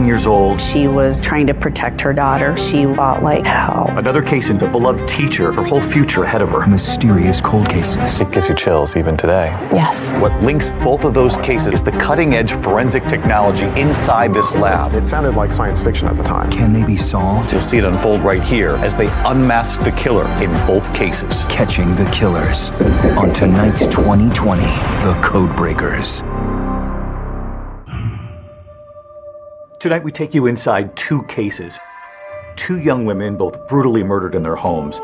19 years old. She was trying to protect her daughter. She fought like hell. Another case into a beloved teacher, her whole future ahead of her. Mysterious cold cases. It gives you chills even today. Yes. What links both of those cases is the cutting-edge forensic technology inside this lab. It sounded like science fiction at the time. Can they be solved? You'll see it unfold right here as they unmask the killer in both cases. Catching the killers on tonight's 2020 The Codebreakers. Tonight we take you inside two cases. Two young women, both brutally murdered in their homes.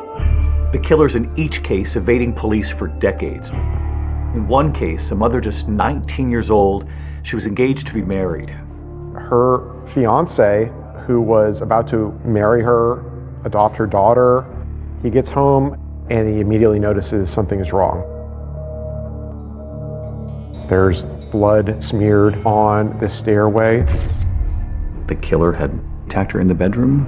The killers in each case evading police for decades. In one case, a mother just 19 years old, she was engaged to be married. Her fiance, who was about to marry her, adopt her daughter, he gets home and he immediately notices something is wrong. There's blood smeared on the stairway. The killer had attacked her in the bedroom.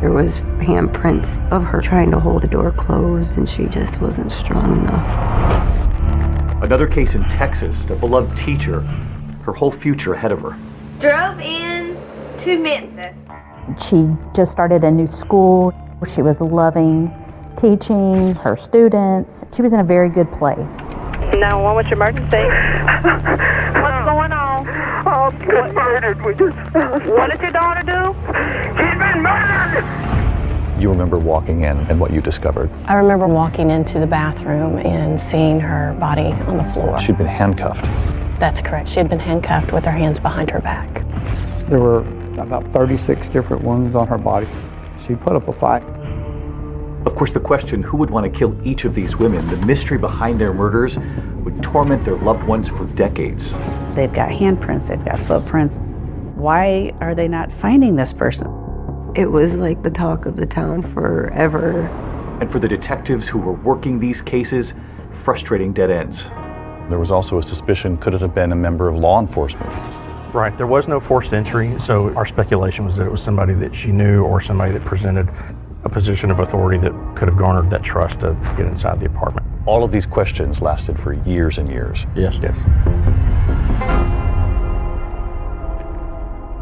There was handprints of her trying to hold the door closed, and she just wasn't strong enough. Another case in Texas, a beloved teacher, her whole future ahead of her. Drove in to Memphis. She just started a new school. She was loving teaching her students. She was in a very good place. 911, what's your emergency? What's going on? Oh, she's been murdered. What did your daughter do? She's been murdered! You remember walking in and what you discovered. I remember walking into the bathroom and seeing her body on the floor. She'd been handcuffed. That's correct. She had been handcuffed with her hands behind her back. There were about 36 different wounds on her body. She put up a fight. Of course, the question, who would want to kill each of these women, the mystery behind their murders, would torment their loved ones for decades. They've got handprints, they've got footprints. Why are they not finding this person? It was like the talk of the town forever. And for the detectives who were working these cases, frustrating dead ends. There was also a suspicion, could it have been a member of law enforcement? Right, there was no forced entry, so our speculation was that it was somebody that she knew or somebody that presented a position of authority that could have garnered that trust to get inside the apartment. All of these questions lasted for years and years. Yes.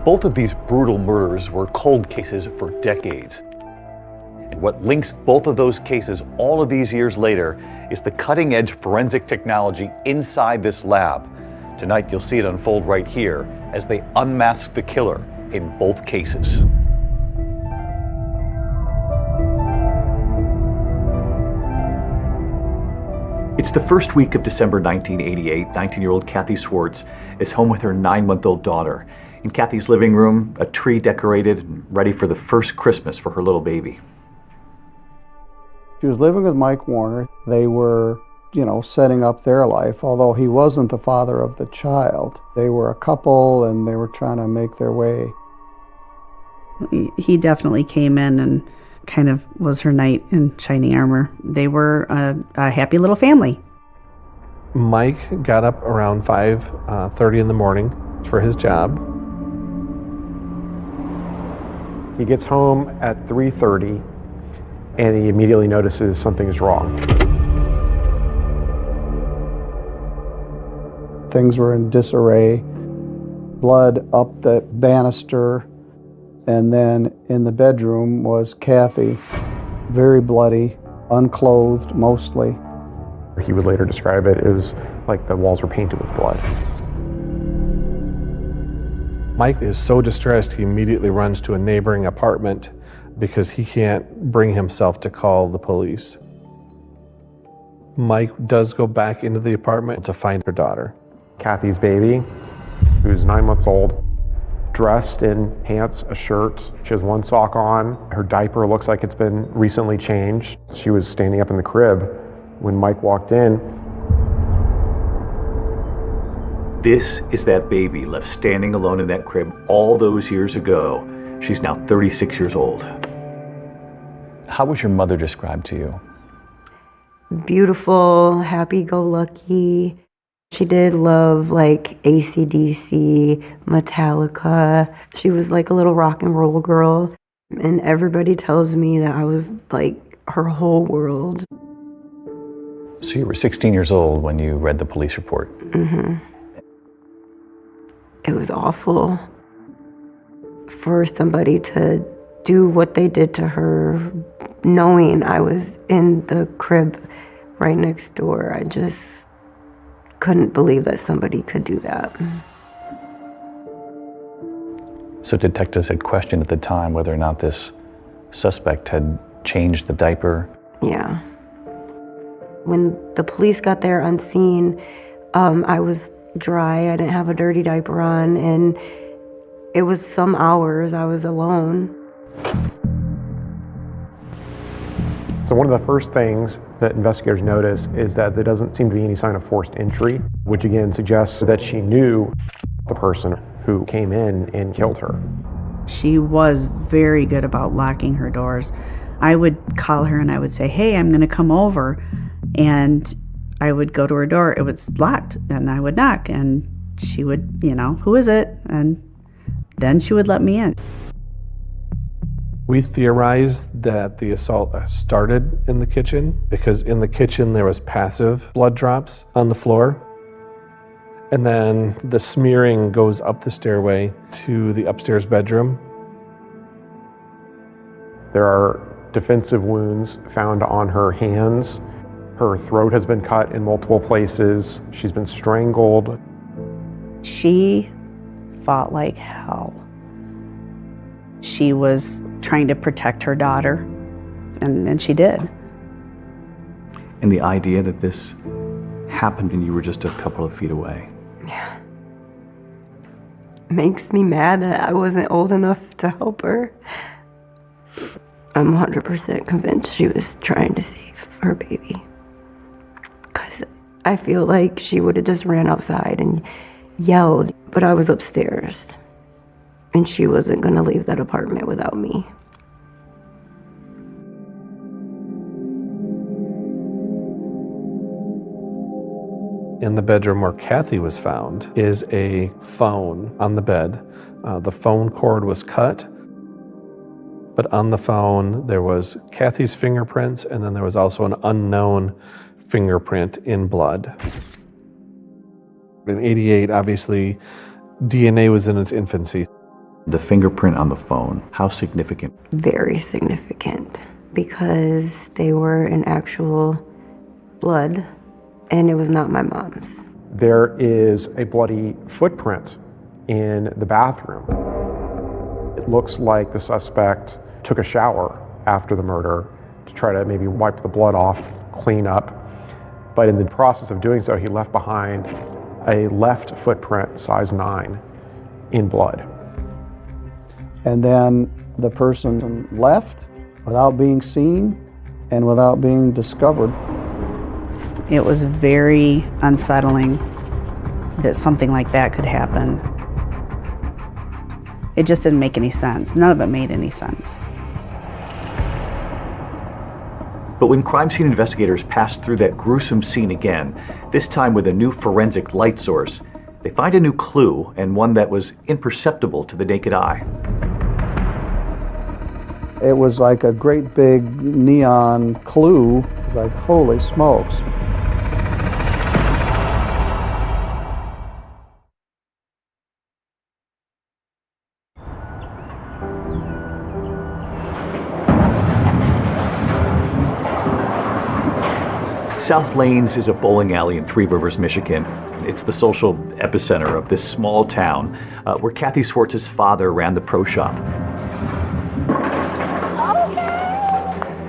Both of these brutal murders were cold cases for decades. And what links both of those cases all of these years later is the cutting-edge forensic technology inside this lab. Tonight you'll see it unfold right here as they unmask the killer in both cases. It's the first week of December 1988. 19-year-old Kathy Swartz is home with her 9-month-old daughter. In Kathy's living room, a tree decorated and ready for the first Christmas for her little baby. She was living with Mike Warner. They were, setting up their life, although he wasn't the father of the child. They were a couple and they were trying to make their way. He definitely came in and kind of was her knight in shining armor. They were a happy little family. Mike got up around 5:30 in the morning for his job. He gets home at 3:30 and he immediately notices something is wrong. Things were in disarray. Blood up the banister. And then in the bedroom was Kathy, very bloody, unclothed mostly. He would later describe it as like the walls were painted with blood. Mike is so distressed he immediately runs to a neighboring apartment because he can't bring himself to call the police. Mike does go back into the apartment to find her daughter. Kathy's baby, who's 9 months old, dressed in pants, a shirt. She has one sock on. Her diaper looks like it's been recently changed. She was standing up in the crib when Mike walked in. This is that baby left standing alone in that crib all those years ago. She's now 36 years old. How was your mother described to you? Beautiful, happy-go-lucky. She did love like AC/DC, Metallica. She was like a little rock and roll girl. And everybody tells me that I was like her whole world. So you were 16 years old when you read the police report. Mm-hmm. It was awful. for somebody to do what they did to her, knowing I was in the crib right next door. I just couldn't believe that somebody could do that. So detectives had questioned at the time whether or not this suspect had changed the diaper. Yeah. When the police got there on scene, I was dry. I didn't have a dirty diaper on, and it was some hours I was alone. So one of the first things that investigators notice is that there doesn't seem to be any sign of forced entry, which again suggests that she knew the person who came in and killed her. She was very good about locking her doors. I would call her and I would say, hey, I'm going to come over. And I would go to her door. It was locked. And I would knock. And she would, who is it? And then she would let me in. We theorized that the assault started in the kitchen because in the kitchen there was passive blood drops on the floor. And then the smearing goes up the stairway to the upstairs bedroom. There are defensive wounds found on her hands. Her throat has been cut in multiple places. She's been strangled. She fought like hell. She was trying to protect her daughter, and she did. And the idea that this happened and you were just a couple of feet away. Yeah. Makes me mad that I wasn't old enough to help her. I'm 100% convinced she was trying to save her baby. Because I feel like she would have just ran outside and yelled, but I was upstairs. And she wasn't going to leave that apartment without me. In the bedroom where Kathy was found is a phone on the bed. The phone cord was cut, but on the phone there was Kathy's fingerprints, and then there was also an unknown fingerprint in blood. In '88, obviously, DNA was in its infancy. The fingerprint on the phone, how significant? Very significant, because they were an actual blood, and it was not my mom's. There is a bloody footprint in the bathroom. It looks like the suspect took a shower after the murder to try to maybe wipe the blood off, clean up. But in the process of doing so, he left behind a left footprint, size 9, in blood. And then the person left without being seen and without being discovered. It was very unsettling that something like that could happen. It just didn't make any sense. None of it made any sense. But when crime scene investigators passed through that gruesome scene again, this time with a new forensic light source, they find a new clue, and one that was imperceptible to the naked eye. It was like a great big neon clue. It's like, holy smokes. South Lanes is a bowling alley in Three Rivers, Michigan. It's the social epicenter of this small town where Kathy Swartz's father ran the pro shop.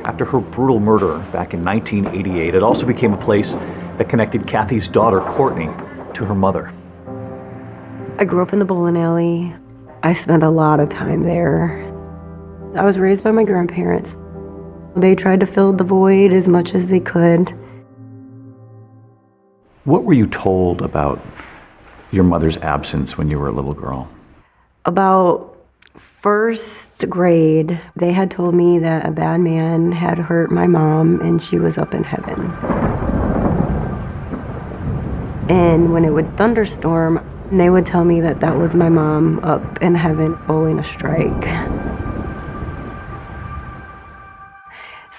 After her brutal murder back in 1988, it also became a place that connected Kathy's daughter, Courtney, to her mother. I grew up in the bowling alley. I spent a lot of time there. I was raised by my grandparents. They tried to fill the void as much as they could. What were you told about your mother's absence when you were a little girl? About first grade, they had told me that a bad man had hurt my mom and she was up in heaven. And when it would thunderstorm, they would tell me that that was my mom up in heaven bowling a strike.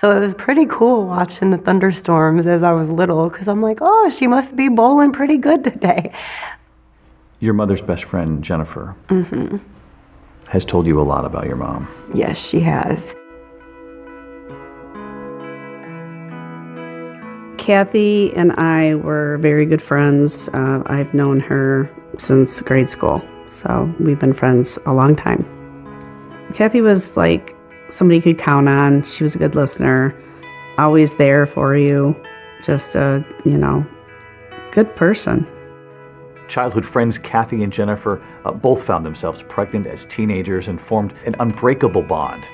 So it was pretty cool watching the thunderstorms as I was little, because I'm like, oh, she must be bowling pretty good today. Your mother's best friend, Jennifer. Mm-hmm. has told you a lot about your mom. Yes, she has. Kathy and I were very good friends. I've known her since grade school, so we've been friends a long time. Kathy was like somebody you could count on. She was a good listener, always there for you, just a, good person. Childhood friends Kathy and Jennifer both found themselves pregnant as teenagers and formed an unbreakable bond.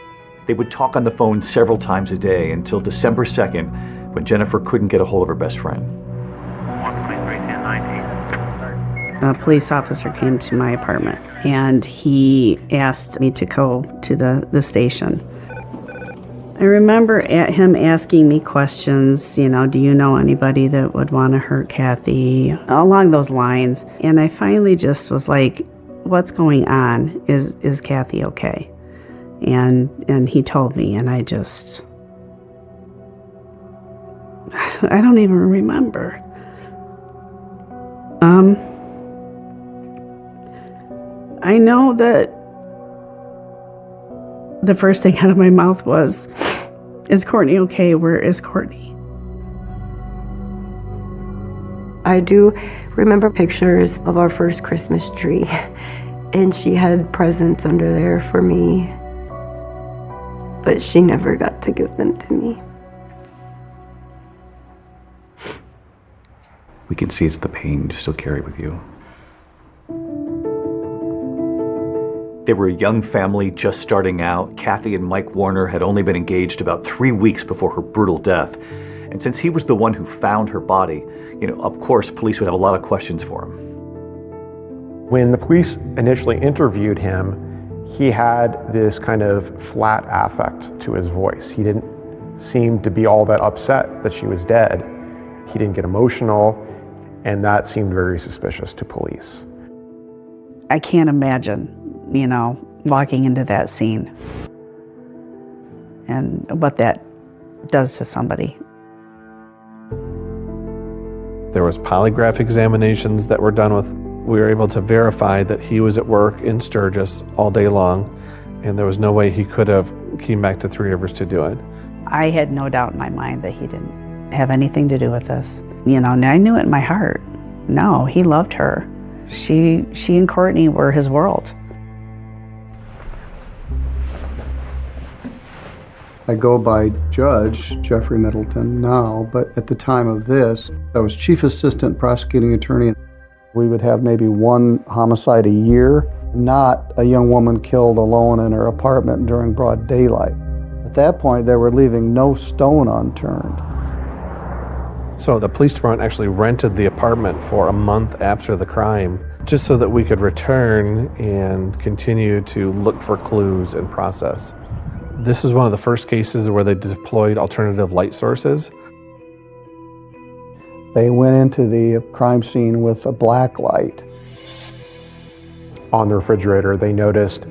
They would talk on the phone several times a day until December 2nd, when Jennifer couldn't get a hold of her best friend. A police officer came to my apartment and he asked me to go to the station. I remember him asking me questions, do you know anybody that would want to hurt Kathy? Along those lines. And I finally just was like, what's going on? Is Kathy okay? And he told me, and I don't even remember. I know that the first thing out of my mouth was, is Courtney okay? Where is Courtney? I do remember pictures of our first Christmas tree, and she had presents under there for me, but she never got to give them to me. We can see it's the pain you still carry with you. They were a young family just starting out. Kathy and Mike Warner had only been engaged about 3 weeks before her brutal death. And since he was the one who found her body, of course, police would have a lot of questions for him. When the police initially interviewed him, he had this kind of flat affect to his voice. He didn't seem to be all that upset that she was dead. He didn't get emotional, and that seemed very suspicious to police. I can't imagine, walking into that scene and what that does to somebody. There was polygraph examinations that were done with. We were able to verify that he was at work in Sturgis all day long, and there was no way he could have came back to Three Rivers to do it. I had no doubt in my mind that he didn't have anything to do with this. And I knew it in my heart. No, he loved her. She and Courtney were his world. I go by Judge Jeffrey Middleton now, but at the time of this, I was Chief Assistant Prosecuting Attorney. We would have maybe one homicide a year, not a young woman killed alone in her apartment during broad daylight. At that point, they were leaving no stone unturned. So the police department actually rented the apartment for a month after the crime, just so that we could return and continue to look for clues and process. This is one of the first cases where they deployed alternative light sources. They went into the crime scene with a black light. On the refrigerator, they noticed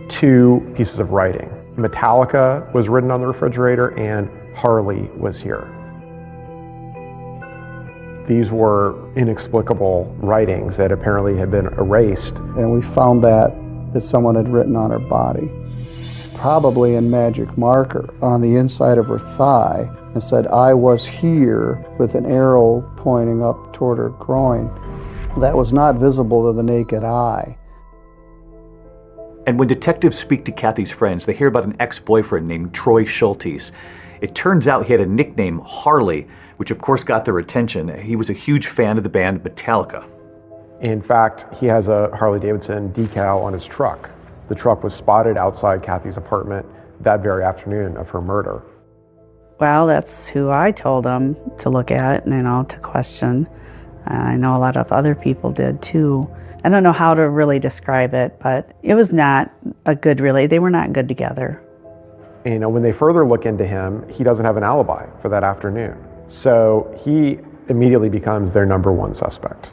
2 pieces of writing. Metallica was written on the refrigerator, and Harley was here. These were inexplicable writings that apparently had been erased. And we found that someone had written on her body, probably in magic marker, on the inside of her thigh, and said, "I was here," with an arrow pointing up toward her groin. That was not visible to the naked eye. And when detectives speak to Kathy's friends, they hear about an ex-boyfriend named Troy Schultes. It turns out he had a nickname, Harley, which of course got their attention. He was a huge fan of the band Metallica. In fact, he has a Harley-Davidson decal on his truck. The truck was spotted outside Kathy's apartment that very afternoon of her murder. Well, that's who I told him to look at and, to question. I know a lot of other people did too. I don't know how to really describe it, but it was not a good they were not good together. When they further look into him, he doesn't have an alibi for that afternoon. So he immediately becomes their number 1 suspect.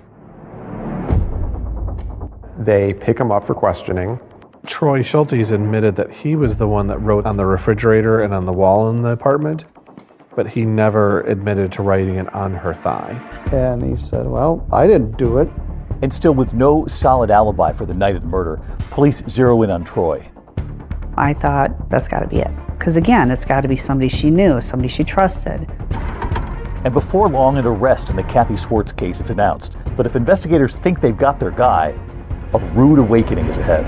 They pick him up for questioning. Troy Schultes admitted that he was the one that wrote on the refrigerator and on the wall in the apartment, but he never admitted to writing it on her thigh. And he said, "Well, I didn't do it." And still with no solid alibi for the night of the murder, police zero in on Troy. I thought, that's got to be it. Because again, it's got to be somebody she knew, somebody she trusted. And before long, an arrest in the Kathy Swartz case is announced. But if investigators think they've got their guy, a rude awakening is ahead.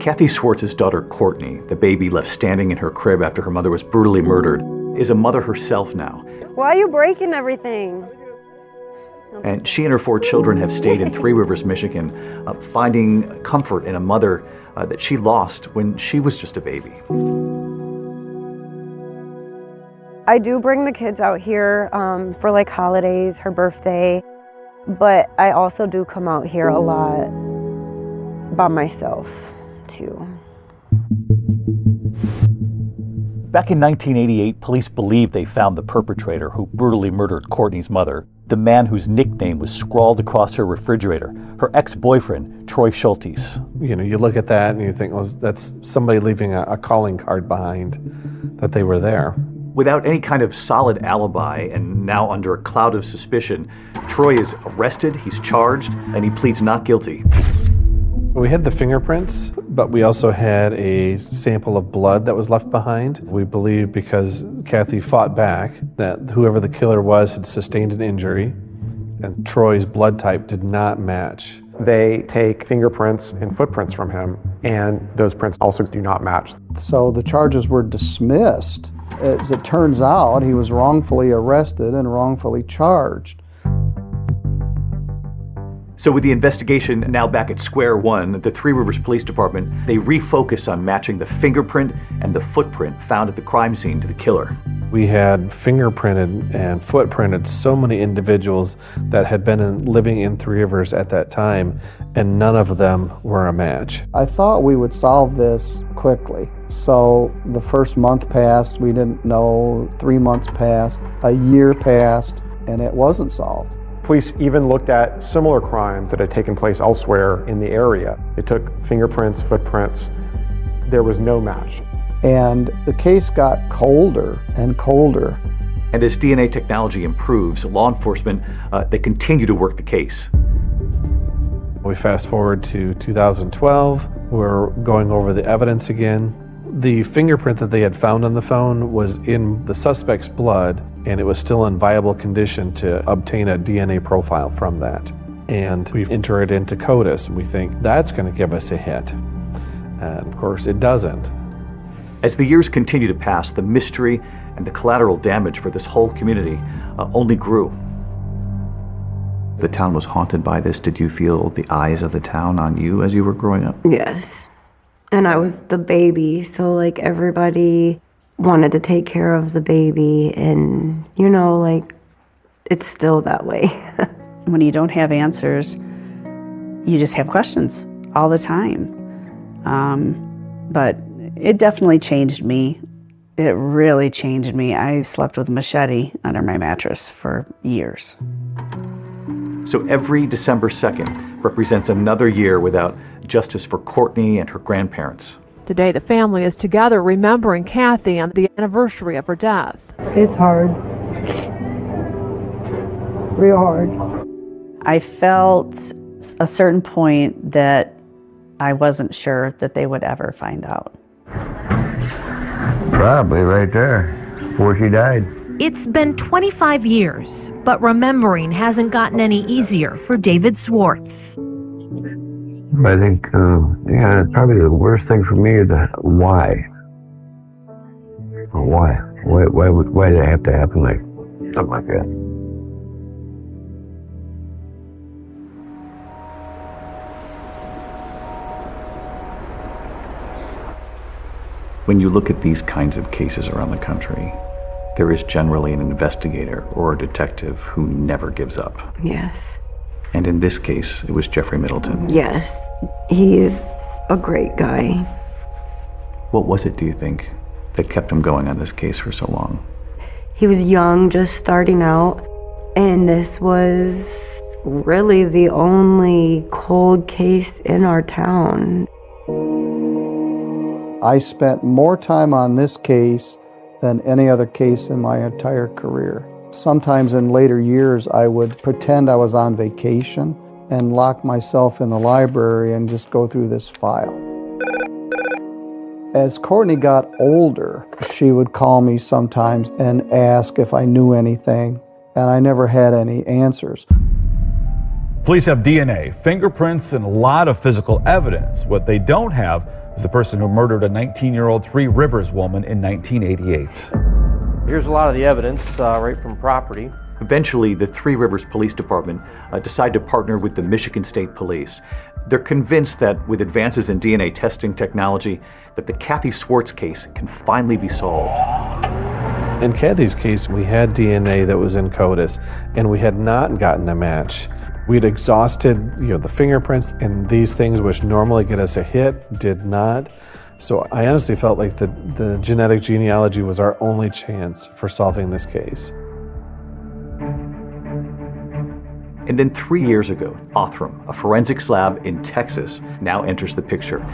Kathy Swartz's daughter, Courtney, the baby left standing in her crib after her mother was brutally murdered, is a mother herself now. Why are you breaking everything? And she and her 4 children have stayed in Three Rivers, Michigan, finding comfort in a mother that she lost when she was just a baby. I do bring the kids out here for like holidays, her birthday, but I also do come out here a lot by myself too. Back in 1988, police believed they found the perpetrator who brutally murdered Courtney's mother, the man whose nickname was scrawled across her refrigerator, her ex-boyfriend, Troy Schultes. You know, you look at that and you think, well, that's somebody leaving a calling card behind that they were there. Without any kind of solid alibi and now under a cloud of suspicion, Troy is arrested, he's charged, and he pleads not guilty. We had the fingerprints, but we also had a sample of blood that was left behind. We believe because Kathy fought back that whoever the killer was had sustained an injury, and Troy's blood type did not match. They take fingerprints and footprints from him, and those prints also do not match. So the charges were dismissed. As it turns out, he was wrongfully arrested and wrongfully charged. So with the investigation now back at square one, the Three Rivers Police Department, they refocused on matching the fingerprint and the footprint found at the crime scene to the killer. We had fingerprinted and footprinted so many individuals that had been living in Three Rivers at that time, and none of them were a match. I thought we would solve this quickly. So the first month passed, we didn't know, 3 months passed, a year passed, and it wasn't solved. Police even looked at similar crimes that had taken place elsewhere in the area. They took fingerprints, footprints. There was no match. And the case got colder and colder. And as DNA technology improves, law enforcement, they continue to work the case. We fast forward to 2012. We're going over the evidence again. The fingerprint that they had found on the phone was in the suspect's blood, and it was still in viable condition to obtain a DNA profile from that. And we enter it into CODIS, and we think that's going to give us a hit. And of course, it doesn't. As the years continue to pass, the mystery and the collateral damage for this whole community only grew. The town was haunted by this. Did you feel the eyes of the town on you as you were growing up? Yes. And I was the baby, so like everybody wanted to take care of the baby, and you know, like it's still that way. When you don't have answers, you just have questions all the time. But it definitely changed me. It really changed me. I slept with a machete under my mattress for years. So every December 2nd represents another year without justice for Courtney and her grandparents. Today, the family is together remembering Kathy on the anniversary of her death. It's hard. Real hard. I felt a certain point that I wasn't sure that they would ever find out. Probably right there, before she died. It's been 25 years, but remembering hasn't gotten any easier for David Swartz. I think, probably the worst thing for me is the why. Why? Why did it have to happen like something like that? When you look at these kinds of cases around the country, there is generally an investigator or a detective who never gives up. Yes. And in this case, it was Jeffrey Middleton. Yes. He is a great guy. What was it, do you think, that kept him going on this case for so long? He was young, just starting out, and this was really the only cold case in our town. I spent more time on this case than any other case in my entire career. Sometimes in later years, I would pretend I was on vacation and lock myself in the library and just go through this file. As Courtney got older, she would call me sometimes and ask if I knew anything, and I never had any answers. Police have DNA, fingerprints, and a lot of physical evidence. What they don't have is the person who murdered a 19-year-old Three Rivers woman in 1988. Here's a lot of the evidence right from property. Eventually, the Three Rivers Police Department decided to partner with the Michigan State Police. They're convinced that with advances in DNA testing technology, that the Kathy Swartz case can finally be solved. In Kathy's case, we had DNA that was in CODIS, and we had not gotten a match. We'd exhausted, the fingerprints, and these things which normally get us a hit did not. So I honestly felt like the genetic genealogy was our only chance for solving this case. And then 3 years ago, Othram, a forensics lab in Texas, now enters the picture.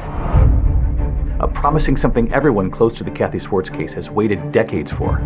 Promising something everyone close to the Kathy Swartz case has waited decades for: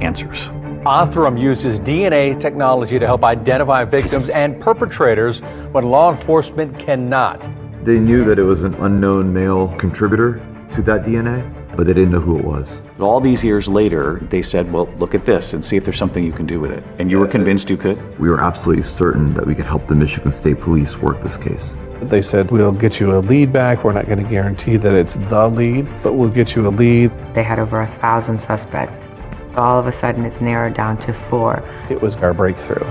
answers. Othram uses DNA technology to help identify victims and perpetrators when law enforcement cannot. They knew that it was an unknown male contributor to that DNA, but they didn't know who it was. But all these years later, they said, well, look at this and see if there's something you can do with it. And you were convinced you could? We were absolutely certain that we could help the Michigan State Police work this case. They said, we'll get you a lead back. We're not going to guarantee that it's the lead, but we'll get you a lead. They had over 1,000 suspects. All of a sudden, it's narrowed down to 4. It was our breakthrough.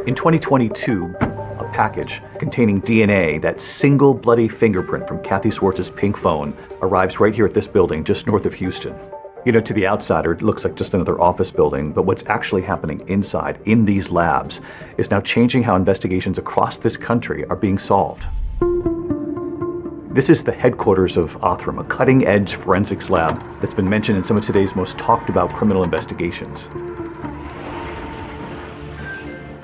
In 2022, a package containing DNA, that single bloody fingerprint from Kathy Swartz's pink phone, arrives right here at this building just north of Houston. To the outsider, it looks like just another office building, but what's actually happening inside, in these labs, is now changing how investigations across this country are being solved. This is the headquarters of Othram, a cutting-edge forensics lab that's been mentioned in some of today's most talked-about criminal investigations.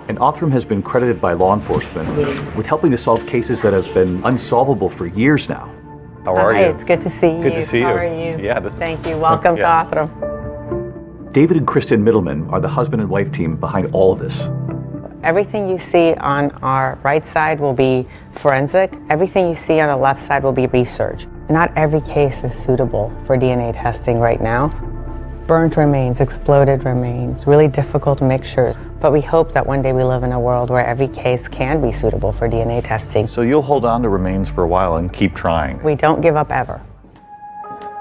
And Othram has been credited by law enforcement with helping to solve cases that have been unsolvable for years now. How are you? It's good to see you. Good to see you. How are you? Yeah, Thank you. Welcome to Othram. David and Kristen Middleman are the husband and wife team behind all of this. Everything you see on our right side will be forensic. Everything you see on the left side will be research. Not every case is suitable for DNA testing right now. Burnt remains, exploded remains, really difficult mixtures. But we hope that one day we live in a world where every case can be suitable for DNA testing. So you'll hold on to remains for a while and keep trying. We don't give up ever.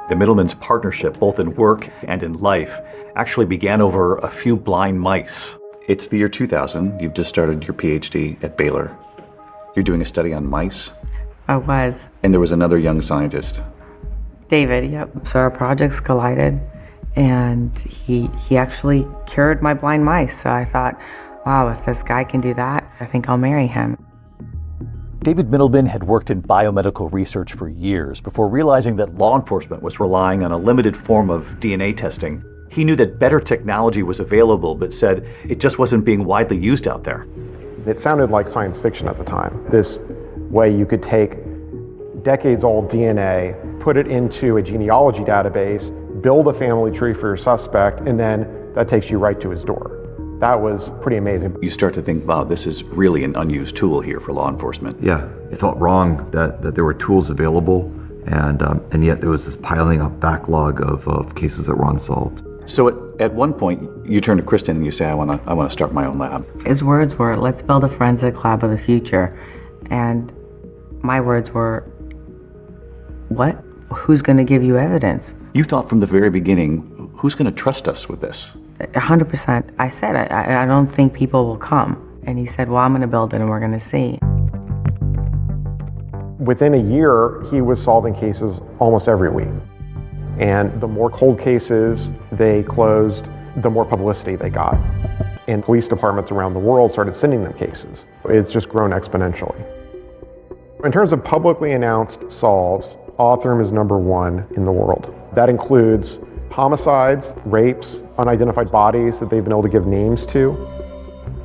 The Middleman's partnership, both in work and in life, actually began over a few blind mice. It's the year 2000. You've just started your PhD at Baylor. You're doing a study on mice? I was. And there was another young scientist. David, yep. So our projects collided, and he actually cured my blind mice. So I thought, wow, if this guy can do that, I think I'll marry him. David Middleman had worked in biomedical research for years before realizing that law enforcement was relying on a limited form of DNA testing. He knew that better technology was available, but said it just wasn't being widely used out there. It sounded like science fiction at the time. This way you could take decades-old DNA, put it into a genealogy database, build a family tree for your suspect, and then that takes you right to his door. That was pretty amazing. You start to think, wow, this is really an unused tool here for law enforcement. Yeah, it felt wrong that there were tools available, and yet there was this piling up backlog of cases that were unsolved. So at one point, you turn to Kristen and you say, I want to start my own lab. His words were, let's build a forensic lab of the future. And my words were, what? Who's going to give you evidence? You thought from the very beginning, who's going to trust us with this? 100%. I said, I don't think people will come. And he said, well, I'm going to build it and we're going to see. Within a year, he was solving cases almost every week. And the more cold cases they closed, the more publicity they got. And police departments around the world started sending them cases. It's just grown exponentially. In terms of publicly announced solves, Othram is #1 in the world. That includes homicides, rapes, unidentified bodies that they've been able to give names to.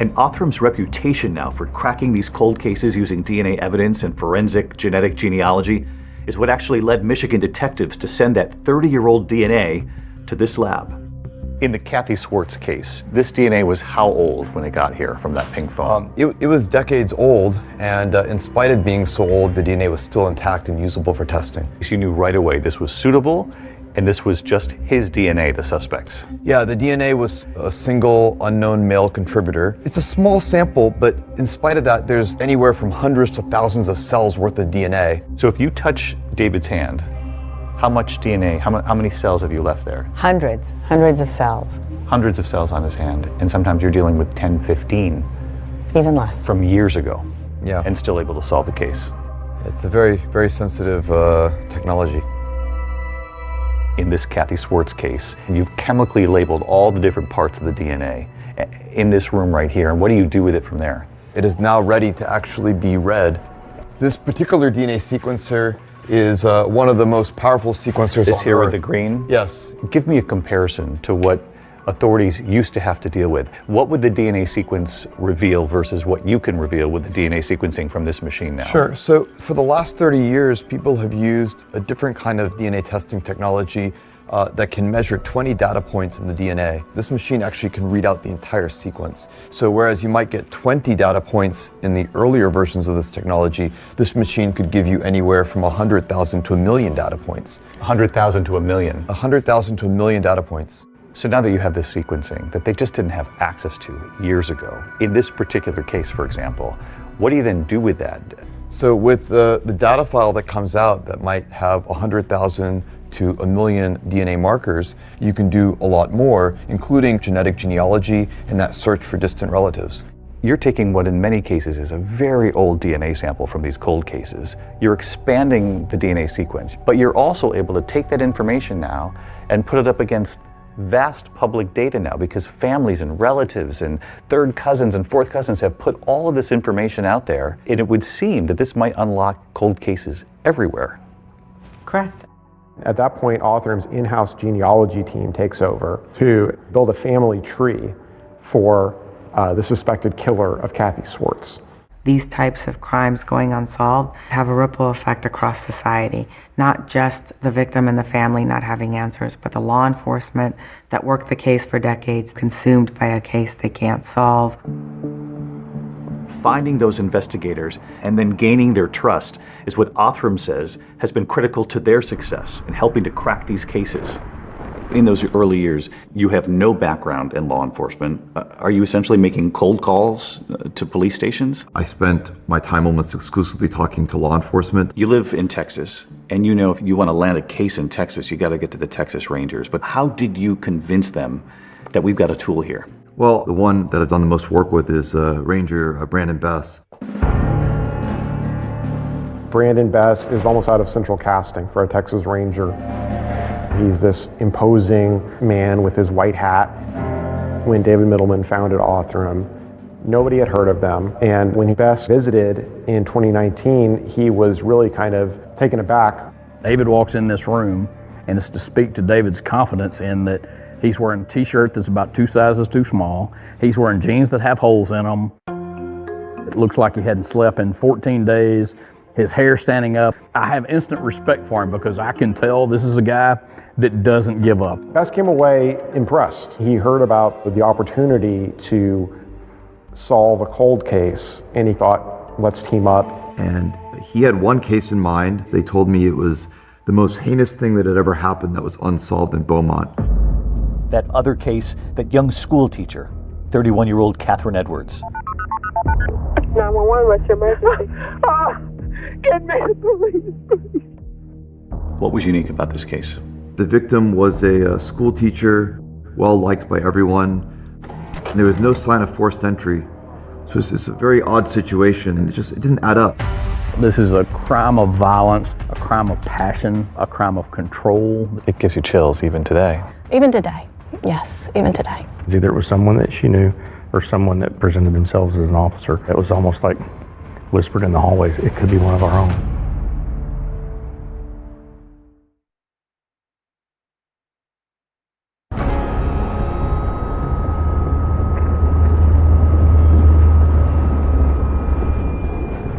And Othram's reputation now for cracking these cold cases using DNA evidence and forensic genetic genealogy is what actually led Michigan detectives to send that 30-year-old DNA to this lab. In the Kathy Swartz case, this DNA was how old when it got here from that pink phone? It was decades old, and in spite of being so old, the DNA was still intact and usable for testing. You knew right away this was suitable, and this was just his DNA, the suspect's. Yeah, the DNA was a single unknown male contributor. It's a small sample, but in spite of that, there's anywhere from hundreds to thousands of cells worth of DNA. So if you touch David's hand, how much DNA, how many cells have you left there? Hundreds of cells. Hundreds of cells on his hand, and sometimes you're dealing with 10, 15. Even less. From years ago. Yeah. And still able to solve the case. It's a very, very sensitive technology. In this Kathy Swartz case, you've chemically labeled all the different parts of the DNA in this room right here, and what do you do with it from there? It is now ready to actually be read. This particular DNA sequencer is one of the most powerful sequencers. This here with the green? Yes. Give me a comparison to what authorities used to have to deal with. What would the DNA sequence reveal versus what you can reveal with the DNA sequencing from this machine now? Sure. So for the last 30 years, people have used a different kind of DNA testing technology that can measure 20 data points in the DNA. This machine actually can read out the entire sequence. So whereas you might get 20 data points in the earlier versions of this technology, this machine could give you anywhere from 100,000 to 1 million data points. 100,000 to 1 million? 100,000 to 1 million data points. So now that you have this sequencing that they just didn't have access to years ago, in this particular case, for example, what do you then do with that? So with the data file that comes out that might have 100,000 to 1 million DNA markers, you can do a lot more, including genetic genealogy and that search for distant relatives. You're taking what in many cases is a very old DNA sample from these cold cases. You're expanding the DNA sequence, but you're also able to take that information now and put it up against vast public data now, because families and relatives and third cousins and fourth cousins have put all of this information out there, and it would seem that this might unlock cold cases everywhere. Correct. At that point, Othram's in-house genealogy team takes over to build a family tree for the suspected killer of Kathy Swartz. These types of crimes going unsolved have a ripple effect across society, not just the victim and the family not having answers, but the law enforcement that worked the case for decades, consumed by a case they can't solve. Finding those investigators and then gaining their trust is what Othram says has been critical to their success in helping to crack these cases. In those early years, you have no background in law enforcement. Are you essentially making cold calls to police stations? I spent my time almost exclusively talking to law enforcement. You live in Texas, and you know if you want to land a case in Texas, you got to get to the Texas Rangers. But how did you convince them that we've got a tool here? Well, the one that I've done the most work with is Ranger Brandon Bess. Brandon Bess is almost out of central casting for a Texas Ranger. He's this imposing man with his white hat. When David Middleman founded Othram, nobody had heard of them. And when Bess visited in 2019, he was really kind of taken aback. David walks in this room, and it's to speak to David's confidence in that he's wearing a t-shirt that's about 2 sizes too small. He's wearing jeans that have holes in them. It looks like he hadn't slept in 14 days. His hair standing up. I have instant respect for him because I can tell this is a guy that doesn't give up. Bess came away impressed. He heard about the opportunity to solve a cold case, and he thought, let's team up. And he had one case in mind. They told me it was the most heinous thing that had ever happened that was unsolved in Beaumont. That other case, that young school teacher, 31-year-old Catherine Edwards. 911, what's your emergency? Get me the police. What was unique about this case? The victim was a school teacher, well liked by everyone. And there was no sign of forced entry. So it's a very odd situation. It didn't add up. This is a crime of violence, a crime of passion, a crime of control. It gives you chills even today. Even today, yes, even today. Either it was someone that she knew or someone that presented themselves as an officer. It was almost like whispered in the hallways, it could be one of our own.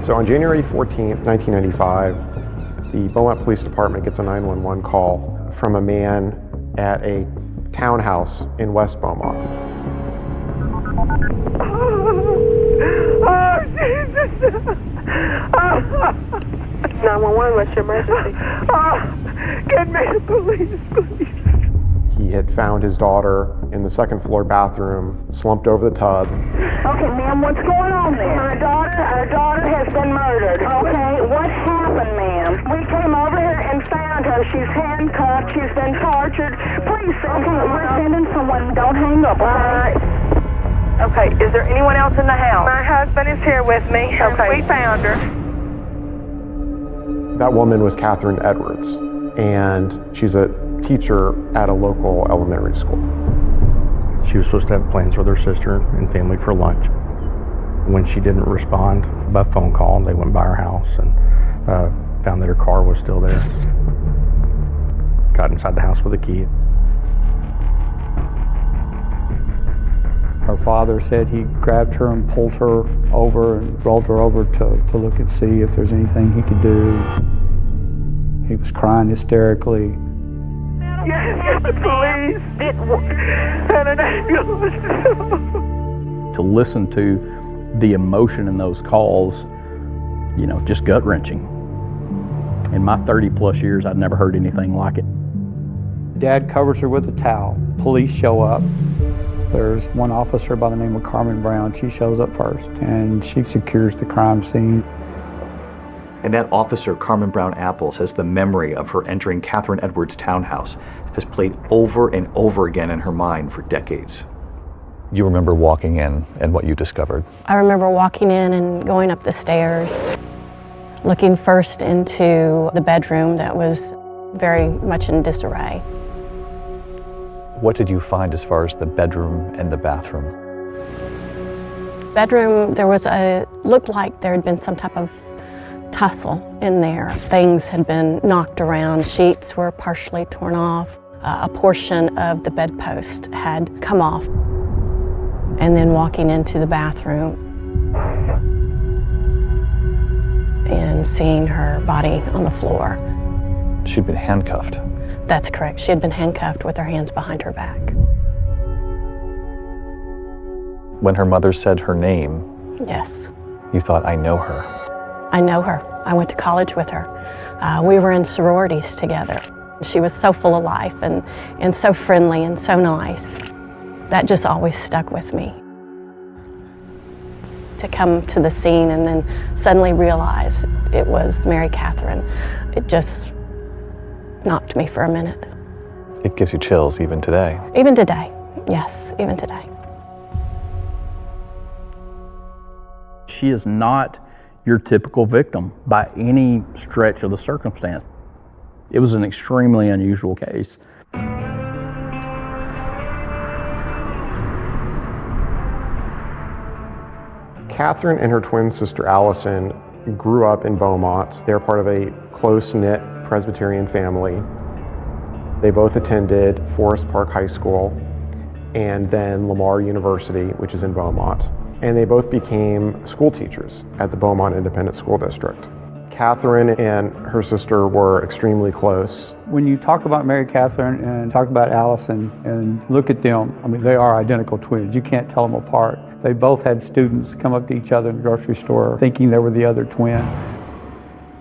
So on January 14th, 1995, the Beaumont Police Department gets a 911 call from a man at a townhouse in West Beaumont. Oh, Jesus! 911, what's your emergency? Get me the police, please. He had found his daughter in the second floor bathroom, slumped over the tub. Okay, ma'am, what's going on there? Our daughter has been murdered. Okay, what happened, ma'am? We came over here and found her. She's handcuffed. She's been tortured. Please, okay, we're sending someone. Don't hang up, all right? Okay, is there anyone else in the house? My husband is here with me. Okay. We found her. That woman was Catherine Edwards, and she's a teacher at a local elementary school. She was supposed to have plans with her sister and family for lunch. When she didn't respond by phone call, they went by her house and found that her car was still there. Got inside the house with a key. Her father said he grabbed her and pulled her over and rolled her over to look and see if there's anything he could do. He was crying hysterically. Yes, the police and an ambulance. To listen to the emotion in those calls, you know, just gut-wrenching. In my 30-plus years, I'd never heard anything like it. Dad covers her with a towel. Police show up. There's one officer by the name of Carmen Brown. She shows up first, and she secures the crime scene. And that officer, Carmen Brown Apple, says the memory of her entering Catherine Edwards' townhouse has played over and over again in her mind for decades. You remember walking in and what you discovered? I remember walking in and going up the stairs, looking first into the bedroom that was very much in disarray. What did you find as far as the bedroom and the bathroom? Bedroom, there was looked like there had been some type of tussle in there. Things had been knocked around, sheets were partially torn off, a portion of the bedpost had come off. And then walking into the bathroom and seeing her body on the floor. She'd been handcuffed. That's correct. She had been handcuffed with her hands behind her back. When her mother said her name, Yes. you thought, I know her. I know her. I went to college with her. We were in sororities together. She was so full of life and so friendly and so nice. That just always stuck with me. To come to the scene and then suddenly realize it was Mary Catherine, it just knocked me for a minute. It gives you chills even today. Even today, yes, even today. She is not your typical victim by any stretch of the circumstance. It was an extremely unusual case. Catherine and her twin sister Allison grew up in Beaumont. They're part of a close-knit Presbyterian family. They both attended Forest Park High School and then Lamar University, which is in Beaumont. And they both became school teachers at the Beaumont Independent School District. Catherine and her sister were extremely close. When you talk about Mary Catherine and talk about Allison and look at them, I mean, they are identical twins. You can't tell them apart. They both had students come up to each other in the grocery store thinking they were the other twin.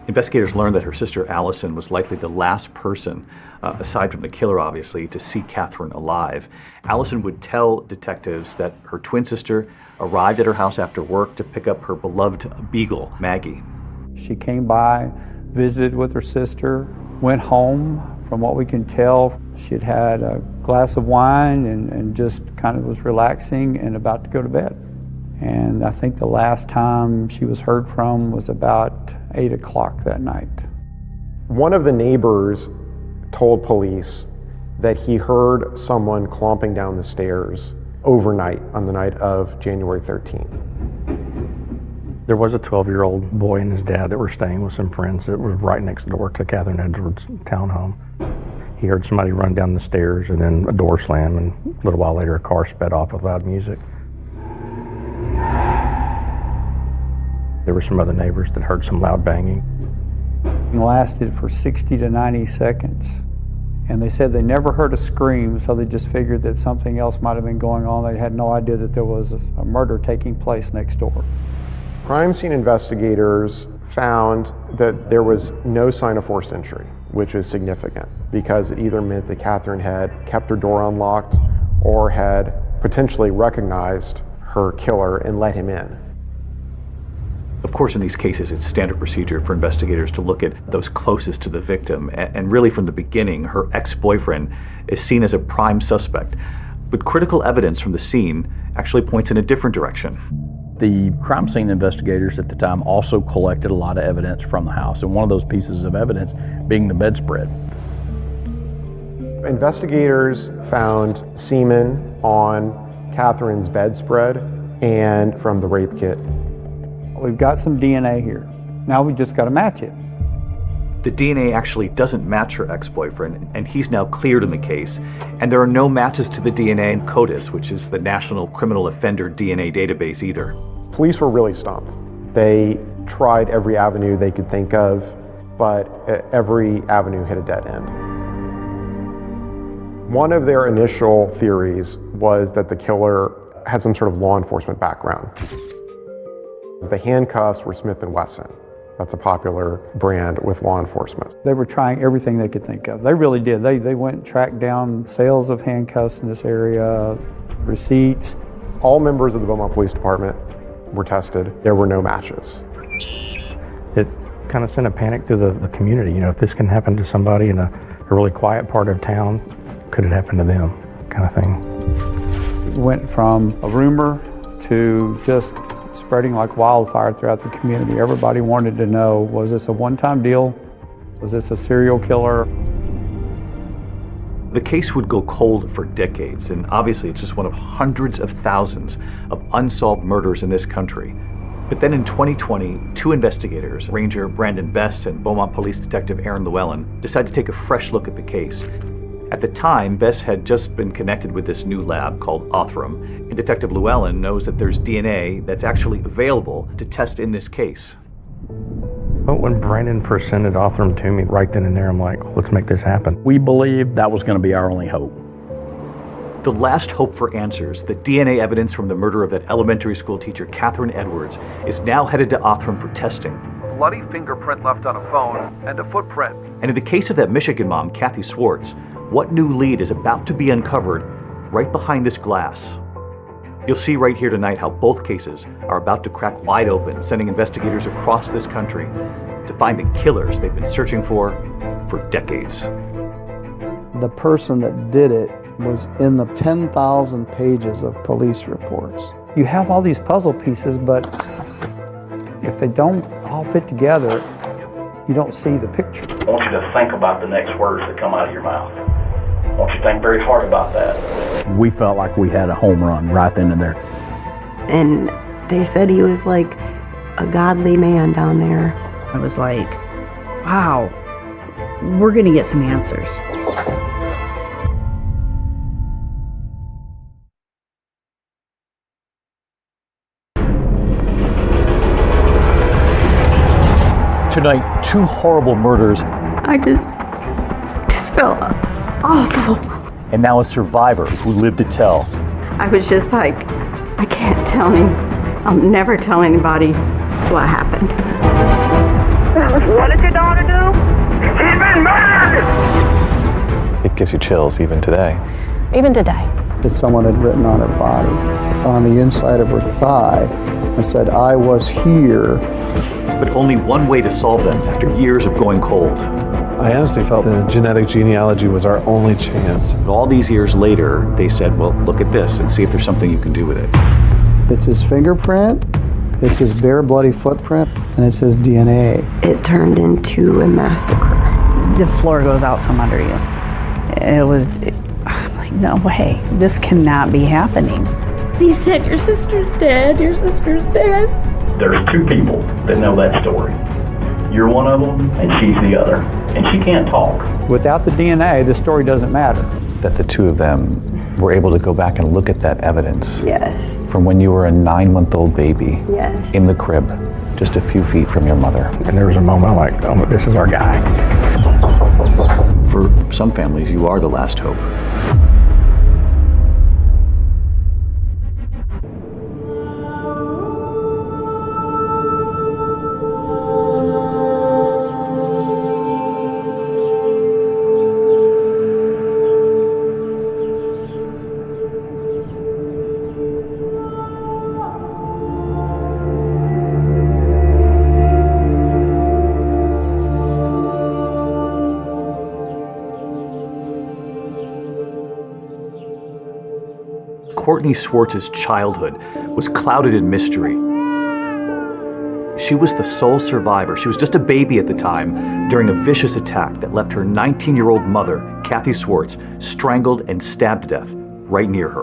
Investigators learned that her sister Allison was likely the last person, aside from the killer obviously, to see Catherine alive. Allison would tell detectives that her twin sister arrived at her house after work to pick up her beloved beagle, Maggie. She came by, visited with her sister, went home. From what we can tell, she had had a glass of wine and just kind of was relaxing and about to go to bed. And I think the last time she was heard from was about 8 o'clock that night. One of the neighbors told police that he heard someone clomping down the stairs overnight on the night of January 13th. There was a 12-year-old boy and his dad that were staying with some friends that was right next door to Catherine Edwards' townhome. He heard somebody run down the stairs and then a door slam, and a little while later a car sped off with loud music. There There were some other neighbors that heard some loud banging. It lasted for 60 to 90 seconds. And they said they never heard a scream, so they just figured that something else might have been going on. They had no idea that there was a murder taking place next door. Crime scene investigators found that there was no sign of forced entry, which is significant because it either meant that Catherine had kept her door unlocked or had potentially recognized her killer and let him in. Of course, in these cases, it's standard procedure for investigators to look at those closest to the victim. And really, from the beginning, her ex-boyfriend is seen as a prime suspect. But critical evidence from the scene actually points in a different direction. The crime scene investigators at the time also collected a lot of evidence from the house, and one of those pieces of evidence being the bedspread. Investigators found semen on Catherine's bedspread and from the rape kit. We've got some DNA here. Now we just got to match it. The DNA actually doesn't match her ex-boyfriend, and he's now cleared in the case. And there are no matches to the DNA in CODIS, which is the National Criminal Offender DNA database, either. Police were really stumped. They tried every avenue they could think of, but every avenue hit a dead end. One of their initial theories was that the killer had some sort of law enforcement background. The handcuffs were Smith & Wesson. That's a popular brand with law enforcement. They were trying everything they could think of. They really did. They went and tracked down sales of handcuffs in this area, receipts. All members of the Beaumont Police Department were tested. There were no matches. It kind of sent a panic through the community. You know, if this can happen to somebody in a really quiet part of town, could it happen to them, kind of thing. It went from a rumor to just spreading like wildfire throughout the community. Everybody wanted to know, was this a one-time deal? Was this a serial killer? The case would go cold for decades, and obviously it's just one of hundreds of thousands of unsolved murders in this country. But then in 2020, two investigators, Ranger Brandon Best and Beaumont Police Detective Aaron Llewellyn, decided to take a fresh look at the case. At the time, Best had just been connected with this new lab called Othram, and Detective Llewellyn knows that there's DNA that's actually available to test in this case. But when Brandon presented Othram to me right then and there, I'm like, let's make this happen. We believed that was going to be our only hope. The last hope for answers, the DNA evidence from the murder of that elementary school teacher, Catherine Edwards, is now headed to Othram for testing. Bloody fingerprint left on a phone and a footprint. And in the case of that Michigan mom, Kathy Swartz, what new lead is about to be uncovered right behind this glass? You'll see right here tonight how both cases are about to crack wide open, sending investigators across this country to find the killers they've been searching for decades. The person that did it was in the 10,000 pages of police reports. You have all these puzzle pieces, but if they don't all fit together, you don't see the picture. I want you to think about the next words that come out of your mouth. I want you to think very hard about that. We felt like we had a home run right then and there. And they said he was like a godly man down there. I was like, wow, we're going to get some answers. Tonight, two horrible murders. I just felt awful. And now a survivor who lived to tell. I was just like, I can't tell him. I'll never tell anybody what happened. What did your daughter do? She's been murdered! It gives you chills even today. Even today. That someone had written on her body, on the inside of her thigh, and said, I was here. But only one way to solve them after years of going cold. I honestly felt the genetic genealogy was our only chance. But all these years later, they said, well, look at this and see if there's something you can do with it. It's his fingerprint, it's his bare bloody footprint, and it's his DNA. It turned into a massacre. The floor goes out from under you. I'm like, no way, this cannot be happening. He said, your sister's dead, your sister's dead. There's two people that know that story. You're one of them, and she's the other. And she can't talk. Without the DNA, the story doesn't matter. That the two of them were able to go back and look at that evidence. Yes. From when you were a 9-month-old baby. Yes. In the crib, just a few feet from your mother. And there was a moment I'm like, oh, this is our guy. For some families, you are the last hope. Courtney Swartz's childhood was clouded in mystery. She was the sole survivor. She was just a baby at the time during a vicious attack that left her 19-year-old mother, Kathy Swartz, strangled and stabbed to death right near her.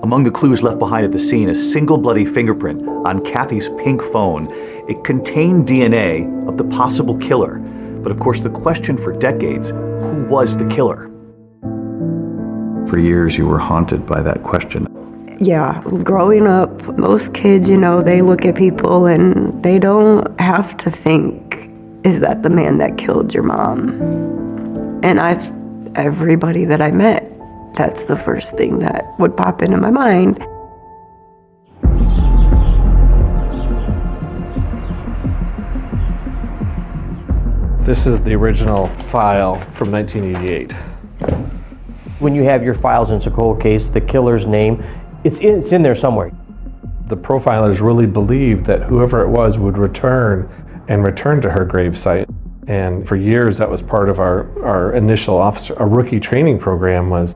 Among the clues left behind at the scene, a single bloody fingerprint on Kathy's pink phone. It contained DNA of the possible killer. But of course, the question for decades, who was the killer? For years, you were haunted by that question. Yeah, growing up, most kids, they look at people and they don't have to think, is that the man that killed your mom? And everybody that I met, that's the first thing that would pop into my mind. This is the original file from 1988. When you have your files in a cold case, the killer's name, it's in there somewhere. The profilers really believed that whoever it was would return to her gravesite. And for years, that was part of our initial a rookie training program was,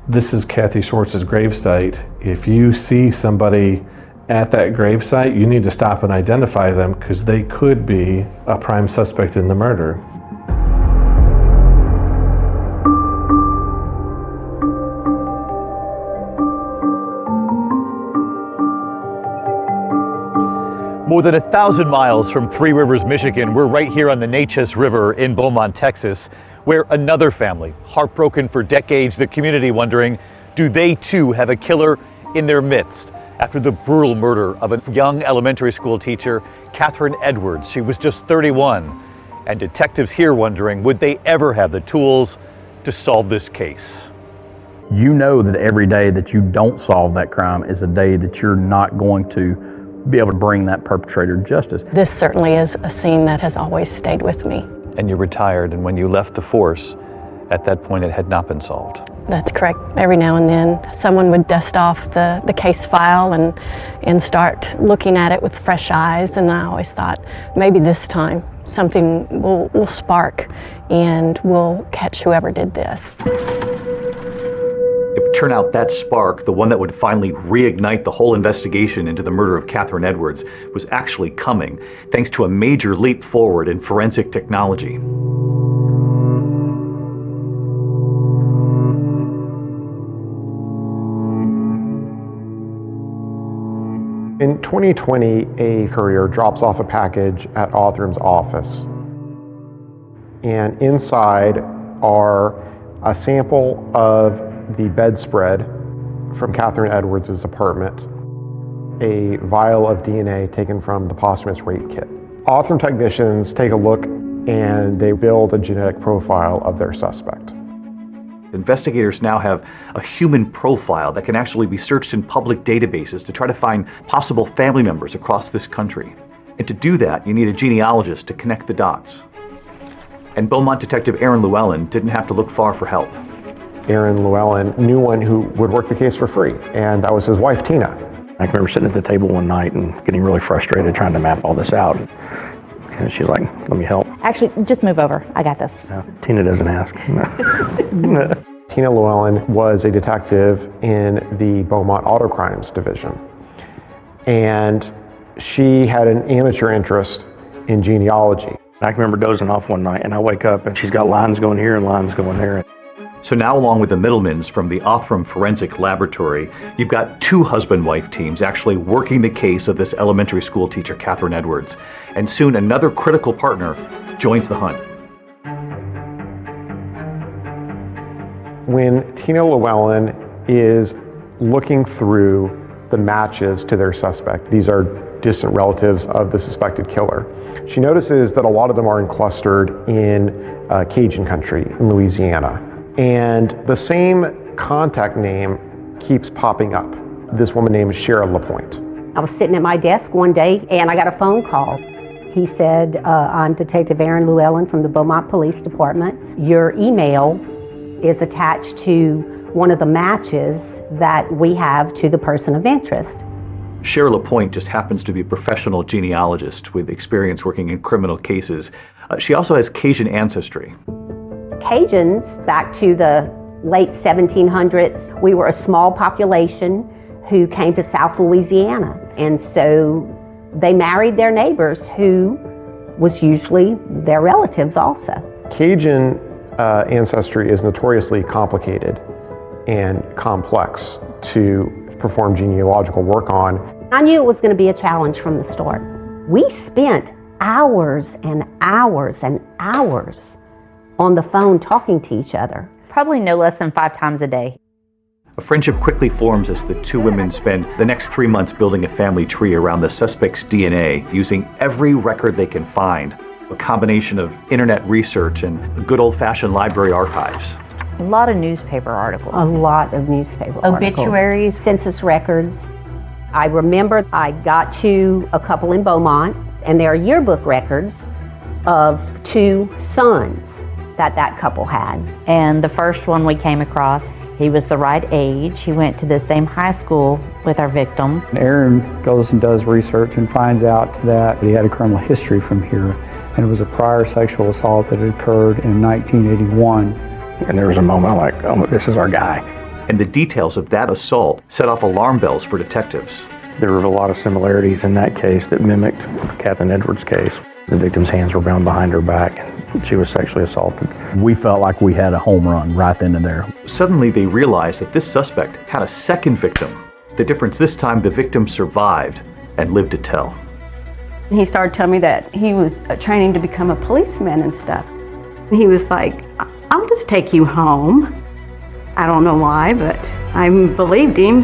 this is Kathy Swartz's gravesite. If you see somebody at that gravesite, you need to stop and identify them because they could be a prime suspect in the murder. More than 1,000 miles from Three Rivers, Michigan, we're right here on the Neches River in Beaumont, Texas, where another family, heartbroken for decades, the community wondering, do they too have a killer in their midst? After the brutal murder of a young elementary school teacher, Catherine Edwards. She was just 31. And detectives here wondering, would they ever have the tools to solve this case? You know that every day that you don't solve that crime is a day that you're not going to be able to bring that perpetrator justice. This certainly is a scene that has always stayed with me. And you retired, and when you left the force, at that point it had not been solved. That's correct. Every now and then someone would dust off the case file and start looking at it with fresh eyes, and I always thought maybe this time something will spark and we'll catch whoever did this. It would turn out that spark, the one that would finally reignite the whole investigation into the murder of Catherine Edwards, was actually coming, thanks to a major leap forward in forensic technology. In 2020, a courier drops off a package at Othram's office. And inside are a sample of the bedspread from Catherine Edwards' apartment, a vial of DNA taken from the posthumous rape kit. Othram technicians take a look and they build a genetic profile of their suspect. Investigators now have a human profile that can actually be searched in public databases to try to find possible family members across this country. And to do that, you need a genealogist to connect the dots. And Beaumont detective Aaron Llewellyn didn't have to look far for help. Aaron Llewellyn knew one who would work the case for free, and that was his wife, Tina. I can remember sitting at the table one night and getting really frustrated trying to map all this out. And she's like, let me help. Actually, just move over. I got this. No, Tina doesn't ask. Tina Llewellyn was a detective in the Beaumont Auto Crimes Division. And she had an amateur interest in genealogy. I can remember dozing off one night and I wake up and she's got lines going here and lines going there. So now, along with the Middlemans from the Othram Forensic Laboratory, you've got two husband-wife teams actually working the case of this elementary school teacher, Catherine Edwards. And soon another critical partner joins the hunt. When Tina Llewellyn is looking through the matches to their suspect, these are distant relatives of the suspected killer, she notices that a lot of them are clustered in Cajun country in Louisiana. And the same contact name keeps popping up, this woman named Cheryl LaPointe. I was sitting at my desk one day and I got a phone call. He said, I'm Detective Aaron Llewellyn from the Beaumont Police Department. Your email is attached to one of the matches that we have to the person of interest. Cheryl LaPointe just happens to be a professional genealogist with experience working in criminal cases. She also has Cajun ancestry. Cajuns, back to the late 1700s, we were a small population who came to South Louisiana. And so they married their neighbors, who was usually their relatives also. Cajun ancestry is notoriously complicated and complex to perform genealogical work on. I knew it was going to be a challenge from the start. We spent hours and hours and hours on the phone talking to each other. Probably no less than 5 times a day. A friendship quickly forms as the two women spend the next 3 months building a family tree around the suspect's DNA, using every record they can find, a combination of internet research and good old-fashioned library archives. A lot of newspaper articles. A lot of newspaper Obituaries. articles. Census records. I remember I got to a couple in Beaumont, and there are yearbook records of 2 sons that couple had. And the first one we came across, he was the right age. He went to the same high school with our victim. Aaron goes and does research and finds out that he had a criminal history from here, and it was a prior sexual assault that had occurred in 1981. And there was a moment like, oh, this is our guy. And the details of that assault set off alarm bells for detectives. There were a lot of similarities in that case that mimicked Catherine Edwards' case. The victim's hands were bound behind her back, and she was sexually assaulted. We felt like we had a home run right then and there. Suddenly they realized that this suspect had a second victim. The difference this time, the victim survived and lived to tell. He started telling me that he was training to become a policeman and stuff. He was like, I'll just take you home. I don't know why, but I believed him.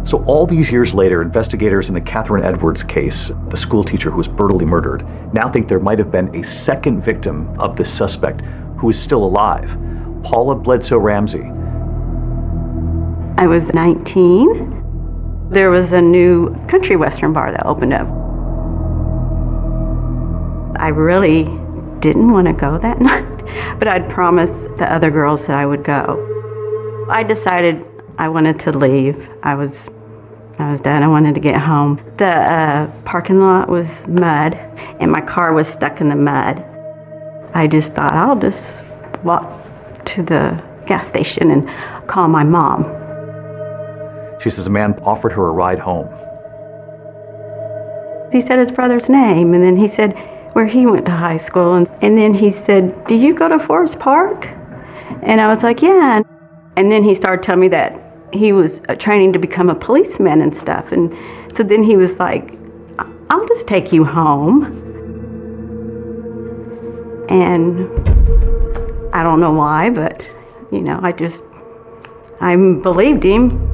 So all these years later, investigators in the Catherine Edwards case, the school teacher who was brutally murdered, now think there might have been a second victim of the suspect who is still alive, Paula Bledsoe Ramsey. I was 19. There was a new country western bar that opened up. I really didn't want to go that night, but I'd promised the other girls that I would go. I decided I wanted to leave. I was done. I wanted to get home. The parking lot was mud, and my car was stuck in the mud. I just thought, I'll just walk to the gas station and call my mom. She says a man offered her a ride home. He said his brother's name, and then he said where he went to high school, and then he said, do you go to Forest Park? And I was like, yeah. And then he started telling me that he was training to become a policeman and stuff. And so then he was like, I'll just take you home. And I don't know why, but, you know, I believed him.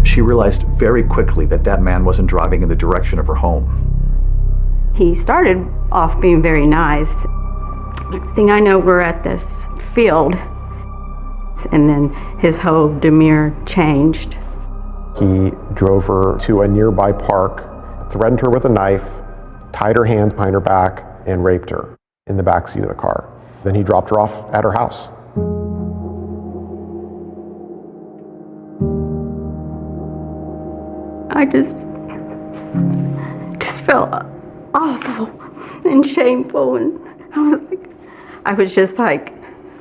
She realized very quickly that that man wasn't driving in the direction of her home. He started off being very nice. Next thing I know, we're at this field. And then his whole demeanor changed. He drove her to a nearby park, threatened her with a knife, tied her hands behind her back, and raped her in the backseat of the car. Then he dropped her off at her house. I just felt awful and shameful, and I was just like,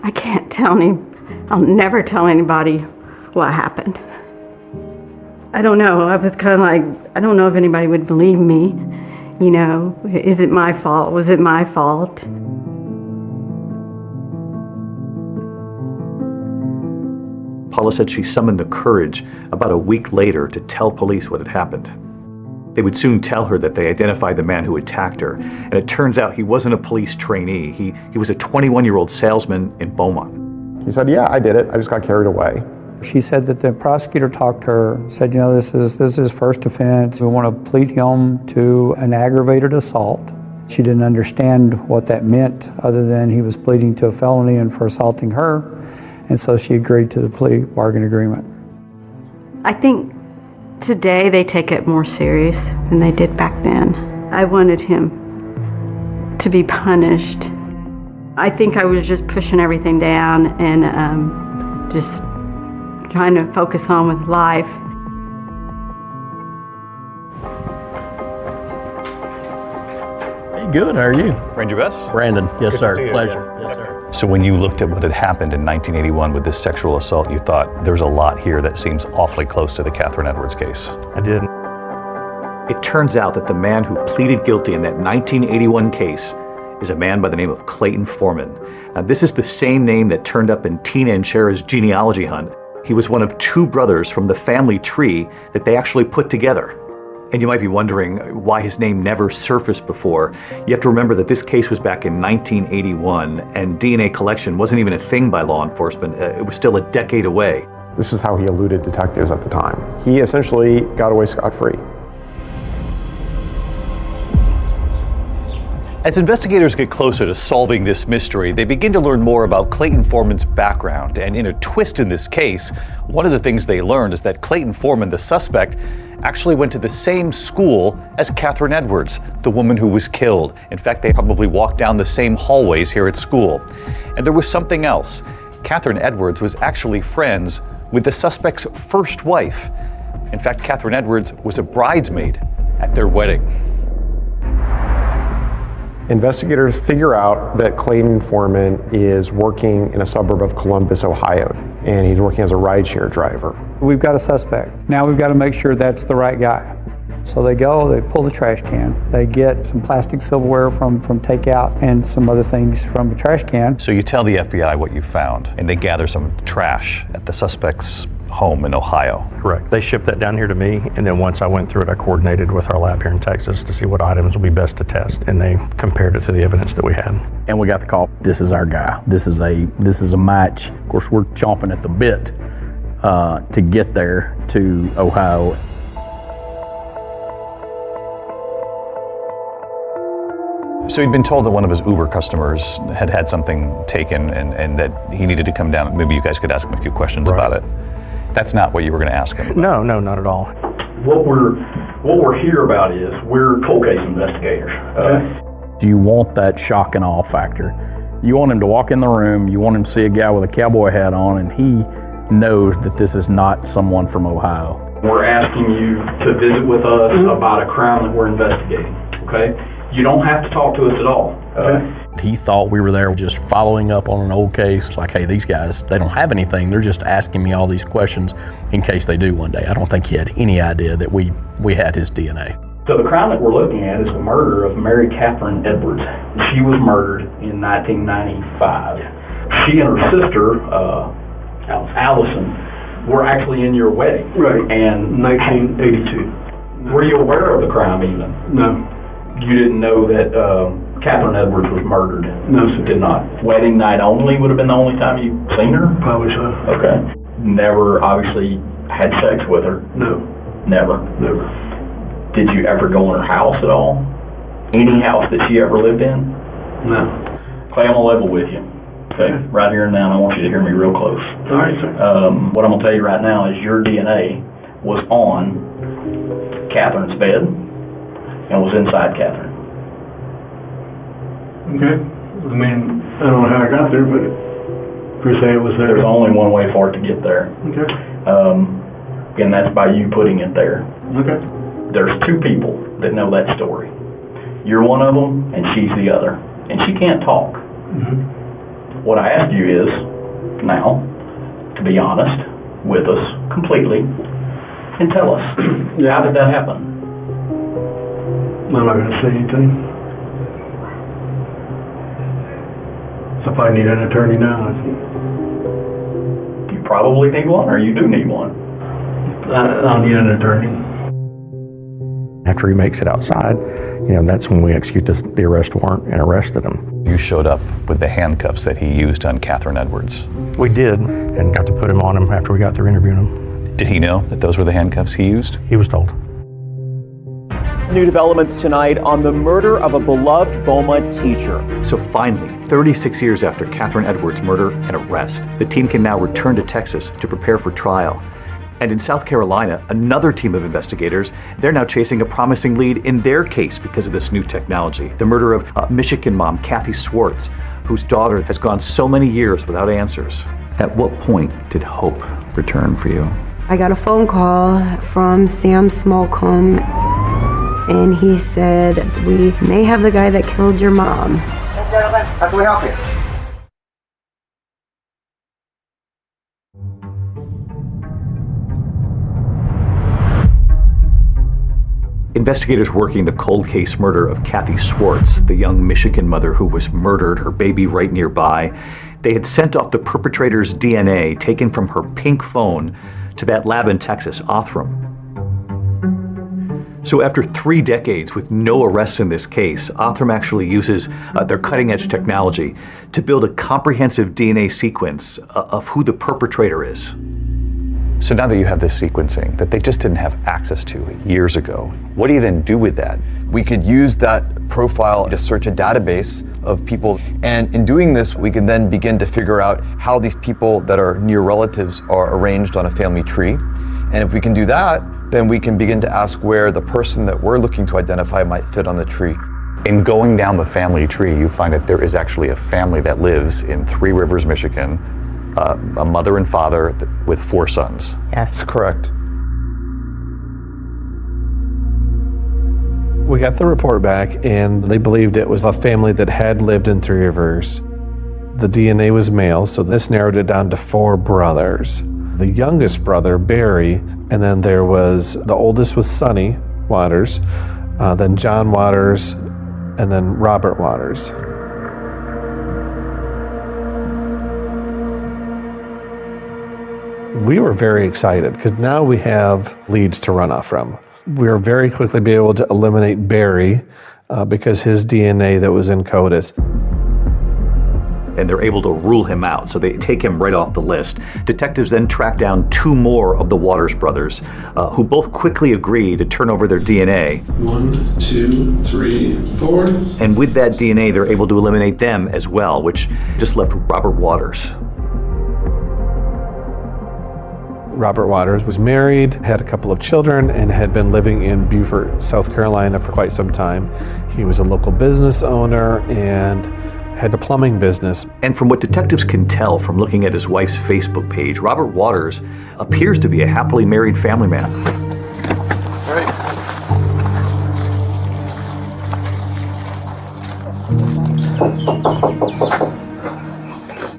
I can't tell him. I'll never tell anybody what happened. I don't know. I was kind of like, I don't know if anybody would believe me. You know, is it my fault? Was it my fault? Paula Ella said she summoned the courage about a week later to tell police what had happened. They would soon tell her that they identified the man who attacked her, and it turns out he wasn't a police trainee. He was a 21-year-old salesman in Beaumont. He said, yeah, I did it. I just got carried away. She said that the prosecutor talked to her, said, you know, this is his first offense. We want to plead him to an aggravated assault. She didn't understand what that meant other than he was pleading to a felony and for assaulting her, and so she agreed to the plea bargain agreement. I think today they take it more serious than they did back then. I wanted him to be punished. I think I was just pushing everything down and just trying to focus on with life. Hey, good. How are you? Ranger Best? Brandon. Yes, Good to sir. see you. Pleasure. Yes, sir. So when you looked at what had happened in 1981 with this sexual assault, you thought there's a lot here that seems awfully close to the Catherine Edwards case. I did. It turns out that the man who pleaded guilty in that 1981 case is a man by the name of Clayton Foreman. Now, this is the same name that turned up in Tina and Cher's genealogy hunt. He was one of two brothers from the family tree that they actually put together. And you might be wondering why his name never surfaced before. You have to remember that this case was back in 1981, and DNA collection wasn't even a thing by law enforcement. It was still a decade away. This is how he eluded detectives at the time. He essentially got away scot-free. As investigators get closer to solving this mystery, they begin to learn more about Clayton Foreman's background. And in a twist in this case, one of the things they learned is that Clayton Foreman, the suspect, actually went to the same school as Catherine Edwards, the woman who was killed. In fact, they probably walked down the same hallways here at school. And there was something else. Catherine Edwards was actually friends with the suspect's first wife. In fact, Catherine Edwards was a bridesmaid at their wedding. Investigators figure out that Clayton Foreman is working in a suburb of Columbus, Ohio, and he's working as a rideshare driver. We've got a suspect. Now we've got to make sure that's the right guy. So they go, they pull the trash can, they get some plastic silverware from takeout and some other things from the trash can. So you tell the FBI what you found, and they gather some trash at the suspect's home in Ohio. Correct. They shipped that down here to me, and then once I went through it, I coordinated with our lab here in Texas to see what items would be best to test, and they compared it to the evidence that we had. And we got the call. This is our guy. This is a match. Of course, we're chomping at the bit to get there to Ohio. So he'd been told that one of his Uber customers had had something taken and that he needed to come down. Maybe you guys could ask him a few questions about it. That's not what you were going to ask him about. No, not at all. What we're here about is we're cold case investigators. Do you want that shock and awe factor? You want him to walk in the room, you want him to see a guy with a cowboy hat on, and he knows that this is not someone from Ohio. We're asking you to visit with us about a crime that we're investigating, okay? You don't have to talk to us at all. He thought we were there just following up on an old case, like, hey, these guys, they don't have anything. They're just asking me all these questions in case they do one day. I don't think he had any idea that we had his DNA. So the crime that we're looking at is the murder of Mary Catherine Edwards. She was murdered in 1995. She and her sister, Allison, were actually in your wedding. Right. And 1982. Were you aware of the crime even? No. You didn't know that Catherine Edwards was murdered? No, sir. Did not. Wedding night only would have been the only time you've seen her? Probably so. Okay. Never, obviously, had sex with her? No. Never? Never. Did you ever go in her house at all? Any house that she ever lived in? No. Clay, I'm going to level with you. Okay? Right here and now, I want you to hear me real close. All right, sir. What I'm going to tell you right now is your DNA was on Catherine's bed and was inside Catherine. Okay. I mean, I don't know how I got there, but per se it was there. There's only one way for it to get there. Okay. And that's by you putting it there. Okay. There's two people that know that story. You're one of them, and she's the other. And she can't talk. Mm-hmm. What I ask you is, now, to be honest with us completely, and tell us, how did that happen? I'm not going to say anything. So if I need an attorney now, You probably need one, or you do need one. I'll need an attorney. After he makes it outside, that's when we executed the arrest warrant and arrested him. You showed up with the handcuffs that he used on Catherine Edwards. We did, and got to put him on him after we got through interviewing him. Did he know that those were the handcuffs he used? He was told. New developments tonight on the murder of a beloved Beaumont teacher. So finally, 36 years after Catherine Edwards' murder and arrest, the team can now return to Texas to prepare for trial. And in South Carolina, another team of investigators, they're now chasing a promising lead in their case because of this new technology. The murder of Michigan mom Kathy Swartz, whose daughter has gone so many years without answers. At what point did hope return for you? I got a phone call from Sam Smallcombe, and he said, we may have the guy that killed your mom. Hey, gentlemen, how can we help you? Investigators working the cold case murder of Kathy Swartz, the young Michigan mother who was murdered, her baby right nearby, they had sent off the perpetrator's DNA taken from her pink phone to that lab in Texas, Othram. So after 3 decades with no arrests in this case, Othram actually uses their cutting-edge technology to build a comprehensive DNA sequence of who the perpetrator is. So now that you have this sequencing that they just didn't have access to years ago, what do you then do with that? We could use that profile to search a database of people, and in doing this we can then begin to figure out how these people that are near relatives are arranged on a family tree. And if we can do that, then we can begin to ask where the person that we're looking to identify might fit on the tree. In going down the family tree, you find that there is actually a family that lives in Three Rivers, Michigan, a mother and father with 4 sons. Yes, correct. We got the report back, and they believed it was a family that had lived in Three Rivers. The DNA was male, so this narrowed it down to 4 brothers. The youngest brother, Barry, and then there was, the oldest was Sonny Waters, then John Waters, and then Robert Waters. We were very excited because now we have leads to run off from. We were very quickly be able to eliminate Barry because his DNA that was in CODIS. And they're able to rule him out, so they take him right off the list. Detectives then track down 2 more of the Waters brothers, who both quickly agree to turn over their DNA. 1, 2, 3, 4. And with that DNA, they're able to eliminate them as well, which just left Robert Waters. Robert Waters was married, had a couple of children, and had been living in Beaufort, South Carolina for quite some time. He was a local business owner and had a plumbing business. And from what detectives can tell from looking at his wife's Facebook page, Robert Waters appears to be a happily married family man.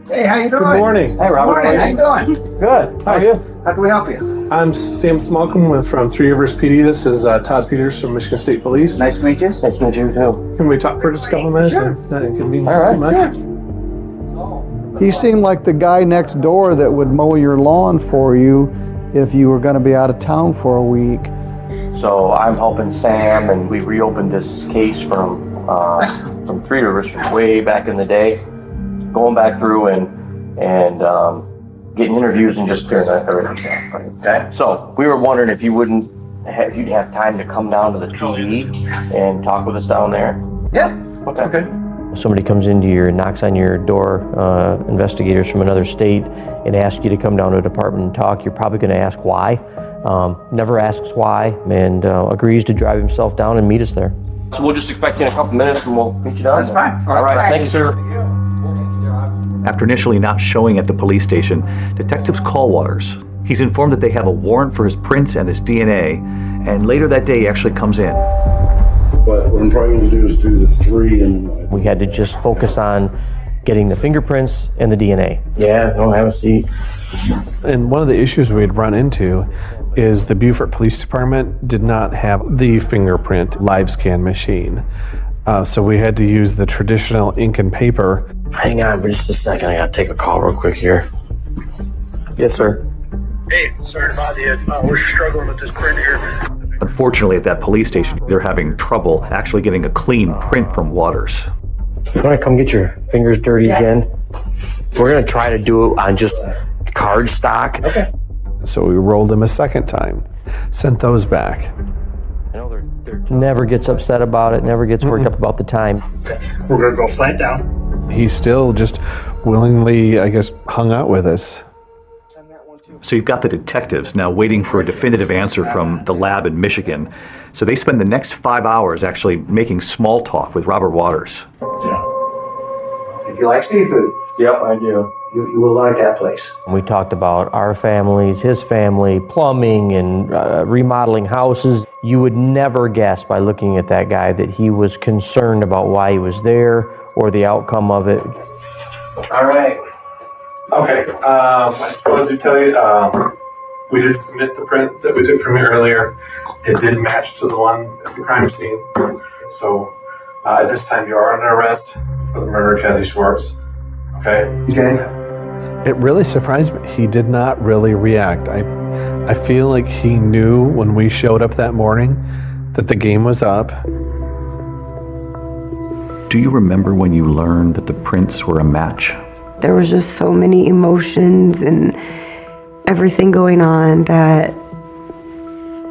Hey, how you doing? Good morning. Hey, Robert. Morning. How you doing? Good. How are you? How can we help you? I'm Sam Smallcombe from Three Rivers PD. This is Todd Peters from Michigan State Police. Nice to meet you. Nice to meet you, too. Can we talk for just a couple minutes? Sure. Not inconvenience All right. too much? He seemed like the guy next door that would mow your lawn for you if you were going to be out of town for a week. So I'm helping Sam, and we reopened this case from Three Rivers from way back in the day, going back through and getting interviews and just clearing everything up. Okay. So we were wondering if you'd have time to come down to the PD and talk with us down there. Yeah. Okay. Somebody comes knocks on your door, investigators from another state, and asks you to come down to a department and talk. You're probably going to ask why. Never asks why, and agrees to drive himself down and meet us there. So we'll just expect you in a couple minutes, and we'll meet you down there. That's fine. All right. Thank you, sir. After initially not showing at the police station, detectives call Waters. He's informed that they have a warrant for his prints and his DNA, and later that day he actually comes in. But what I'm trying to do is do the 3 and... We had to just focus on getting the fingerprints and the DNA. Yeah, don't have a seat. And one of the issues we'd run into is the Beaufort Police Department did not have the fingerprint live scan machine. So we had to use the traditional ink and paper. Hang on for just a second. I gotta take a call real quick here. Yes, sir. Hey, sorry to bother you. We're struggling with this print here. Unfortunately, at that police station, they're having trouble actually getting a clean print from Waters. You want to come get your fingers dirty again? We're going to try to do it on just card stock. Okay. So we rolled him a second time, sent those back. Never gets upset about it, never gets worked up about the time. We're going to go flat down. He still just willingly, I guess, hung out with us. So you've got the detectives now waiting for a definitive answer from the lab in Michigan. So they spend the next 5 hours actually making small talk with Robert Waters. If you like seafood, Yep, I do. you will like that place. We talked about our families, his family, plumbing, and remodeling houses. You would never guess by looking at that guy that he was concerned about why he was there or the outcome of it. All right. Okay, I just wanted to tell you, we did submit the print that we took from you earlier. It did match to the one at the crime scene. So at this time you are under arrest for the murder of Kathy Schwartz. Okay? Okay. It really surprised me. He did not really react. I feel like he knew when we showed up that morning that the game was up. Do you remember when you learned that the prints were a match? There was just so many emotions and everything going on that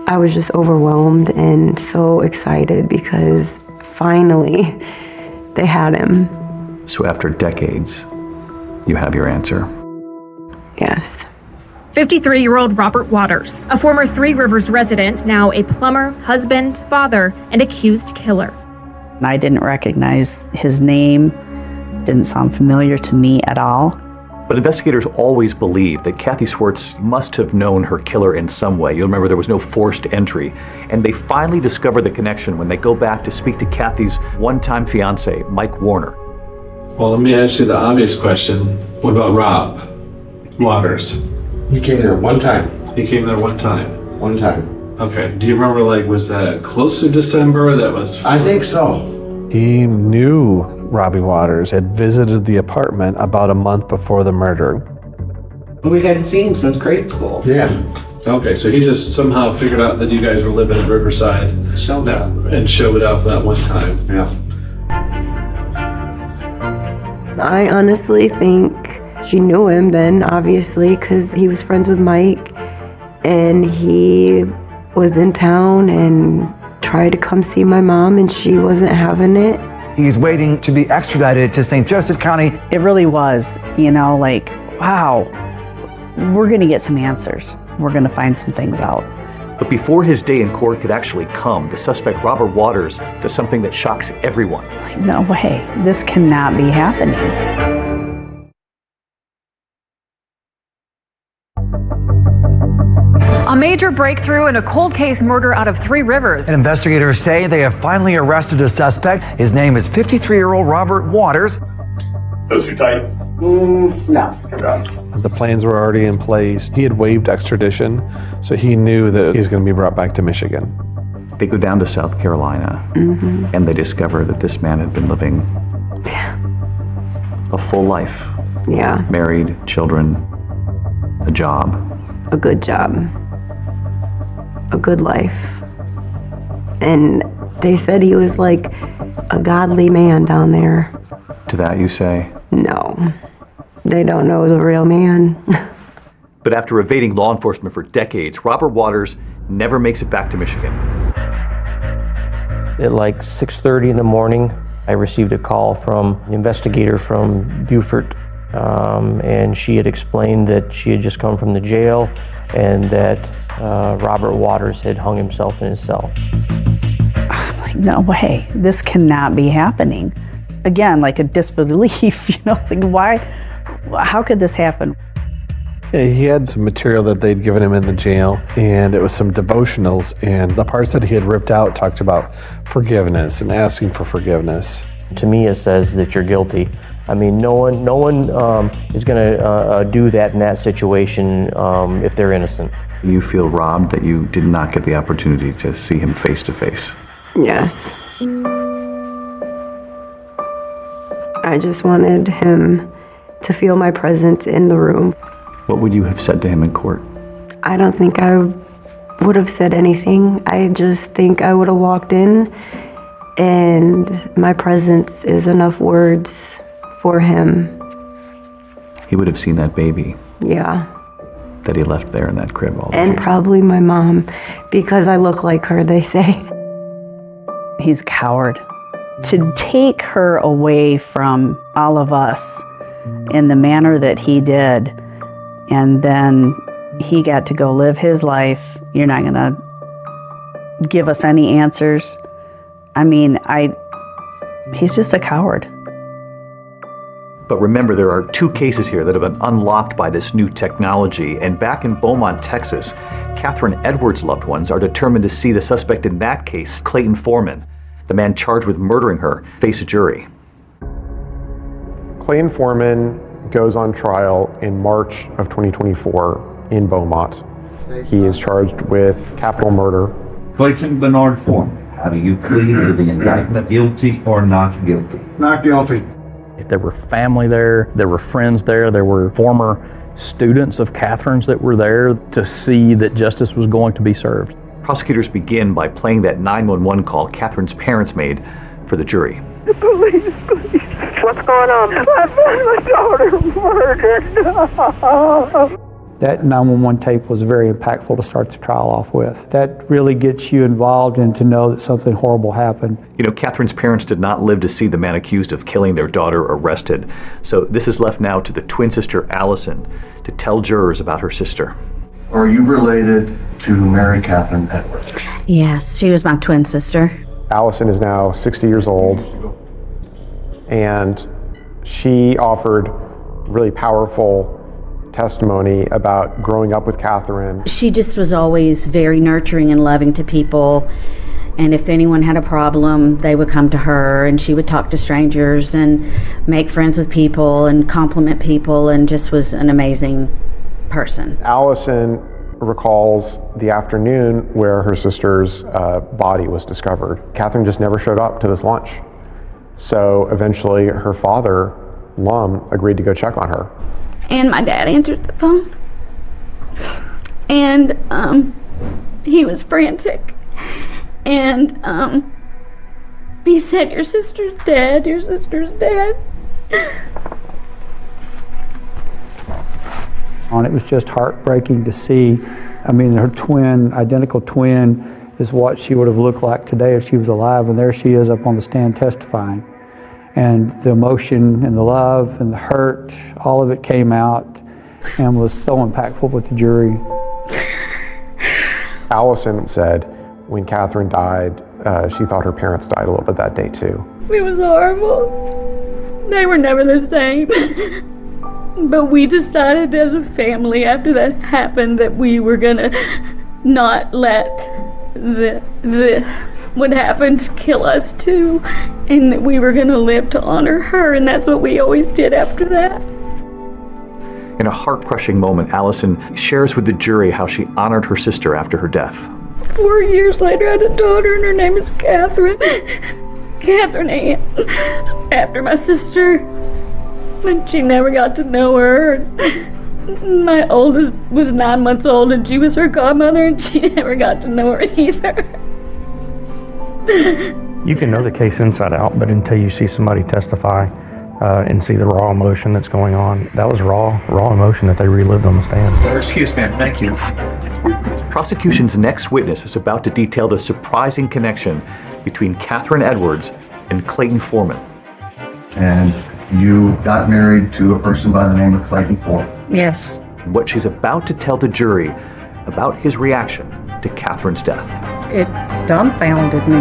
I was just overwhelmed and so excited because finally they had him. So after decades, you have your answer. Yes. 53-year-old Robert Waters, a former Three Rivers resident, now a plumber, husband, father, and accused killer. I didn't recognize his name. Didn't sound familiar to me at all. But investigators always believed that Kathy Schwartz must have known her killer in some way. You'll remember there was no forced entry. And they finally discover the connection when they go back to speak to Kathy's one-time fiance, Mike Warner. Well, let me ask you the obvious question. What about Rob Waters? He came there one time. He came there one time? One time. Okay. Do you remember, was that close to December? That was... I think so. He knew Robbie Waters, had visited the apartment about a month before the murder. We hadn't seen since grade school. Yeah. Okay, so he just somehow figured out that you guys were living in Riverside and showed up that one time. Yeah. I honestly think she knew him then, obviously, because he was friends with Mike and he was in town and tried to come see my mom and she wasn't having it. He's waiting to be extradited to St. Joseph County. It really was, wow, we're going to get some answers. We're going to find some things out. But before his day in court could actually come, the suspect, Robert Waters, does something that shocks everyone. No way. This cannot be happening. A major breakthrough in a cold case murder out of Three Rivers. And investigators say they have finally arrested a suspect. His name is 53-year-old Robert Waters. Those too tight? No. The plans were already in place. He had waived extradition, so he knew that he was going to be brought back to Michigan. They go down to South Carolina, and they discover that this man had been living a full life. Yeah. Married, children, a job. A good job. A good life. And they said he was like a godly man down there. To that you say? No. They don't know the real man. But after evading law enforcement for decades, Robert Waters never makes it back to Michigan. At 6:30 in the morning, I received a call from an investigator from Beaufort, and she had explained that she had just come from the jail and that Robert Waters had hung himself in his cell. I'm like, no way. This cannot be happening. Again, a disbelief, why? How could this happen? He had some material that they'd given him in the jail, and it was some devotionals, and the parts that he had ripped out talked about forgiveness and asking for forgiveness. To me, it says that you're guilty. I mean, no one is going to do that in that situation if they're innocent. You feel robbed that you did not get the opportunity to see him face to face. Yes. I just wanted him to feel my presence in the room. What would you have said to him in court? I don't think I would have said anything. I just think I would have walked in, and my presence is enough words for him. He would have seen that baby. Yeah. That he left there in that crib all the And time. probably my mom, because I look like her, they say. He's a coward. To take her away from all of us in the manner that he did, and then he got to go live his life. You're not going to give us any answers. I mean, he's just a coward. But remember, there are 2 cases here that have been unlocked by this new technology. And back in Beaumont, Texas, Catherine Edwards' loved ones are determined to see the suspect in that case, Clayton Foreman, the man charged with murdering her, face a jury. Clayton Foreman goes on trial in March of 2024 in Beaumont. He is charged with capital murder. Clayton Bernard Foreman, how do you plead to the indictment, guilty or not guilty? Not guilty. There were family there, there were friends there, there were former students of Catherine's that were there to see that justice was going to be served. Prosecutors begin by playing that 911 call Catherine's parents made for the jury. The police, please. What's going on? I found my daughter murdered. That 911 tape was very impactful to start the trial off with. That really gets you involved and to know that something horrible happened. You know, Catherine's parents did not live to see the man accused of killing their daughter arrested. So this is left now to the twin sister, Allison, to tell jurors about her sister. Are you related to Mary Catherine Edwards? Yes, she was my twin sister. Allison is now 60 years old, and she offered really powerful testimony about growing up with Catherine. She just was always very nurturing and loving to people. And if anyone had a problem, they would come to her, and she would talk to strangers and make friends with people and compliment people, and just was an amazing person. Allison recalls the afternoon where her sister's body was discovered. Catherine just never showed up to this lunch. So eventually her father, Lum, agreed to go check on her. And my dad answered the phone, and he was frantic, and he said, your sister's dead, your sister's dead. And it was just heartbreaking to see. I mean, her twin, identical twin, is what she would have looked like today if she was alive, and there she is up on the stand testifying. And the emotion and the love and the hurt, all of it came out and was so impactful with the jury. Allison said when Catherine died, she thought her parents died a little bit that day too. It was horrible. They were never the same. But we decided as a family after that happened that we were gonna not let what happened kill us too, and that we were going to live to honor her, and that's what we always did after that. In a heart-crushing moment, Allison shares with the jury how she honored her sister after her death. 4 years later, I had a daughter, and her name is Catherine. Catherine Ann, after my sister, but she never got to know her. My oldest was 9 months old, and she was her godmother, and she never got to know her either. You can know the case inside out, but until you see somebody testify and see the raw emotion that's going on, that was raw emotion that they relived on the stand. Excuse me, thank you. The prosecution's next witness is about to detail the surprising connection between Catherine Edwards and Clayton Foreman. And you got married to a person by the name of Clayton Foreman? Yes. What she's about to tell the jury about his reaction to Catherine's death. It dumbfounded me.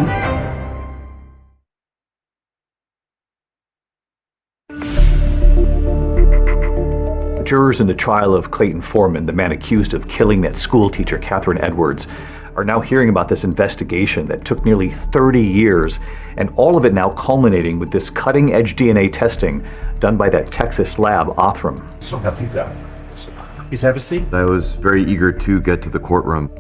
Jurors in the trial of Clayton Foreman, the man accused of killing that school teacher, Catherine Edwards, are now hearing about this investigation that took nearly 30 years, and all of it now culminating with this cutting-edge DNA testing done by that Texas lab, Othram. Please have a seat. I was very eager to get to the courtroom.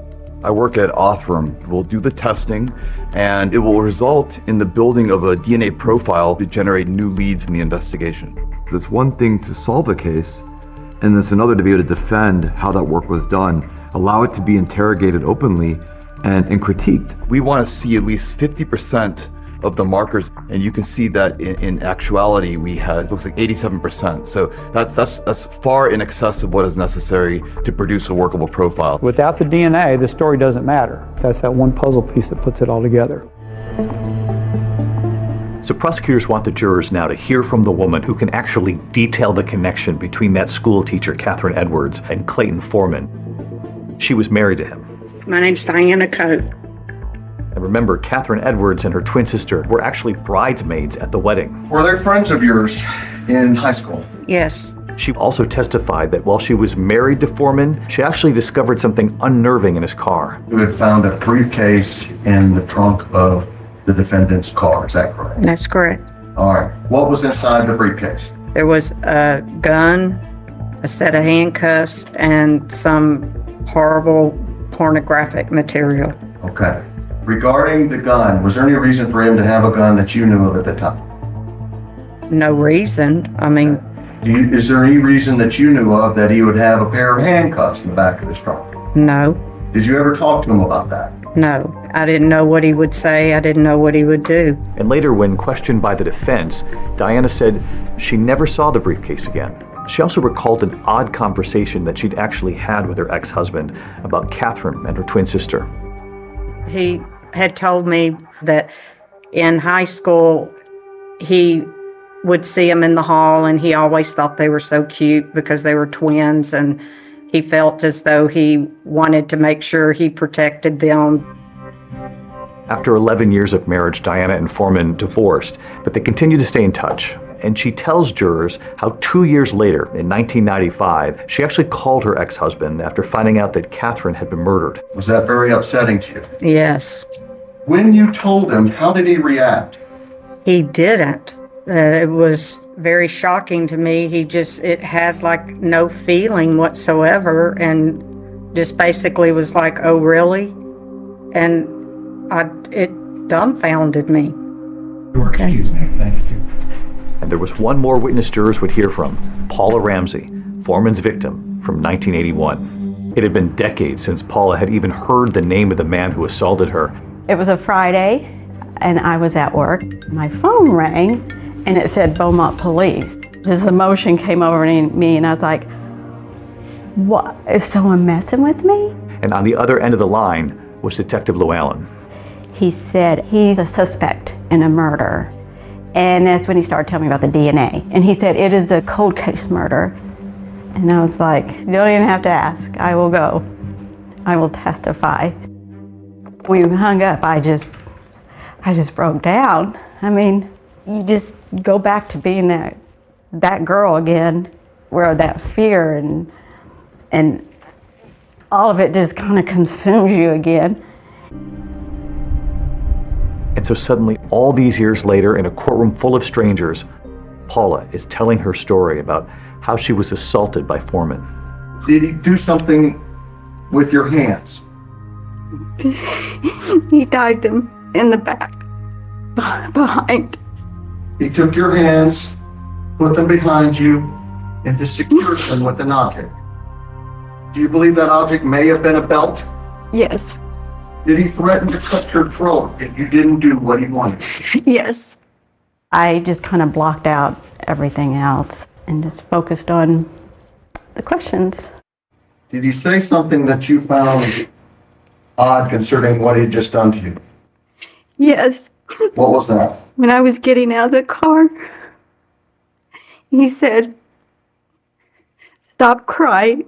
I work at Othram. We'll do the testing, and it will result in the building of a DNA profile to generate new leads in the investigation. It's one thing to solve a case, and it's another to be able to defend how that work was done, allow it to be interrogated openly and critiqued. We want to see at least 50% of the markers, and you can see that in actuality we have, it looks like 87%. So that's far in excess of what is necessary to produce a workable profile. Without the DNA, the story doesn't matter. That's that one puzzle piece that puts it all together. So prosecutors want the jurors now to hear from the woman who can actually detail the connection between that school teacher, Catherine Edwards, and Clayton Foreman. She was married to him. My name's Diana Coate. And remember, Catherine Edwards and her twin sister were actually bridesmaids at the wedding. Were they friends of yours in high school? Yes. She also testified that while she was married to Foreman, she actually discovered something unnerving in his car. You had found a briefcase in the trunk of the defendant's car, is that correct? That's correct. All right. What was inside the briefcase? There was a gun, a set of handcuffs, and some horrible pornographic material. Okay. Regarding the gun, was there any reason for him to have a gun that you knew of at the time? No reason. I mean... Is there any reason that you knew of that he would have a pair of handcuffs in the back of his trunk? No. Did you ever talk to him about that? No. I didn't know what he would say. I didn't know what he would do. And later, when questioned by the defense, Diana said she never saw the briefcase again. She also recalled an odd conversation that she'd actually had with her ex-husband about Catherine and her twin sister. He had told me that in high school, he would see them in the hall, and he always thought they were so cute because they were twins, and he felt as though he wanted to make sure he protected them. After 11 years of marriage, Diana and Foreman divorced, but they continue to stay in touch. And she tells jurors how 2 years later, in 1995, she actually called her ex-husband after finding out that Catherine had been murdered. Was that very upsetting to you? Yes. When you told him, how did he react? He didn't. It was very shocking to me. It had like no feeling whatsoever, and just basically was like, oh, really? And it dumbfounded me. Okay. Excuse me, thank you. And there was one more witness jurors would hear from, Paula Ramsey, Foreman's victim from 1981. It had been decades since Paula had even heard the name of the man who assaulted her. It was a Friday, and I was at work. My phone rang, and it said Beaumont Police. This emotion came over me, and I was like, what? Is someone messing with me? And on the other end of the line was Detective Llewellyn. He said he's a suspect in a murder. And that's when he started telling me about the DNA. And he said, it is a cold case murder. And I was like, you don't even have to ask. I will go. I will testify. We hung up. I just broke down. I mean, you just go back to being that girl again, where that fear and all of it just kind of consumes you again. And so suddenly, all these years later, in a courtroom full of strangers, Paula is telling her story about how she was assaulted by Foreman. Did he do something with your hands? He tied them in the back, behind. He took your hands, put them behind you, and to secure them with an object. Do you believe that object may have been a belt? Yes. Did he threaten to cut your throat if you didn't do what he wanted? Yes. I just kind of blocked out everything else and just focused on the questions. Did he say something that you found odd concerning what he'd just done to you? Yes. What was that? When I was getting out of the car, he said, "Stop crying.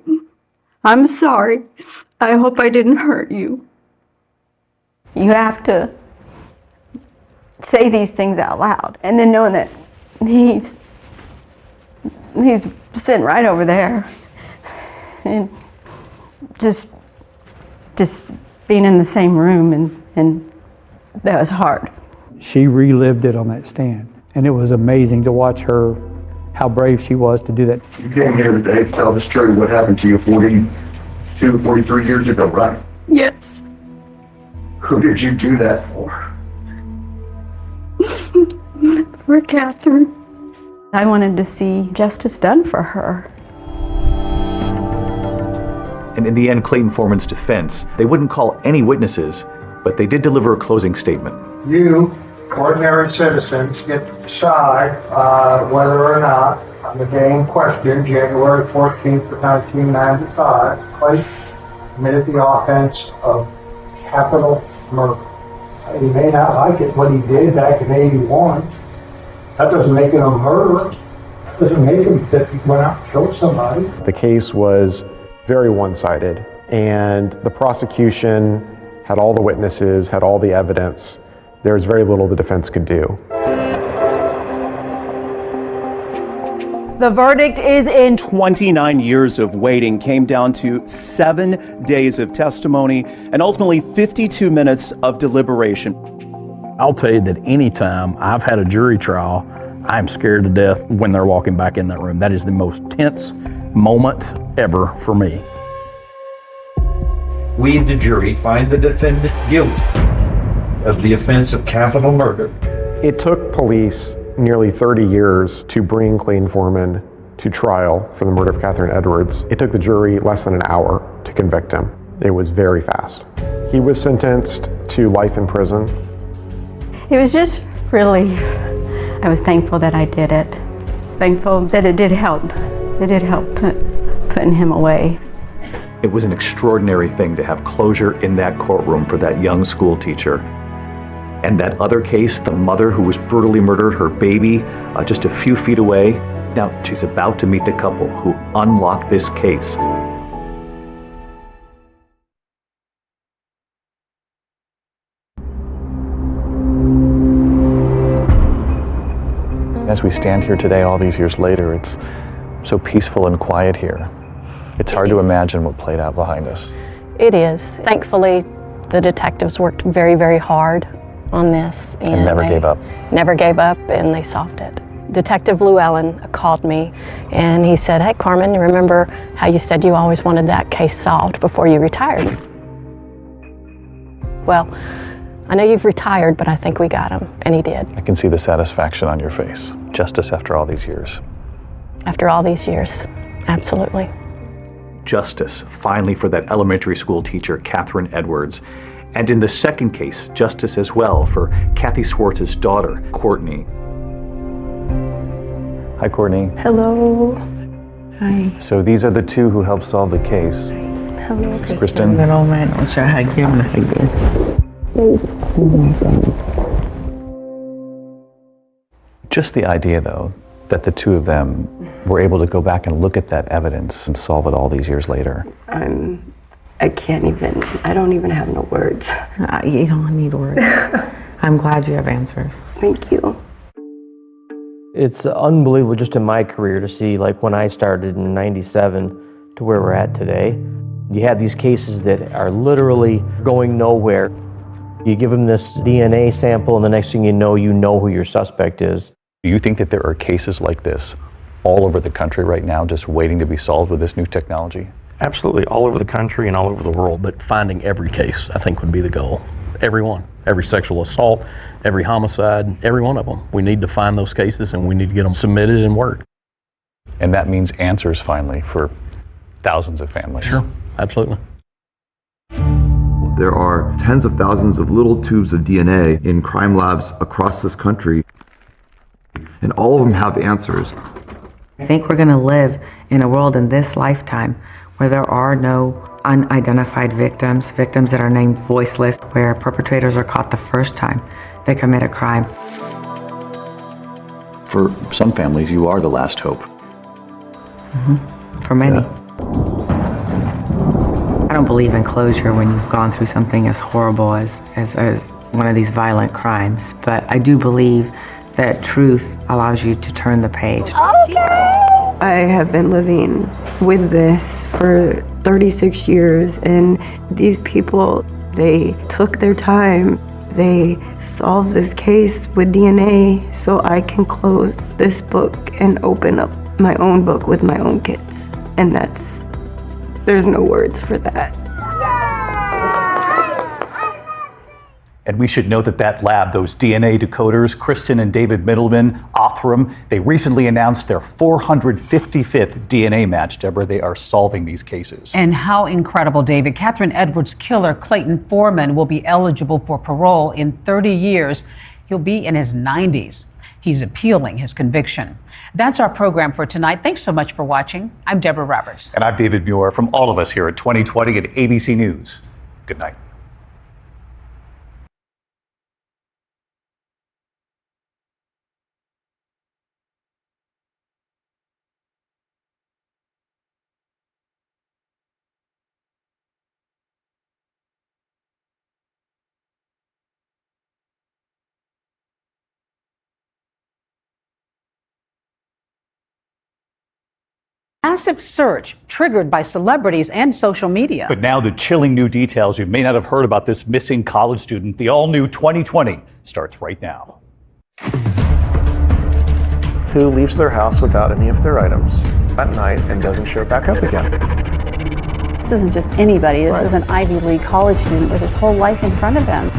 I'm sorry. I hope I didn't hurt you." You have to say these things out loud, and then knowing that he's sitting right over there, and just being in the same room, and that was hard. She relived it on that stand, and it was amazing to watch her, how brave she was to do that. You came here today to tell the story what happened to you 42, 43 years ago, right? Yes. Who did you do that for? For Catherine. I wanted to see justice done for her. And in the end, Clayton Foreman's defense, they wouldn't call any witnesses, but they did deliver a closing statement. You, ordinary citizens, get to decide whether or not, on the day in question, January 14th of 1995, Clayton committed the offense of capital murder. He may not like it what he did back in 81. That doesn't make him a murderer. That doesn't make him that he went out and killed somebody. The case was very one-sided, and the prosecution had all the witnesses, had all the evidence. There was very little the defense could do. The verdict is in. 29 years of waiting came down to 7 days of testimony and ultimately 52 minutes of deliberation. I'll tell you that anytime I've had a jury trial, I'm scared to death when they're walking back in that room. That is the most tense moment ever for me. We, the jury, find the defendant guilty of the offense of capital murder. It took police nearly 30 years to bring Clayton Foreman to trial for the murder of Catherine Edwards. It took the jury less than an hour to convict him. It was very fast. He was sentenced to life in prison. It was just really, I was thankful that I did it. Thankful that it did help. It did help putting him away. It was an extraordinary thing to have closure in that courtroom for that young school teacher. And that other case, the mother who was brutally murdered, her baby, just a few feet away. Now she's about to meet the couple who unlocked this case. As we stand here today, all these years later, it's so peaceful and quiet here. It's hard to imagine what played out behind us. It is. Thankfully, the detectives worked very, very hard on this. And never gave up. Never gave up, and they solved it. Detective Llewellyn called me, and he said, "Hey, Carmen, you remember how you said you always wanted that case solved before you retired? Well, I know you've retired, but I think we got him," and he did. I can see the satisfaction on your face. Justice after all these years. After all these years, absolutely. Justice, finally, for that elementary school teacher, Catherine Edwards. And in the second case, justice as well for Kathy Swartz's daughter, Courtney. Hi, Courtney. Hello. Hi. So these are the two who helped solve the case. Hello, Kristen. Just the idea, though, that the two of them were able to go back and look at that evidence and solve it all these years later. I can't even, I don't even have no words. You don't need words. I'm glad you have answers. Thank you. It's unbelievable just in my career to see, like when I started in 97 to where we're at today. You have these cases that are literally going nowhere. You give them this DNA sample and the next thing you know who your suspect is. Do you think that there are cases like this all over the country right now just waiting to be solved with this new technology? Absolutely, all over the country and all over the world, but finding every case, I think, would be the goal. Every one. Every sexual assault, every homicide, every one of them. We need to find those cases and we need to get them submitted and worked. And that means answers, finally, for thousands of families. Sure, absolutely. There are tens of thousands of little tubes of DNA in crime labs across this country, and all of them have answers. I think we're going to live in a world in this lifetime where there are no unidentified victims that are named voiceless, where perpetrators are caught the first time they commit a crime. For some families, you are the last hope. For many. I don't believe in closure when you've gone through something as horrible as one of these violent crimes, but I do believe that truth allows you to turn the page. I have been living with this for 36 years, and these people, they took their time. They solved this case with DNA so I can close this book and open up my own book with my own kids. And there's no words for that. And we should know that lab, those DNA decoders, Kristen and David Middleman, Othram, they recently announced their 455th DNA match. Deborah, they are solving these cases. And how incredible, David. Catherine Edwards' killer, Clayton Foreman, will be eligible for parole in 30 years. He'll be in his 90s. He's appealing his conviction. That's our program for tonight. Thanks so much for watching. I'm Deborah Roberts. And I'm David Muir. From all of us here at 2020 at ABC News, good night. Massive surge triggered by celebrities and social media. But now the chilling new details. You may not have heard about this missing college student. The all-new 2020 starts right now. Who leaves their house without any of their items at night and doesn't show back up again? This isn't just anybody. This is an Ivy League college student with his whole life in front of him.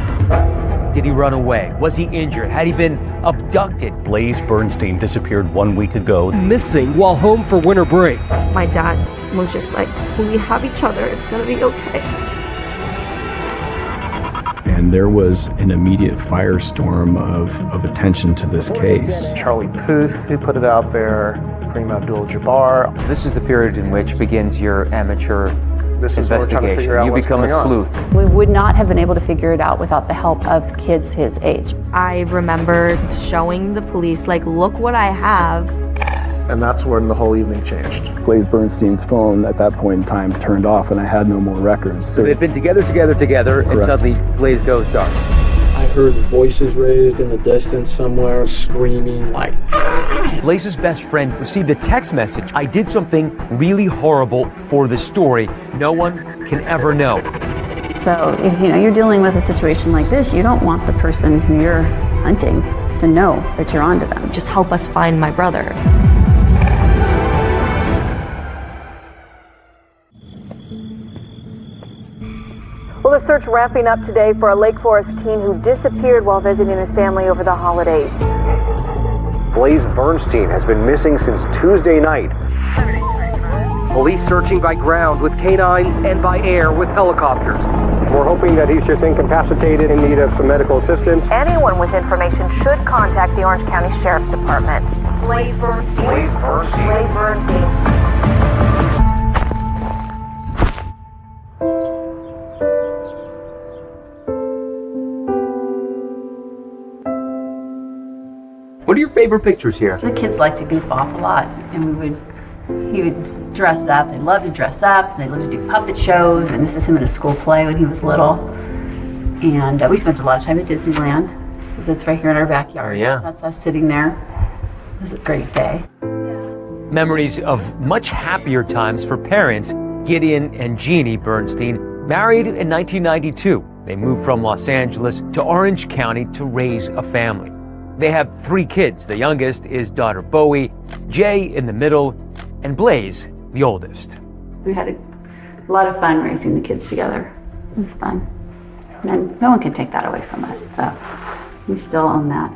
Did he run away? Was he injured? Had he been abducted? Blaze Bernstein disappeared 1 week ago. Missing while home for winter break. My dad was just like, we have each other, it's gonna be okay. And there was an immediate firestorm of attention to this case. Charlie Puth, who put it out there, Kareem Abdul-Jabbar. This is the period in which begins your amateur This is what we're trying to figure out. You what's become going a on. sleuth. We would not have been able to figure it out without the help of kids his age. I remember showing the police, like, look what I have. And that's when the whole evening changed. Blaze Bernstein's phone at that point in time turned off, and I had no more records. So they've been together, and Correct. suddenly Blaze goes dark. I heard voices raised in the distance somewhere, screaming like. Blaze's best friend received a text message. I did something really horrible for the story. No one can ever know. So if you're dealing with a situation like this, you don't want the person who you're hunting to know that you're onto them. Just help us find my brother. Well, the search ramping up today for a Lake Forest teen who disappeared while visiting his family over the holidays. Blaze Bernstein has been missing since Tuesday night. Police searching by ground with canines and by air with helicopters. We're hoping that he's just incapacitated in need of some medical assistance. Anyone with information should contact the Orange County Sheriff's Department. Blaze Bernstein. Blaze Bernstein. Blaze Bernstein. What are your favorite pictures here? The kids like to goof off a lot, and he would dress up. They loved to dress up. They loved to do puppet shows, and this is him in a school play when he was little. And we spent a lot of time at Disneyland, because it's right here in our backyard. Oh, yeah. That's us sitting there. It was a great day. Memories of much happier times for parents. Gideon and Jeannie Bernstein married in 1992. They moved from Los Angeles to Orange County to raise a family. They have 3 kids. The youngest is daughter Bowie, Jay in the middle, and Blaze, the oldest. We had a lot of fun raising the kids together. It was fun. And no one can take that away from us, so we still own that.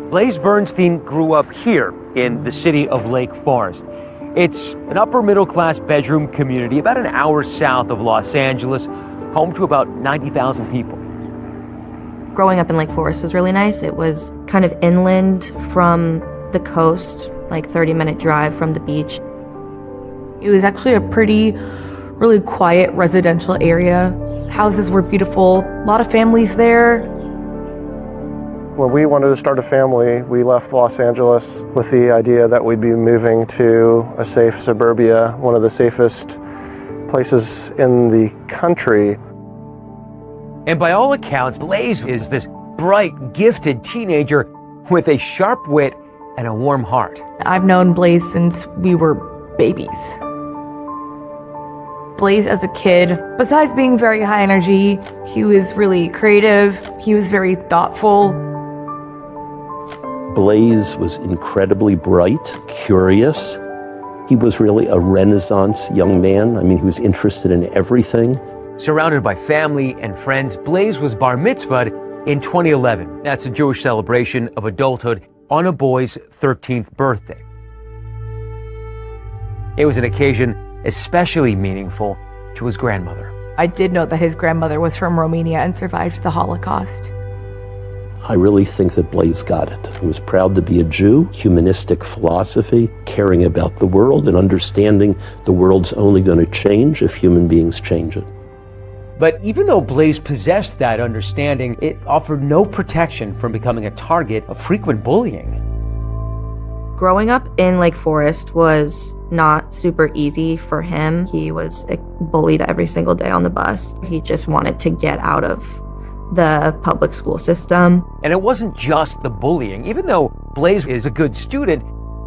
Blaze Bernstein grew up here in the city of Lake Forest. It's an upper middle class bedroom community about an hour south of Los Angeles, home to about 90,000 people. Growing up in Lake Forest was really nice. It was kind of inland from the coast, like 30-minute drive from the beach. It was actually a really quiet residential area. Houses were beautiful, a lot of families there. When we wanted to start a family, we left Los Angeles with the idea that we'd be moving to a safe suburbia, one of the safest places in the country. And by all accounts, Blaze is this bright, gifted teenager with a sharp wit and a warm heart. I've known Blaze since we were babies. Blaze as a kid, besides being very high energy, he was really creative, he was very thoughtful. Blaze was incredibly bright, curious, He was really a Renaissance young man. I mean, he was interested in everything. Surrounded by family and friends, Blaze was bar mitzvahed in 2011. That's a Jewish celebration of adulthood on a boy's 13th birthday. It was an occasion especially meaningful to his grandmother. I did know that his grandmother was from Romania and survived the Holocaust. I really think that Blaze got it. He was proud to be a Jew, humanistic philosophy, caring about the world and understanding the world's only going to change if human beings change it. But even though Blaze possessed that understanding, it offered no protection from becoming a target of frequent bullying. Growing up in Lake Forest was not super easy for him. He was bullied every single day on the bus. He just wanted to get out of the public school system. And it wasn't just the bullying. Even though Blaze is a good student,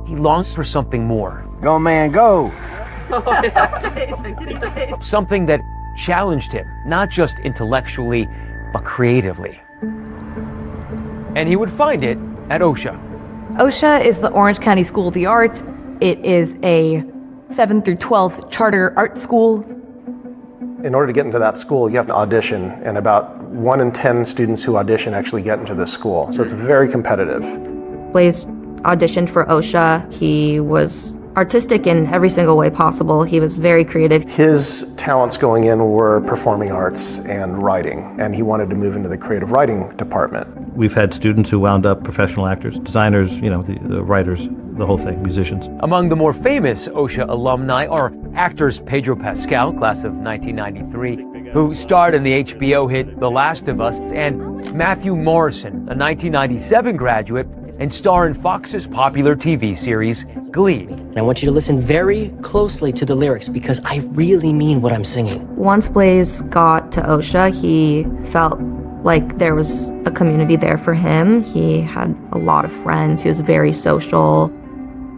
he longs for something more. Go, man, go! Something that challenged him, not just intellectually, but creatively. And he would find it at OSHA. OSHA is the Orange County School of the Arts. It is a 7th through 12th charter art school. In order to get into that school, you have to audition, and about 1 in 10 students who audition actually get into this school. So it's very competitive. Blaze auditioned for OSHA. He was artistic in every single way possible. He was very creative. His talents going in were performing arts and writing, and he wanted to move into the creative writing department. We've had students who wound up professional actors, designers, the writers, the whole thing, musicians. Among the more famous OSHA alumni are actors Pedro Pascal, class of 1993, who starred in the HBO hit The Last of Us, and Matthew Morrison, a 1997 graduate and star in Fox's popular TV series, Glee. I want you to listen very closely to the lyrics because I really mean what I'm singing. Once Blaze got to OSHA, he felt like there was a community there for him. He had a lot of friends. He was very social.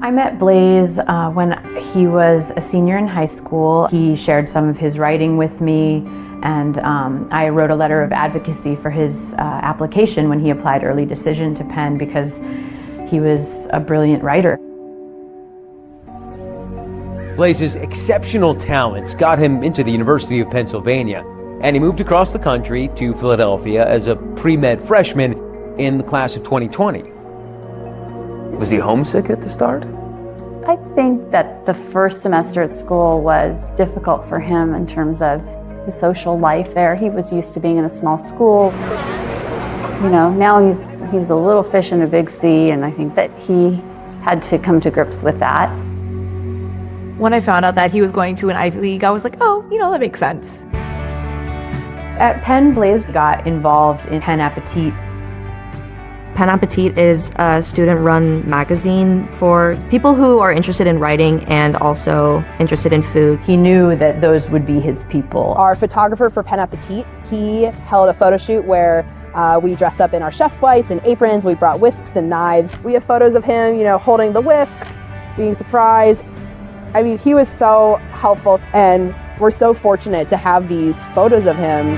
I met Blaze when he was a senior in high school. He shared some of his writing with me, and I wrote a letter of advocacy for his application when he applied early decision to Penn because he was a brilliant writer. Blaze's exceptional talents got him into the University of Pennsylvania, and he moved across the country to Philadelphia as a pre-med freshman in the class of 2020. Was he homesick at the start? I think that the first semester at school was difficult for him in terms of his social life there. He was used to being in a small school. Now he's a little fish in a big sea, and I think that he had to come to grips with that. When I found out that he was going to an Ivy League, I was like, oh, that makes sense. At Penn, Blaze got involved in Penn Appetit. Penn Appetit is a student-run magazine for people who are interested in writing and also interested in food. He knew that those would be his people. Our photographer for Penn Appetit, he held a photo shoot where we dressed up in our chef's whites and aprons. We brought whisks and knives. We have photos of him, holding the whisk, being surprised. I mean, he was so helpful, and we're so fortunate to have these photos of him.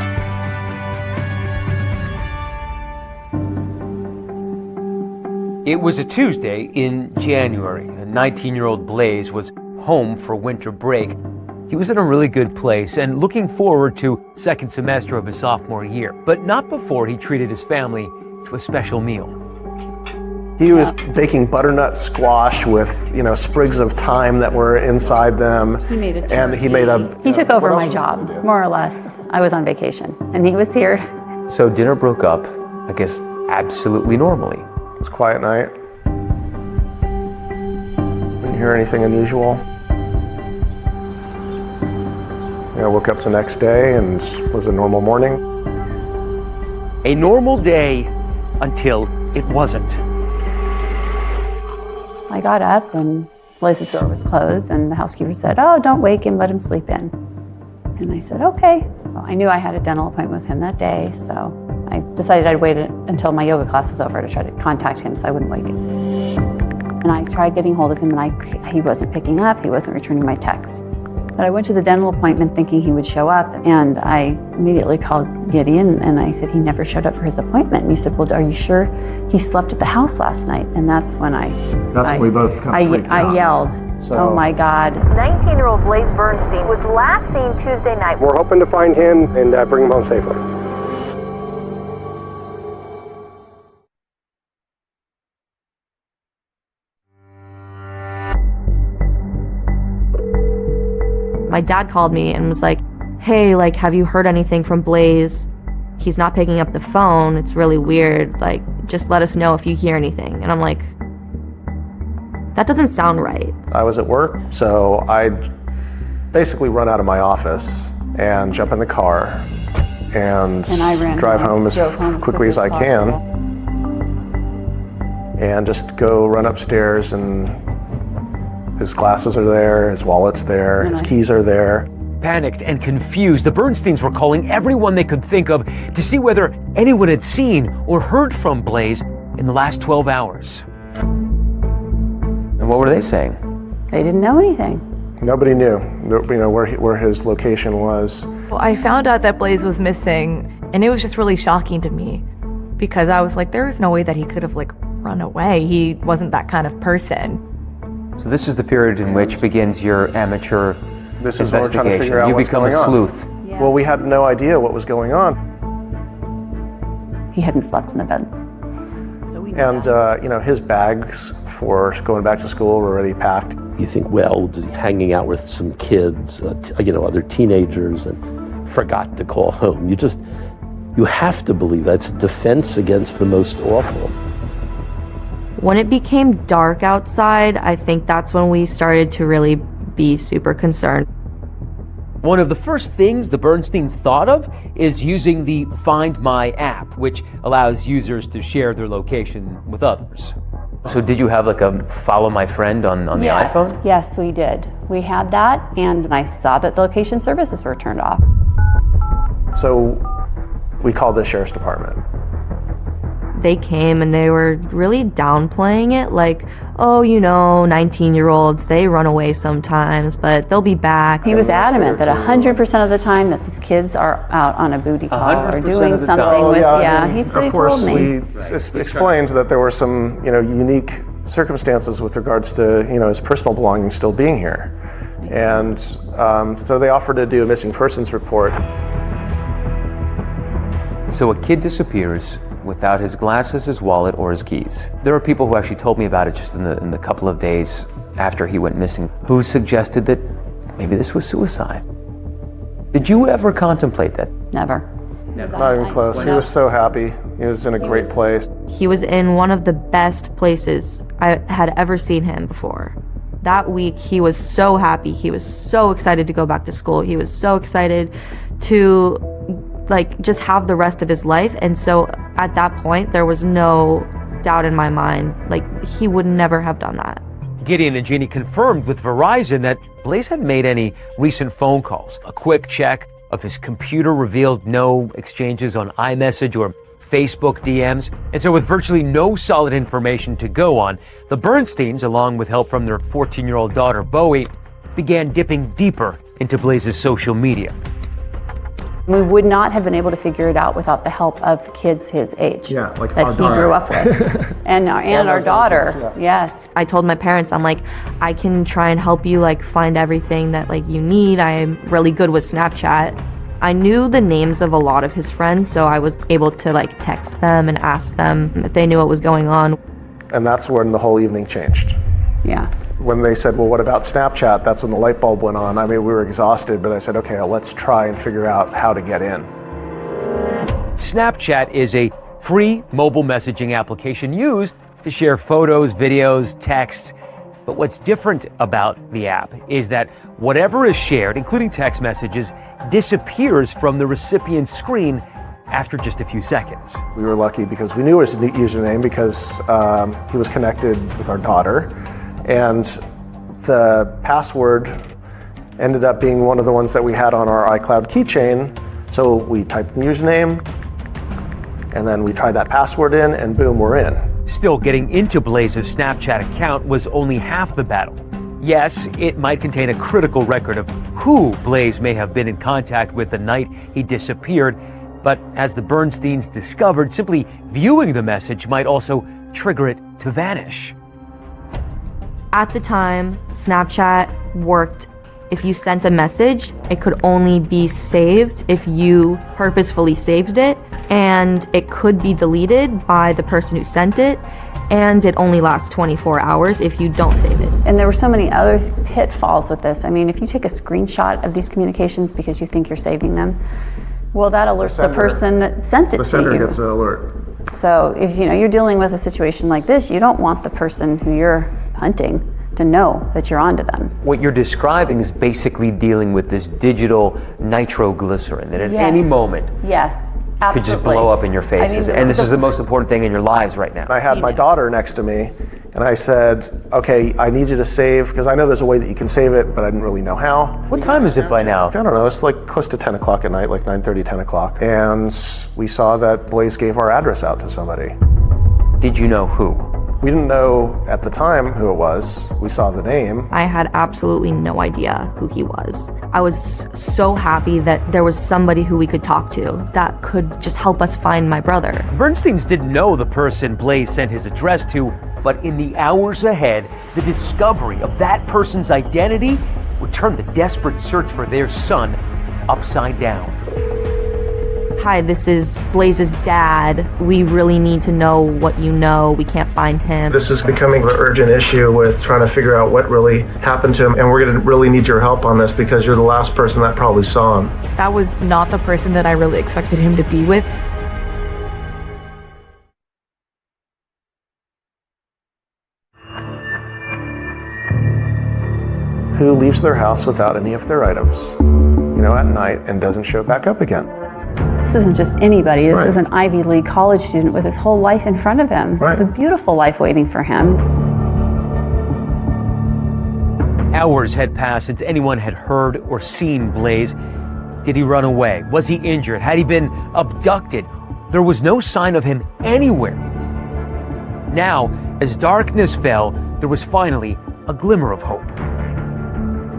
It was a Tuesday in January. A 19-year-old Blaze was home for winter break. He was in a really good place and looking forward to second semester of his sophomore year, but not before he treated his family to a special meal. He was baking butternut squash with, sprigs of thyme that were inside them. He made a turkey. And he made a... He took over my job, more or less. I was on vacation, and he was here. So dinner broke up, I guess, absolutely normally. It was a quiet night. Didn't hear anything unusual. I woke up the next day and it was a normal morning. A normal day until it wasn't. I got up and Blaze's door was closed, and the housekeeper said, "Oh, don't wake him, let him sleep in." And I said, "Okay." Well, I knew I had a dental appointment with him that day, so I decided I'd wait until my yoga class was over to try to contact him so I wouldn't wake him. And I tried getting hold of him, and he wasn't picking up, he wasn't returning my texts. But I went to the dental appointment thinking he would show up, and I immediately called Gideon, and I said he never showed up for his appointment. And he said, "Well, are you sure he slept at the house last night?" And that's when we both kind of freaked out. I yelled. So, oh my God. 19-year-old Blaze Bernstein was last seen Tuesday night. We're hoping to find him and bring him home safely. My dad called me and was like, hey, like, have you heard anything from Blaze? He's not picking up the phone. It's really weird. Like, just let us know if you hear anything. And I'm like, that doesn't sound right. I was at work, so I'd basically run out of my office and jump in the car and I drive home as quickly as I can. And just go run upstairs, and his glasses are there, his wallet's there, his keys are there. Panicked and confused, the Bernsteins were calling everyone they could think of to see whether anyone had seen or heard from Blaze in the last 12 hours. And what were they saying? They didn't know anything. Nobody knew, where his location was. Well, I found out that Blaze was missing, and it was just really shocking to me because I was like, there is no way that he could have run away. He wasn't that kind of person. So this is the period in which begins your amateur This is what we're trying to figure out You what's become going a on. sleuth. Yeah. Well, we had no idea what was going on. He hadn't slept in the bed. And, his bags for going back to school were already packed. You think, well, hanging out with some kids, other teenagers, and forgot to call home. You have to believe that's defense against the most awful. When it became dark outside, I think that's when we started to really be super concerned. One of the first things the Bernsteins thought of is using the Find My app, which allows users to share their location with others. So did you have a follow my friend on the iPhone? Yes, we did. We had that, and I saw that the location services were turned off. So we called the sheriff's department. They came and they were really downplaying it, like, oh, 19-year-olds, they run away sometimes, but they'll be back. He was adamant that 100% of the time that these kids are out on a booty call or doing something with, he told me. We explained that there were some, unique circumstances with regards to, his personal belongings still being here. And so they offered to do a missing persons report. So a kid disappears without his glasses, his wallet, or his keys. There are people who actually told me about it just in the couple of days after he went missing, who suggested that maybe this was suicide. Did you ever contemplate that? Never. Not even close. He was so happy. He was in a great place. He was in one of the best places I had ever seen him before. That week, he was so happy. He was so excited to go back to school. He was so excited to just have the rest of his life. And so at that point, there was no doubt in my mind, he would never have done that. Gideon and Jeannie confirmed with Verizon that Blaze hadn't made any recent phone calls. A quick check of his computer revealed no exchanges on iMessage or Facebook DMs. And so with virtually no solid information to go on, the Bernsteins, along with help from their 14-year-old daughter, Bowie, began dipping deeper into Blaze's social media. We would not have been able to figure it out without the help of kids his age that he grew up with. and our daughter, yes. I told my parents, I'm like, I can try and help you find everything that you need. I'm really good with Snapchat. I knew the names of a lot of his friends, so I was able to text them and ask them if they knew what was going on. And that's when the whole evening changed. Yeah. When they said, well, what about Snapchat? That's when the light bulb went on. I mean, we were exhausted, but I said, okay, let's try and figure out how to get in. Snapchat is a free mobile messaging application used to share photos, videos, texts. But what's different about the app is that whatever is shared, including text messages, disappears from the recipient's screen after just a few seconds. We were lucky because we knew his username because he was connected with our daughter. And the password ended up being one of the ones that we had on our iCloud keychain. So we typed the username, and then we tried that password in, and boom, we're in. Still, getting into Blaze's Snapchat account was only half the battle. Yes, it might contain a critical record of who Blaze may have been in contact with the night he disappeared, but as the Bernsteins discovered, simply viewing the message might also trigger it to vanish. At the time, Snapchat worked. If you sent a message, it could only be saved if you purposefully saved it, and it could be deleted by the person who sent it, and it only lasts 24 hours if you don't save it. And there were so many other pitfalls with this. I mean, if you take a screenshot of these communications because you think you're saving them, well, that alerts the person that sent it to you. The sender gets an alert. So if you're dealing with a situation like this, you don't want the person who you're hunting to know that you're onto them. What you're describing is basically dealing with this digital nitroglycerin that at Yes. any moment Yes, absolutely. could just blow up in your faces. And this is the most important thing in your lives right now. I had my daughter next to me, and I said, okay, I need you to save, because I know there's a way that you can save it, but I didn't really know how. What time is it by now? I don't know, it's like close to 10 o'clock at night, like 9:30, 10 o'clock. And we saw that Blaze gave our address out to somebody. Did you know who? We didn't know at the time who it was. We saw the name. I had absolutely no idea who he was. I was so happy that there was somebody who we could talk to that could just help us find my brother. Bernsteins didn't know the person Blaze sent his address to, but in the hours ahead, the discovery of that person's identity would turn the desperate search for their son upside down. Hi, this is Blaze's dad. We really need to know what you know. We can't find him. This is becoming an urgent issue with trying to figure out what really happened to him, and we're going to really need your help on this because you're the last person that probably saw him. That was not the person that I really expected him to be with. Who leaves their house without any of their items, at night and doesn't show back up again? This isn't just anybody. This Right. is an Ivy League college student with his whole life in front of him. Right. A beautiful life waiting for him. Hours had passed since anyone had heard or seen Blaze. Did he run away? Was he injured? Had he been abducted? There was no sign of him anywhere. Now, as darkness fell, there was finally a glimmer of hope.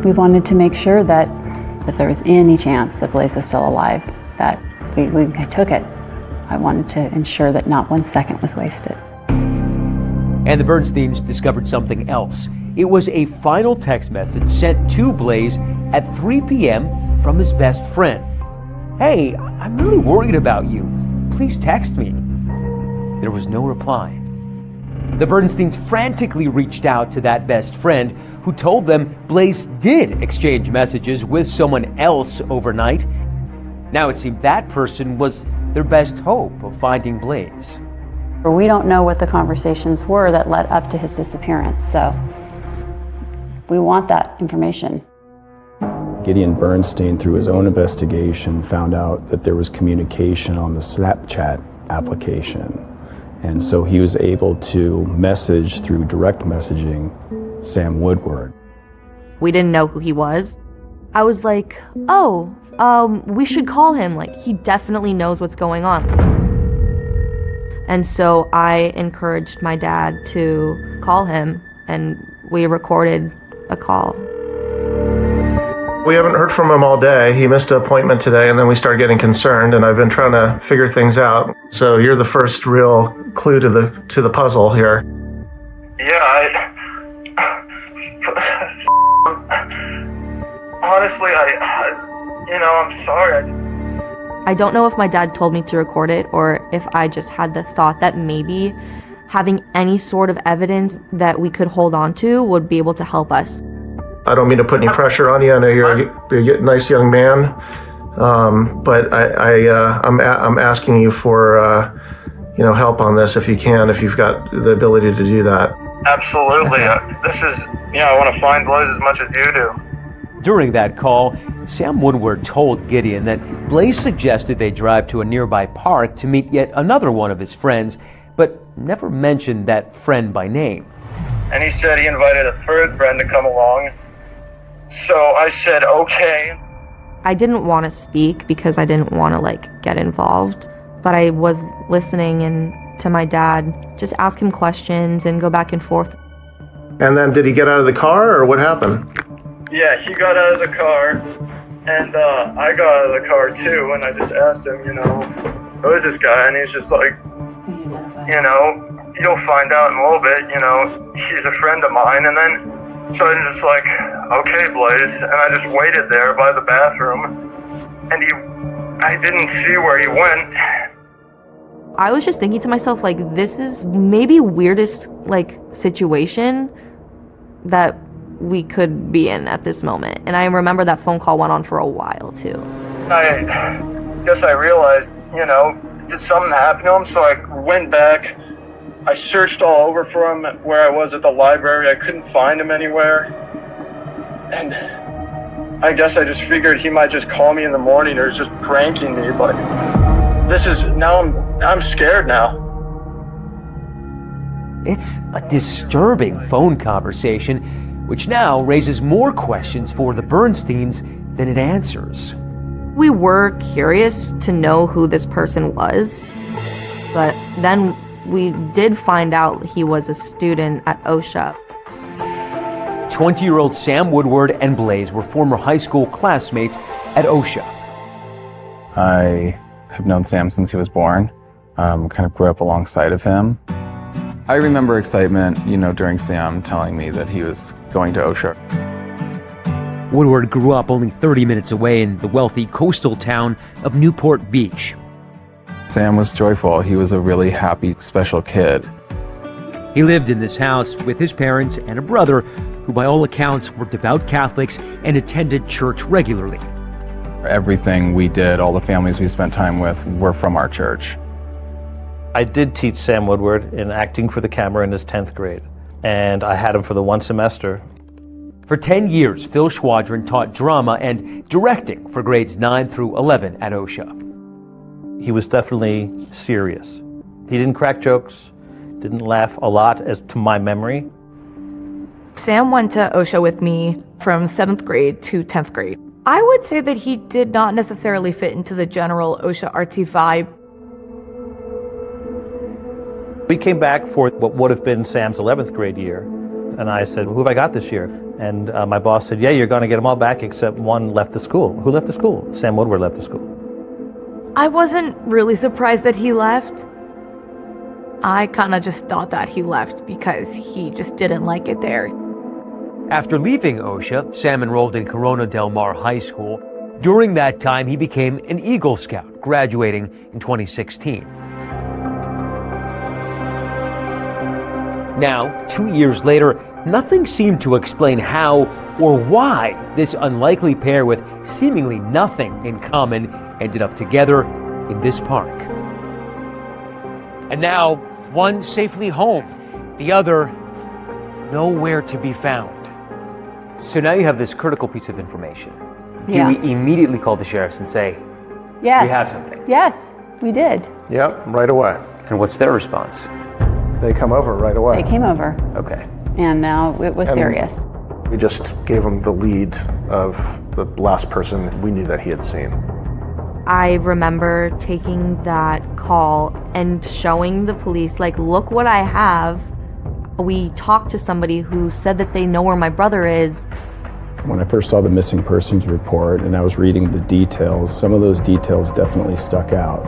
We wanted to make sure that if there was any chance that Blaze was still alive, that we took it. I wanted to ensure that not 1 second was wasted. And the Bernsteins discovered something else. It was a final text message sent to Blaze at 3 p.m. from his best friend. Hey, I'm really worried about you. Please text me. There was no reply. The Bernsteins frantically reached out to that best friend, who told them Blaze did exchange messages with someone else overnight. Now it seemed that person was their best hope of finding Blaze. We don't know what the conversations were that led up to his disappearance, so we want that information. Gideon Bernstein, through his own investigation, found out that there was communication on the Snapchat application. And so he was able to message through direct messaging Sam Woodward. We didn't know who he was. I was like, we should call him. Like, he definitely knows what's going on. And so I encouraged my dad to call him, and we recorded a call. We haven't heard from him all day. He missed an appointment today, and then we started getting concerned, and I've been trying to figure things out. So you're the first real clue to the puzzle here. Yeah, honestly, I'm sorry. I don't know if my dad told me to record it or if I just had the thought that maybe having any sort of evidence that we could hold on to would be able to help us. I don't mean to put any pressure on you. I know you're a nice young man, but I'm asking you for help on this if you can, if you've got the ability to do that. Absolutely. This is, I want to find Blaze as much as you do. During that call, Sam Woodward told Gideon that Blaze suggested they drive to a nearby park to meet yet another one of his friends, but never mentioned that friend by name. And he said he invited a third friend to come along. So I said, okay. I didn't want to speak because I didn't want to get involved, but I was listening and to my dad, just ask him questions and go back and forth. And then did he get out of the car, or what happened? Yeah, he got out of the car, and I got out of the car too, and I just asked him, who is this guy? And he's just like, you'll find out in a little bit, you know, he's a friend of mine. And then, so I'm just like, okay, Blaze. And I just waited there by the bathroom, and I didn't see where he went. I was just thinking to myself, like, this is maybe weirdest, like, situation that we could be in at this moment. And I remember that phone call went on for a while, too. I guess I realized, you know, did something happen to him? So I went back. I searched all over for him where I was at the library. I couldn't find him anywhere. And I guess I just figured he might just call me in the morning or just pranking me, but this is, now I'm scared now. It's a disturbing phone conversation, which now raises more questions for the Bernsteins than it answers. We were curious to know who this person was, but then we did find out he was a student at OSHA. 20-year-old Sam Woodward and Blaze were former high school classmates at OSHA. I have known Sam since he was born, kind of grew up alongside of him. I remember excitement, you know, during Sam telling me that he was going to OSHA. Woodward grew up only 30 minutes away in the wealthy coastal town of Newport Beach. Sam was joyful. He was a really happy, special kid. He lived in this house with his parents and a brother who by all accounts were devout Catholics and attended church regularly. Everything we did, all the families we spent time with, were from our church. I did teach Sam Woodward in acting for the camera in his 10th grade, and I had him for the one semester. For 10 years, Phil Schwadron taught drama and directing for grades 9 through 11 at OSHA. He was definitely serious. He didn't crack jokes, didn't laugh a lot, as to my memory. Sam went to OSHA with me from 7th grade to 10th grade. I would say that he did not necessarily fit into the general OSHA artsy vibe. We came back for what would have been Sam's 11th grade year, and I said, who have I got this year? And my boss said, yeah, you're going to get them all back except one left the school. Who left the school? Sam Woodward left the school. I wasn't really surprised that he left. I kind of just thought that he left because he just didn't like it there. After leaving OSHA, Sam enrolled in Corona Del Mar High School. During that time, he became an Eagle Scout, graduating in 2016. Now, 2 years later, nothing seemed to explain how or why this unlikely pair with seemingly nothing in common ended up together in this park. And now, one safely home, the other nowhere to be found. So now you have this critical piece of information. Yeah. Do we immediately call the sheriffs and say, Yes. we have something? Yes, we did. Yep, right away. And what's their response? They come over right away. They came over, Okay. and now it was serious. We just gave him the lead of the last person we knew that he had seen. I remember taking that call and showing the police, like, look what I have. We talked to somebody who said that they know where my brother is. When I first saw the missing persons report and I was reading the details, some of those details definitely stuck out.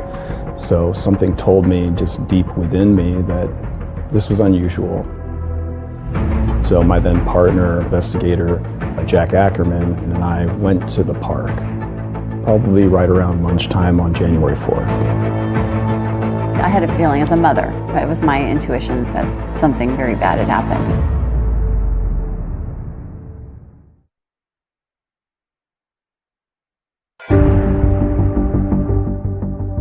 So something told me just deep within me that this was unusual. So my then partner, investigator, Jack Ackerman, and I went to the park, probably right around lunchtime on January 4th. I had a feeling as a mother, it was my intuition that something very bad had happened.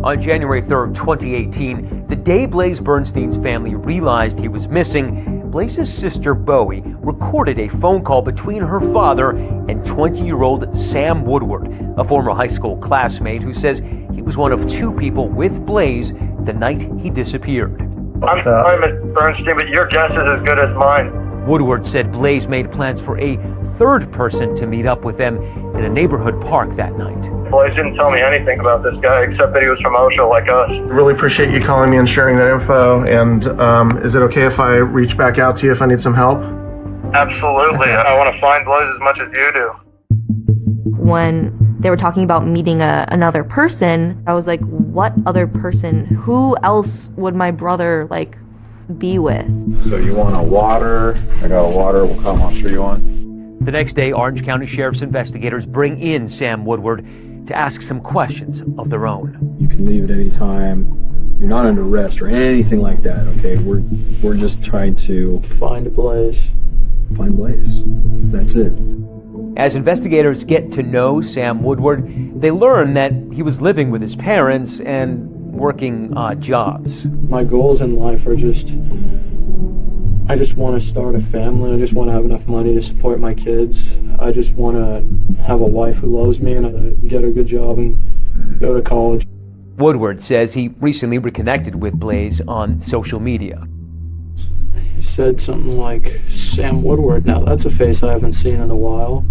On January 3rd, 2018, the day Blaze Bernstein's family realized he was missing, Blaze's sister Bowie recorded a phone call between her father and 20-year-old Sam Woodward, a former high school classmate who says he was one of two people with Blaze the night he disappeared. I'm sorry, Mr. Bernstein, but your guess is as good as mine. Woodward said Blaze made plans for a third person to meet up with them in a neighborhood park that night. Blaze didn't tell me anything about this guy except that he was from OSHA like us. Really appreciate you calling me and sharing that info. And is it okay if I reach back out to you if I need some help? Absolutely. I want to find Blaze as much as you do. When they were talking about meeting another person, I was like, what other person? Who else would my brother, like, be with. So you want a water? I got a water. What kind of monster you want? The next day, Orange County Sheriff's investigators bring in Sam Woodward to ask some questions of their own. You can leave at any time. You're not under arrest or anything like that, okay? We're just trying to Find Blaze. find Blaze. That's it. As investigators get to know Sam Woodward, they learn that he was living with his parents and working odd jobs. My goals in life are I just want to start a family. I just want to have enough money to support my kids. I just want to have a wife who loves me and get a good job and go to college. Woodward says he recently reconnected with Blaze on social media. He said something like, Sam Woodward, now that's a face I haven't seen in a while.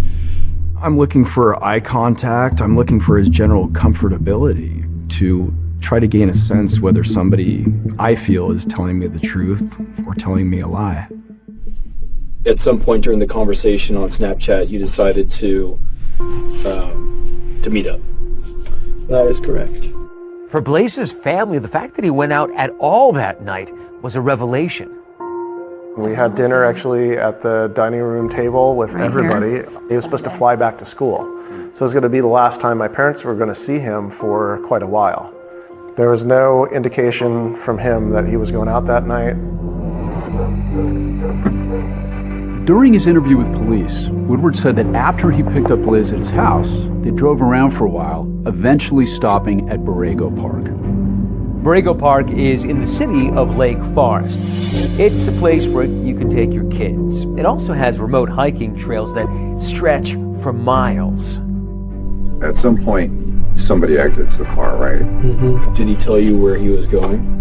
I'm looking for eye contact. I'm looking for his general comfortability to try to gain a sense whether somebody I feel is telling me the truth or telling me a lie. At some point during the conversation on Snapchat, you decided to meet up. That is correct. For Blaze's family, the fact that he went out at all that night was a revelation. We had dinner actually at the dining room table with everybody. He was supposed to fly back to school. So it was going to be the last time my parents were going to see him for quite a while. There was no indication from him that he was going out that night. During his interview with police, Woodward said that after he picked up Blaze at his house, they drove around for a while, eventually stopping at Borrego Park. Borrego Park is in the city of Lake Forest. It's a place where you can take your kids. It also has remote hiking trails that stretch for miles. At some point, somebody exits the car, right? Mm-hmm. Did he tell you where he was going?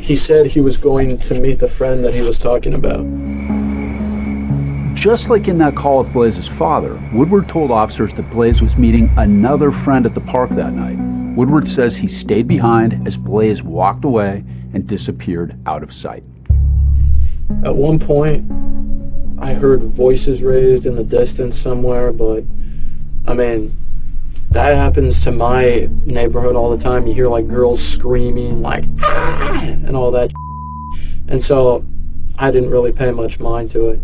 He said he was going to meet the friend that he was talking about. Just like in that call with Blaze's father, Woodward told officers that Blaze was meeting another friend at the park that night. Woodward says he stayed behind as Blaze walked away and disappeared out of sight. At one point, I heard voices raised in the distance somewhere, but I mean, that happens to my neighborhood all the time. You hear like girls screaming like and all that, and so I didn't really pay much mind to it.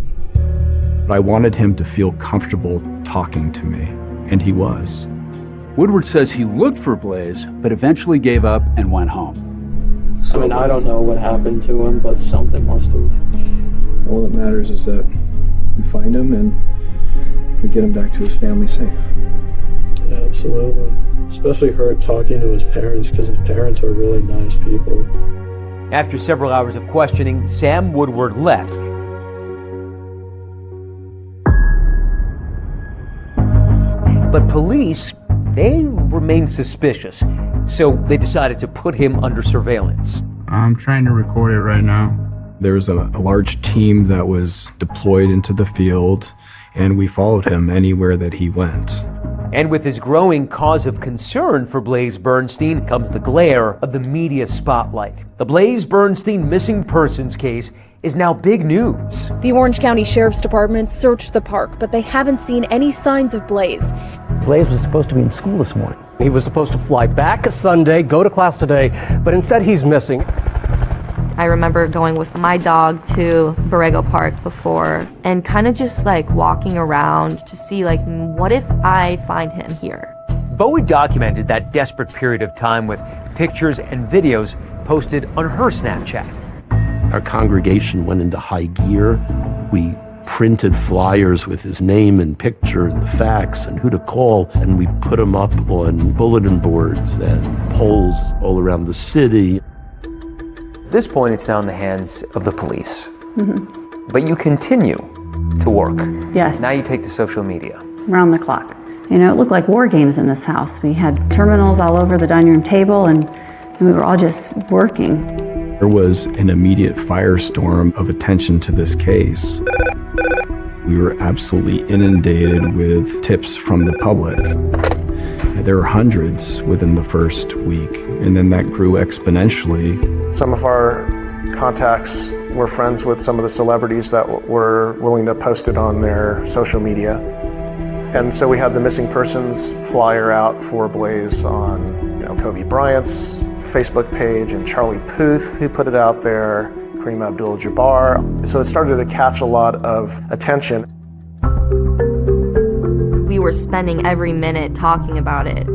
I wanted him to feel comfortable talking to me, and he was. Woodward says he looked for Blaze, but eventually gave up and went home. I mean, I don't know what happened to him, but something must have. All that matters is that we find him and we get him back to his family safe. Yeah, absolutely. Especially her talking to his parents, because his parents are really nice people. After several hours of questioning, Sam Woodward left. But police, they remained suspicious, so they decided to put him under surveillance. I'm trying to record it right now. There was a large team that was deployed into the field, and we followed him anywhere that he went. And with this growing cause of concern for Blaze Bernstein comes the glare of the media spotlight. The Blaze Bernstein missing persons case is now big news. The Orange County Sheriff's Department searched the park, but they haven't seen any signs of Blaze. Blaze was supposed to be in school this morning. He was supposed to fly back Sunday, go to class today, but instead he's missing. I remember going with my dog to Borrego Park before and kind of just like walking around to see like, what if I find him here? Bowie documented that desperate period of time with pictures and videos posted on her Snapchat. Our congregation went into high gear. We printed flyers with his name and picture and the facts and who to call, and we put them up on bulletin boards and poles all around the city. At this point, it's now in the hands of the police. Mm-hmm. But you continue to work. Yes. Now you take to social media. Around the clock. You know, it looked like war games in this house. We had terminals all over the dining room table, and we were all just working. There was an immediate firestorm of attention to this case. We were absolutely inundated with tips from the public. There were hundreds within the first week, and then that grew exponentially. Some of our contacts were friends with some of the celebrities that were willing to post it on their social media. And so we had the missing persons flyer out for Blaze on Kobe Bryant's Facebook page, and Charlie Puth, who put it out there, Kareem Abdul-Jabbar. So it started to catch a lot of attention. We were spending every minute talking about it.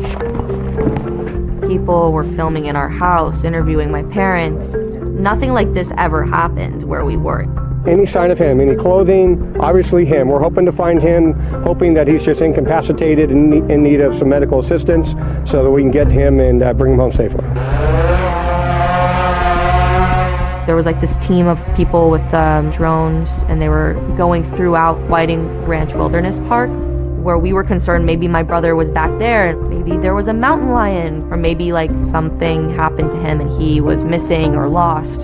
People were filming in our house, interviewing my parents. Nothing like this ever happened where we weren't. Any sign of him, any clothing, obviously him. We're hoping to find him, hoping that he's just incapacitated and in need of some medical assistance so that we can get him and bring him home safely. There was like this team of people with drones, and they were going throughout Whiting Ranch Wilderness Park, where we were concerned maybe my brother was back there, and maybe there was a mountain lion, or maybe like something happened to him and he was missing or lost.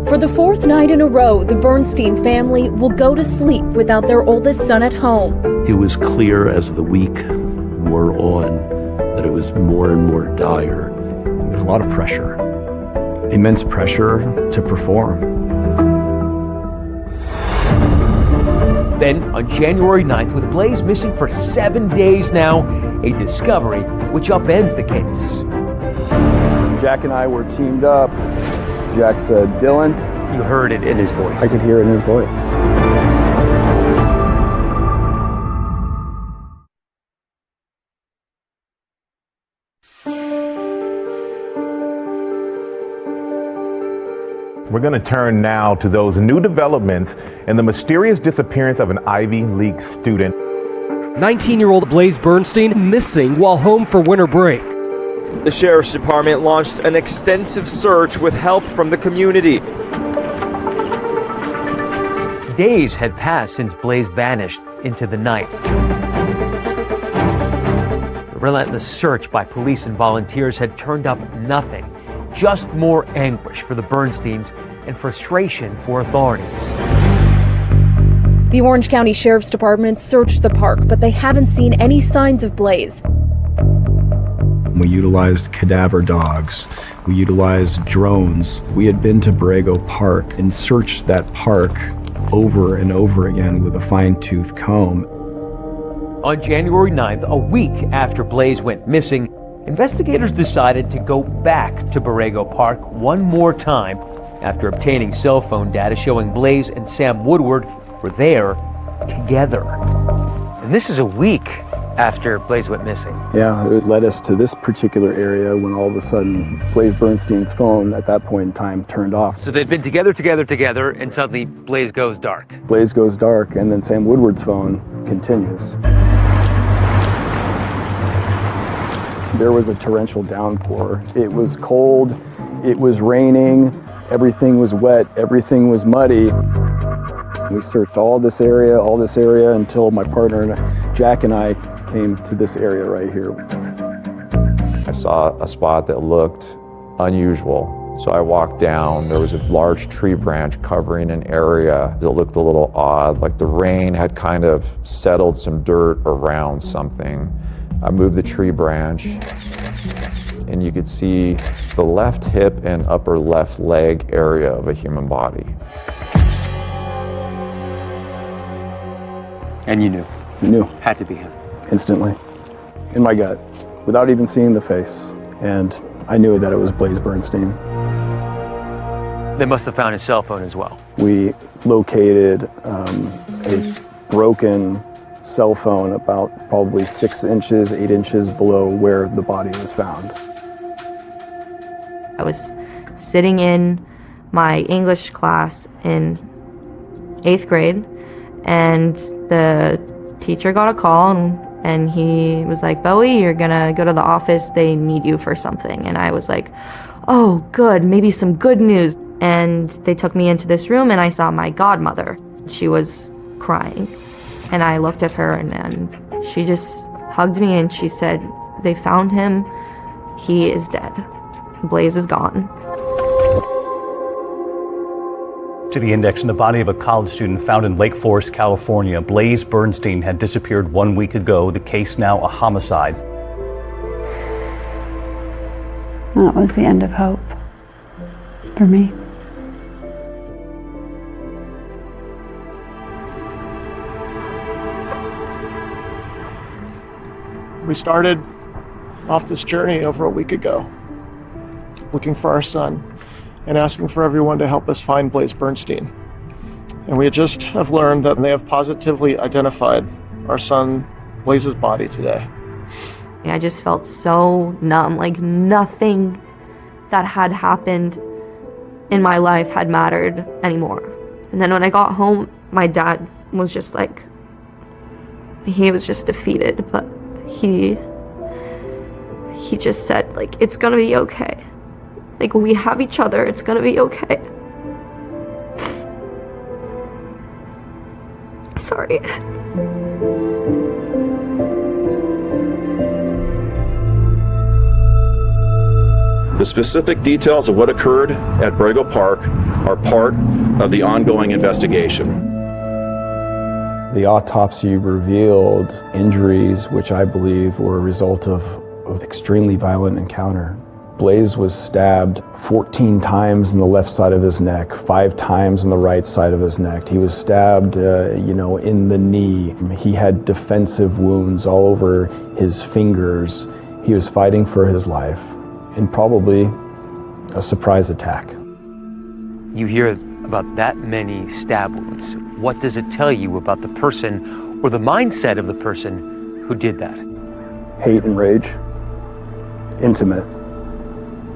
For the fourth night in a row, the Bernstein family will go to sleep without their oldest son at home. It was clear as the week wore on that it was more and more dire. There's a lot of pressure, immense pressure to perform. Then, on January 9th, with Blaze missing for 7 days now, a discovery which upends the case. Jack and I were teamed up. Jack said, "Dylan." You heard it in his voice. I could hear it in his voice. We're going to turn now to those new developments in the mysterious disappearance of an Ivy League student. 19-year-old Blaze Bernstein missing while home for winter break. The Sheriff's Department launched an extensive search with help from the community. Days had passed since Blaze vanished into the night. The relentless search by police and volunteers had turned up nothing, just more anguish for the Bernsteins and frustration for authorities. The Orange County Sheriff's Department searched the park, but they haven't seen any signs of Blaze. We utilized cadaver dogs. We utilized drones. We had been to Borrego Park and searched that park over and over again with a fine-tooth comb. On January 9th, a week after Blaze went missing, investigators decided to go back to Borrego Park one more time after obtaining cell phone data showing Blaze and Sam Woodward were there together. And this is a week after Blaze went missing. Yeah, it led us to this particular area when all of a sudden Blaze Bernstein's phone at that point in time turned off. So they'd been together, and suddenly Blaze goes dark. Blaze goes dark, and then Sam Woodward's phone continues. There was a torrential downpour. It was cold, it was raining, everything was wet, everything was muddy. We searched all this area until my partner Jack and I came to this area right here. I saw a spot that looked unusual. So I walked down. There was a large tree branch covering an area that looked a little odd, like the rain had kind of settled some dirt around something. I moved the tree branch, and you could see the left hip and upper left leg area of a human body. And you knew? Knew. Had to be him. Instantly. In my gut. Without even seeing the face. And I knew that it was Blaze Bernstein. They must have found his cell phone as well. We located a broken cell phone about probably 6 inches, 8 inches below where the body was found. I was sitting in my English class in 8th grade, and the teacher got a call, and he was like, "Bowie, you're gonna go to the office, they need you for something." And I was like, "Oh, good, maybe some good news." And they took me into this room, and I saw my godmother. She was crying, and I looked at her, and she just hugged me, and she said, "They found him, he is dead. Blaze is gone." To the index in the body of a college student found in Lake Forest, California. Blaze Bernstein had disappeared 1 week ago. The case now a homicide. That was the end of hope for me. We started off this journey over a week ago, looking for our son. and asking for everyone to help us find Blaze Bernstein. And we just have learned that they have positively identified our son Blaze's body today. I just felt so numb, like nothing that had happened in my life had mattered anymore. And then when I got home, my dad was just like, he was just defeated, but he just said, like, it's gonna be okay. Like, we have each other, it's gonna be okay. Sorry. The specific details of what occurred at Borrego Park are part of the ongoing investigation. The autopsy revealed injuries which I believe were a result of an extremely violent encounter. Blaze was stabbed 14 times in the left side of his neck, 5 times on the right side of his neck. He was stabbed, in the knee. He had defensive wounds all over his fingers. He was fighting for his life, and probably a surprise attack. You hear about that many stab wounds. What does it tell you about the person or the mindset of the person who did that? Hate and rage. Intimate.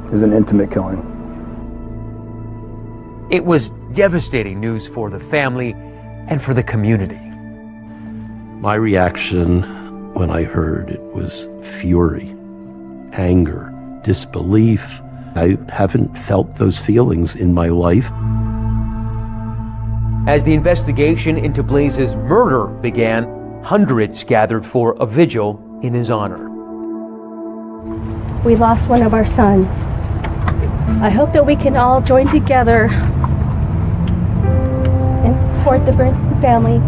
It was an intimate killing. It was devastating news for the family and for the community. My reaction when I heard it was fury, anger, disbelief. I haven't felt those feelings in my life. As the investigation into Blaze's murder began, hundreds gathered for a vigil in his honor. We lost one of our sons. I hope that we can all join together and support the Bernstein family.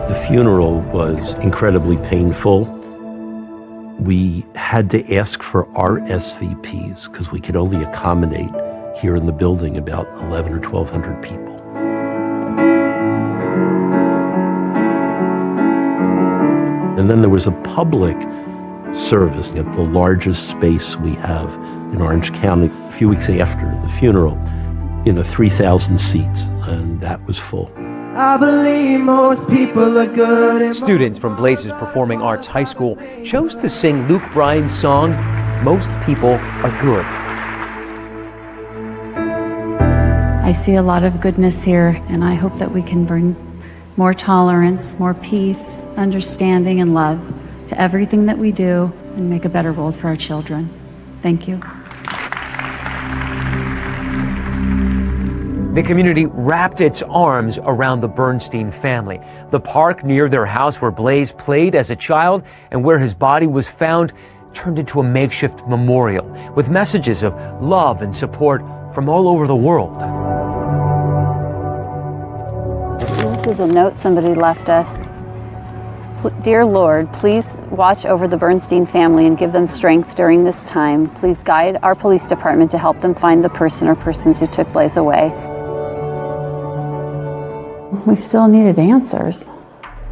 The funeral was incredibly painful. We had to ask for RSVPs because we could only accommodate here in the building about 11 or 1,200 people. And then there was a public service at the largest space we have in Orange County a few weeks after the funeral, 3,000 seats, and that was full. I believe most people are good. Students from Blaze's Performing Arts High School chose to sing Luke Bryan's song, Most People Are Good. I see a lot of goodness here, and I hope that we can bring more tolerance, more peace, understanding, and love to everything that we do and make a better world for our children. Thank you. The community wrapped its arms around the Bernstein family. The park near their house where Blaze played as a child and where his body was found turned into a makeshift memorial with messages of love and support from all over the world. This is a note somebody left us. Dear Lord, please watch over the Bernstein family and give them strength during this time. Please guide our police department to help them find the person or persons who took Blaze away. We still needed answers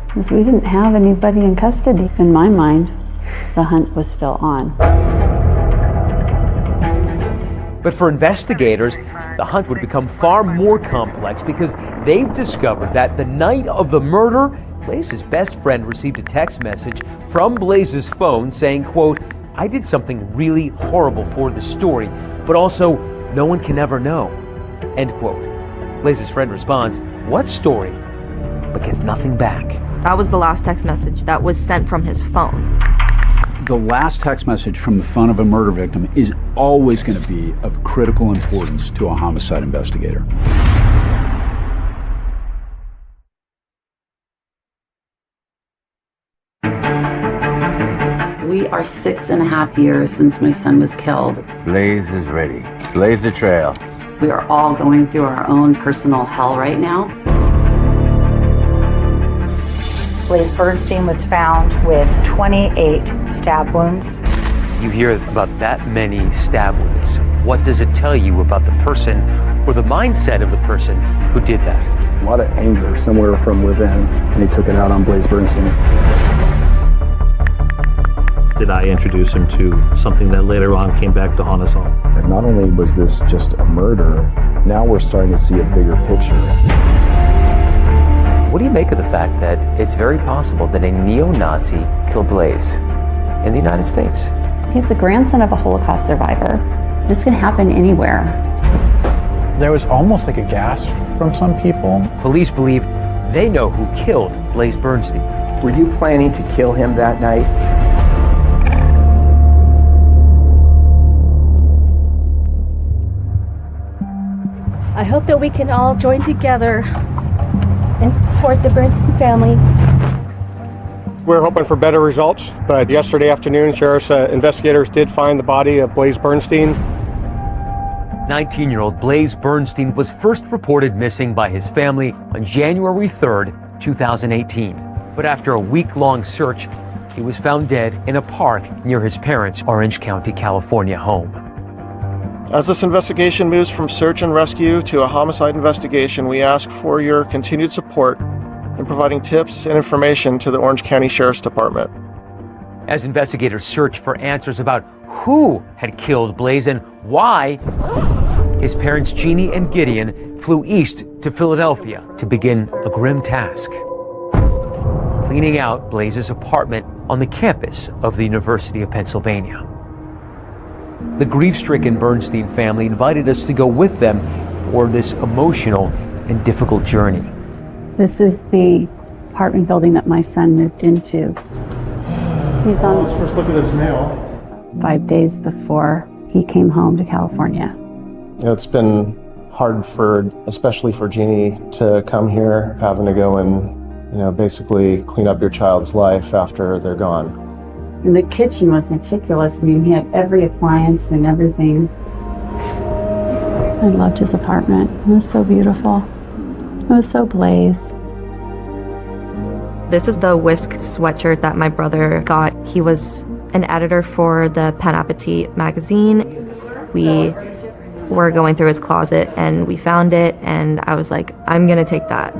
because we didn't have anybody in custody. In my mind, the hunt was still on. But for investigators, the hunt would become far more complex because they've discovered that the night of the murder, Blaze's best friend received a text message from Blaze's phone saying, quote, I did something really horrible for the story, but also no one can ever know, end quote. Blaze's friend responds, what story? But gets nothing back. That was the last text message that was sent from his phone. The last text message from the phone of a murder victim is always going to be of critical importance to a homicide investigator. We are 6.5 years since my son was killed. Blaze is ready. Blaze the trail. We are all going through our own personal hell right now. Blaze Bernstein was found with 28 stab wounds. You hear about that many stab wounds. What does it tell you about the person or the mindset of the person who did that. A lot of anger somewhere from within, and he took it out on Blaze Bernstein. Did I introduce him to something that later on came back to haunt us all? And not only was this just a murder, now we're starting to see a bigger picture. What do you make of the fact that it's very possible that a neo-Nazi killed Blaze in the United States? He's the grandson of a Holocaust survivor. This can happen anywhere. There was almost like a gasp from some people. Police believe they know who killed Blaze Bernstein. Were you planning to kill him that night? I hope that we can all join together and support the Bernstein family. We're hoping for better results, but yesterday afternoon, sheriff's investigators did find the body of Blaze Bernstein. 19-year-old Blaze Bernstein was first reported missing by his family on January 3rd, 2018. But after a week-long search, he was found dead in a park near his parents' Orange County, California home. As this investigation moves from search and rescue to a homicide investigation, we ask for your continued support in providing tips and information to the Orange County Sheriff's Department. As investigators search for answers about who had killed Blaze and why, his parents Jeannie and Gideon flew east to Philadelphia to begin a grim task: cleaning out Blaze's apartment on the campus of the University of Pennsylvania. The grief-stricken Bernstein family invited us to go with them for this emotional and difficult journey. This is the apartment building that my son moved into. He's on. Let's first look at his mail. 5 days before he came home to California. It's been hard especially for Jeannie, to come here, having to go and, basically clean up your child's life after they're gone. And the kitchen was meticulous. I mean, he had every appliance and everything. I loved his apartment. It was so beautiful. It was so Blaze. This is the Whisk sweatshirt that my brother got. He was an editor for the Pen Appetit magazine. We were going through his closet and we found it, and I was like, I'm gonna take that.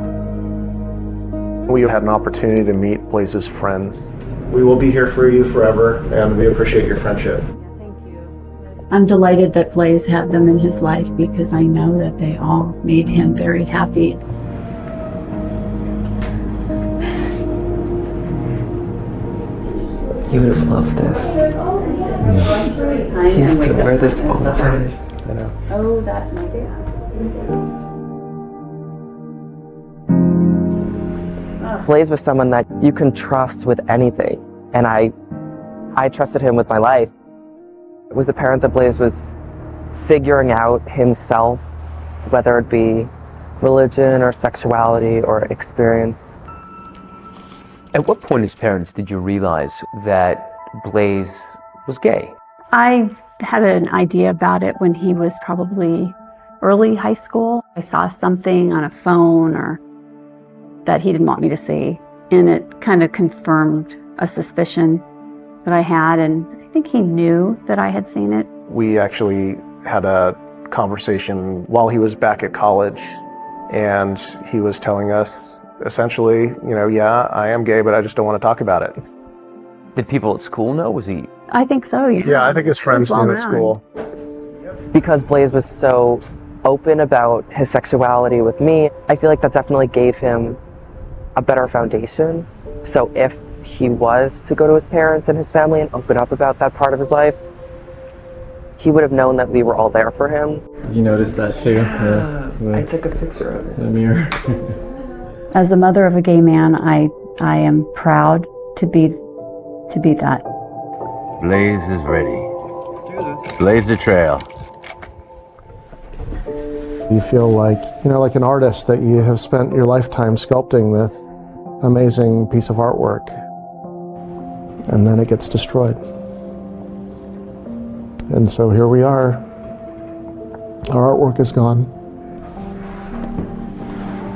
We had an opportunity to meet Blaze's friends. We will be here for you forever, and we appreciate your friendship. I'm delighted that Blaze had them in his life, because I know that they all made him very happy. He would have loved this. He used to wear this all the time. Oh, that's my dad. Blaze was someone that you can trust with anything, and I trusted him with my life. It was apparent that Blaze was figuring out himself, whether it be religion or sexuality or experience. At what point as parents did you realize that Blaze was gay? I had an idea about it when he was probably early high school. I saw something on a phone or that he didn't want me to see, and it kind of confirmed a suspicion that I had, and I think he knew that I had seen it. We actually had a conversation while he was back at college, and he was telling us essentially, yeah, I am gay, but I just don't want to talk about it. Did people at school know? Was he? I think so, yeah. Yeah, I think his friends knew at school. Because Blaze was so open about his sexuality with me, I feel like that definitely gave him a better foundation. So if he was to go to his parents and his family and open up about that part of his life, he would have known that we were all there for him. You noticed that too? I took a picture of it. In the mirror. As the mother of a gay man, I am proud to be that. Blaze is ready. Blaze the trail. You feel like, like an artist that you have spent your lifetime sculpting this amazing piece of artwork, and then it gets destroyed. And so here we are. Our artwork is gone.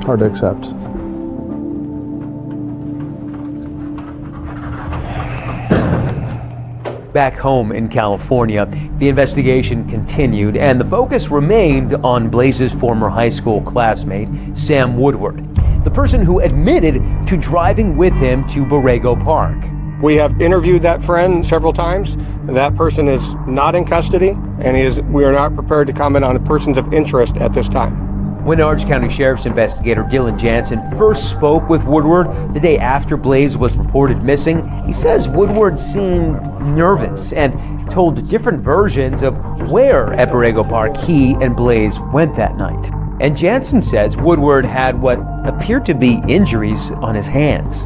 Hard to accept. Back home in California, the investigation continued, and the focus remained on Blaze's former high school classmate, Sam Woodward, the person who admitted to driving with him to Borrego Park. We have interviewed that friend several times. That person is not in custody, and we are not prepared to comment on a persons of interest at this time. When Orange County Sheriff's investigator Dylan Jansen first spoke with Woodward the day after Blaze was reported missing, he says Woodward seemed nervous and told different versions of where at Borrego Park he and Blaze went that night. And Jansen says Woodward had what appeared to be injuries on his hands.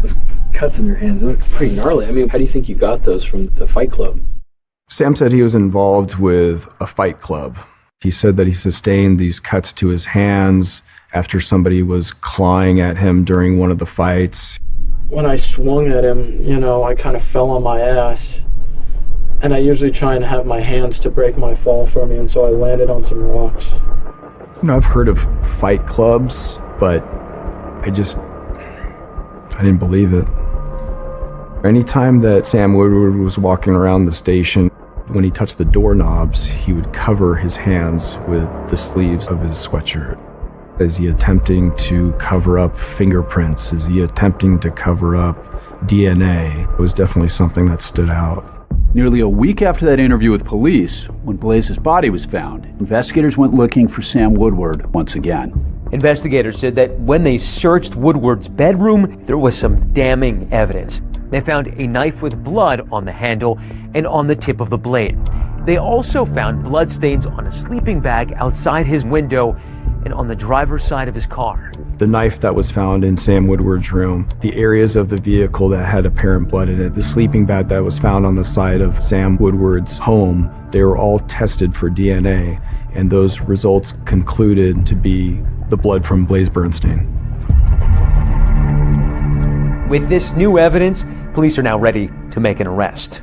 Those cuts in your hands, they look pretty gnarly. I mean, how do you think you got those from the fight club? Sam said he was involved with a fight club. He said that he sustained these cuts to his hands after somebody was clawing at him during one of the fights. When I swung at him, I kind of fell on my ass. And I usually try and have my hands to break my fall for me, and so I landed on some rocks. I've heard of fight clubs, but I didn't believe it. Anytime that Sam Woodward was walking around the station, when he touched the doorknobs, he would cover his hands with the sleeves of his sweatshirt. Is he attempting to cover up fingerprints? Is he attempting to cover up DNA? It was definitely something that stood out. Nearly a week after that interview with police, when Blaze's body was found, investigators went looking for Sam Woodward once again. Investigators said that when they searched Woodward's bedroom, there was some damning evidence. They found a knife with blood on the handle and on the tip of the blade. They also found bloodstains on a sleeping bag outside his window and on the driver's side of his car. The knife that was found in Sam Woodward's room, the areas of the vehicle that had apparent blood in it, the sleeping bag that was found on the side of Sam Woodward's home, they were all tested for DNA, and those results concluded to be the blood from Blaze Bernstein. With this new evidence, police are now ready to make an arrest.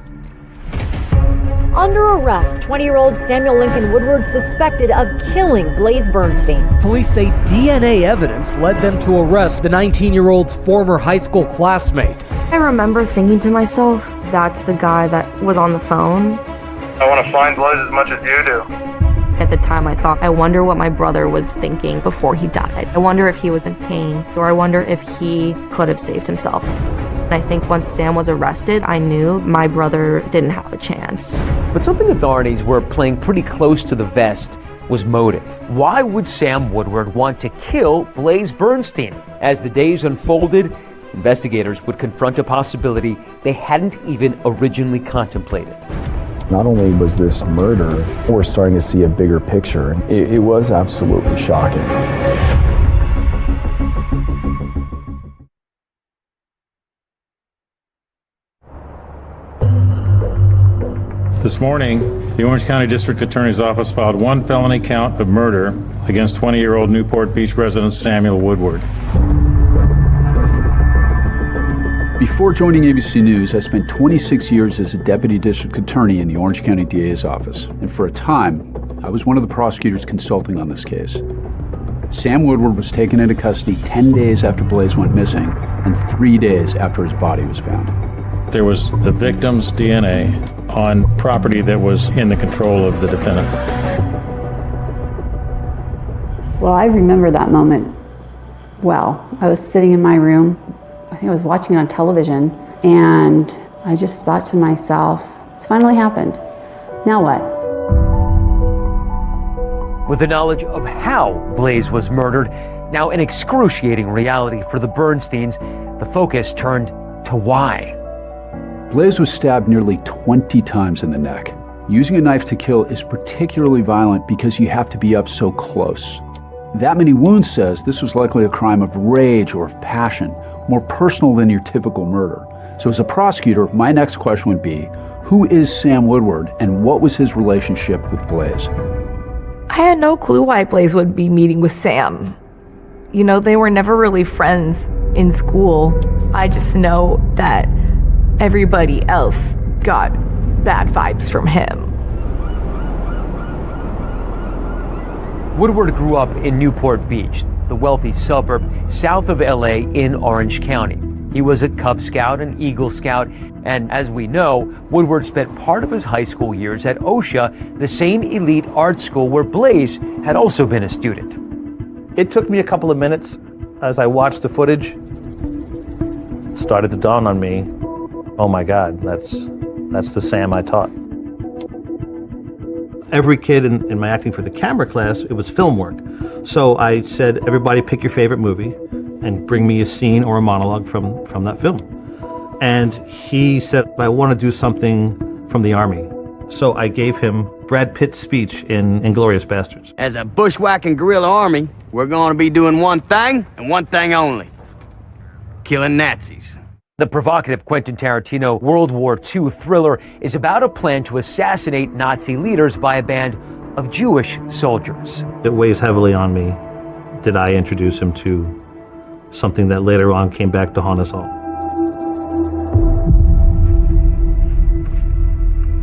Under arrest, 20-year-old Samuel Lincoln Woodward suspected of killing Blaze Bernstein. Police say DNA evidence led them to arrest the 19-year-old's former high school classmate. I remember thinking to myself, that's the guy that was on the phone. I want to find Blaze as much as you do. At the time, I thought, I wonder what my brother was thinking before he died. I wonder if he was in pain, or I wonder if he could have saved himself. And I think once Sam was arrested, I knew my brother didn't have a chance. But something authorities were playing pretty close to the vest was motive. Why would Sam Woodward want to kill Blaze Bernstein? As the days unfolded, investigators would confront a possibility they hadn't even originally contemplated. Not only was this murder, we're starting to see a bigger picture. It was absolutely shocking. This morning, the Orange County District Attorney's Office filed one felony count of murder against 20-year-old Newport Beach resident Samuel Woodward. Before joining ABC News, I spent 26 years as a deputy district attorney in the Orange County DA's office, and for a time, I was one of the prosecutors consulting on this case. Sam Woodward was taken into custody 10 days after Blaze went missing and 3 days after his body was found. There was the victim's DNA on property that was in the control of the defendant. Well, I remember that moment well. I was sitting in my room. I think I was watching it on television, and I just thought to myself, it's finally happened. Now what? With the knowledge of how Blaze was murdered, now an excruciating reality for the Bernsteins, the focus turned to why. Blaze was stabbed nearly 20 times in the neck. Using a knife to kill is particularly violent because you have to be up so close. That many wounds says this was likely a crime of rage or of passion, more personal than your typical murder. So as a prosecutor, my next question would be, who is Sam Woodward and what was his relationship with Blaze? I had no clue why Blaze would be meeting with Sam. You know, they were never really friends in school. I just know that everybody else got bad vibes from him. Woodward grew up in Newport Beach, the wealthy suburb south of LA in Orange County. He was a Cub Scout, an Eagle Scout, and as we know, Woodward spent part of his high school years at OSHA, the same elite art school where Blaze had also been a student. It took me a couple of minutes as I watched the footage. Started to dawn on me, oh my God, that's the Sam I taught. Every kid in my acting for the camera class, it was film work. So I said, everybody pick your favorite movie and bring me a scene or a monologue from that film. And he said, I want to do something from the Army. So I gave him Brad Pitt's speech in Inglourious Bastards. As a bushwhacking guerrilla army, we're going to be doing one thing and one thing only: killing Nazis. The provocative Quentin Tarantino World War II thriller is about a plan to assassinate Nazi leaders by a band of Jewish soldiers. It weighs heavily on me that I introduce him to something that later on came back to haunt us all.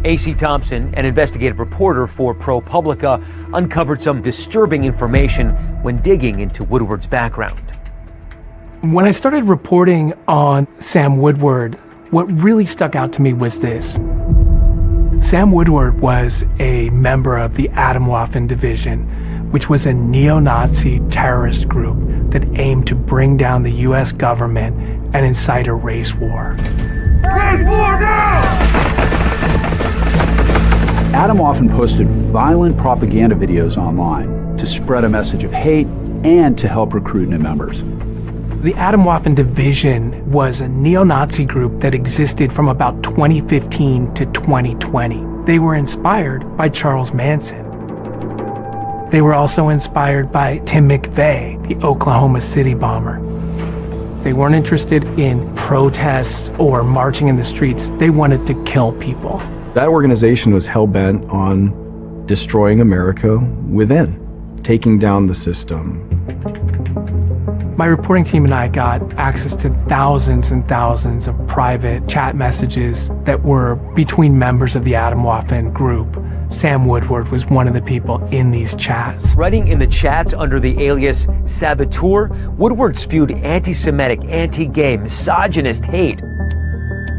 A.C. Thompson, an investigative reporter for ProPublica, uncovered some disturbing information when digging into Woodward's background. When I started reporting on Sam Woodward, what really stuck out to me was this. Sam Woodward was a member of the Atomwaffen Division, which was a neo-Nazi terrorist group that aimed to bring down the U.S. government and incite a race war. Race war now! Atomwaffen posted violent propaganda videos online to spread a message of hate and to help recruit new members. The Atomwaffen Division was a neo-Nazi group that existed from about 2015 to 2020. They were inspired by Charles Manson. They were also inspired by Tim McVeigh, the Oklahoma City bomber. They weren't interested in protests or marching in the streets. They wanted to kill people. That organization was hell-bent on destroying America within, taking down the system. My reporting team and I got access to thousands and thousands of private chat messages that were between members of the Atomwaffen group. Sam Woodward was one of the people in these chats. Writing in the chats under the alias Saboteur, Woodward spewed anti-Semitic, anti-gay, misogynist hate.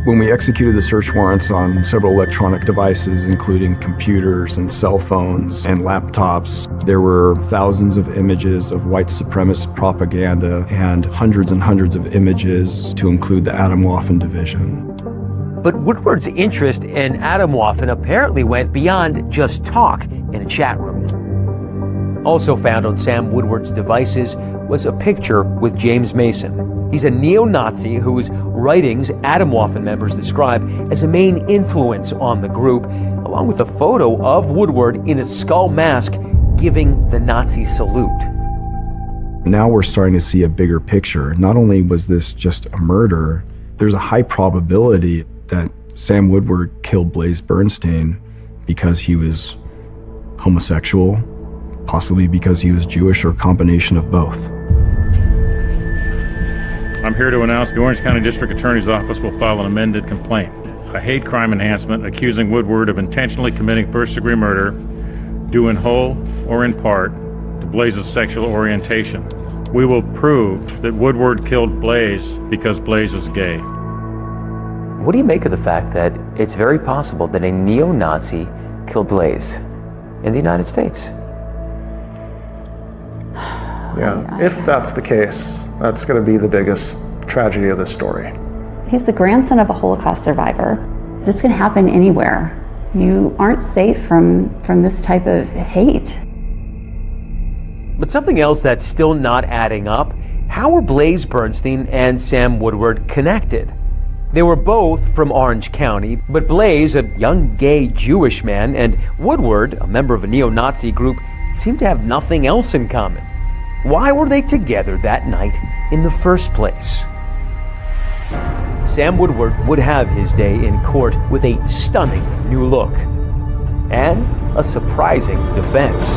When we executed the search warrants on several electronic devices, including computers and cell phones and laptops, there were thousands of images of white supremacist propaganda and hundreds of images to include the Atomwaffen Division. But Woodward's interest in Atomwaffen apparently went beyond just talk in a chat room. Also found on Sam Woodward's devices was a picture with James Mason. He's a neo-Nazi whose writings Atomwaffen members describe as a main influence on the group, along with a photo of Woodward in a skull mask giving the Nazi salute. Now we're starting to see a bigger picture. Not only was this just a murder, there's a high probability that Sam Woodward killed Blaze Bernstein because he was homosexual, possibly because he was Jewish, or a combination of both. I'm here to announce the Orange County District Attorney's Office will file an amended complaint, a hate crime enhancement accusing Woodward of intentionally committing first-degree murder, due in whole or in part to Blaze's sexual orientation. We will prove that Woodward killed Blaze because Blaze is gay. What do you make of the fact that it's very possible that a neo-Nazi killed Blaze in the United States? Yeah, if that's the case, that's going to be the biggest tragedy of this story. He's the grandson of a Holocaust survivor. This can happen anywhere. You aren't safe from this type of hate. But something else that's still not adding up, how were Blaze Bernstein and Sam Woodward connected? They were both from Orange County, but Blaze, a young gay Jewish man, and Woodward, a member of a neo-Nazi group, seemed to have nothing else in common. Why were they together that night in the first place? Sam Woodward would have his day in court with a stunning new look and a surprising defense.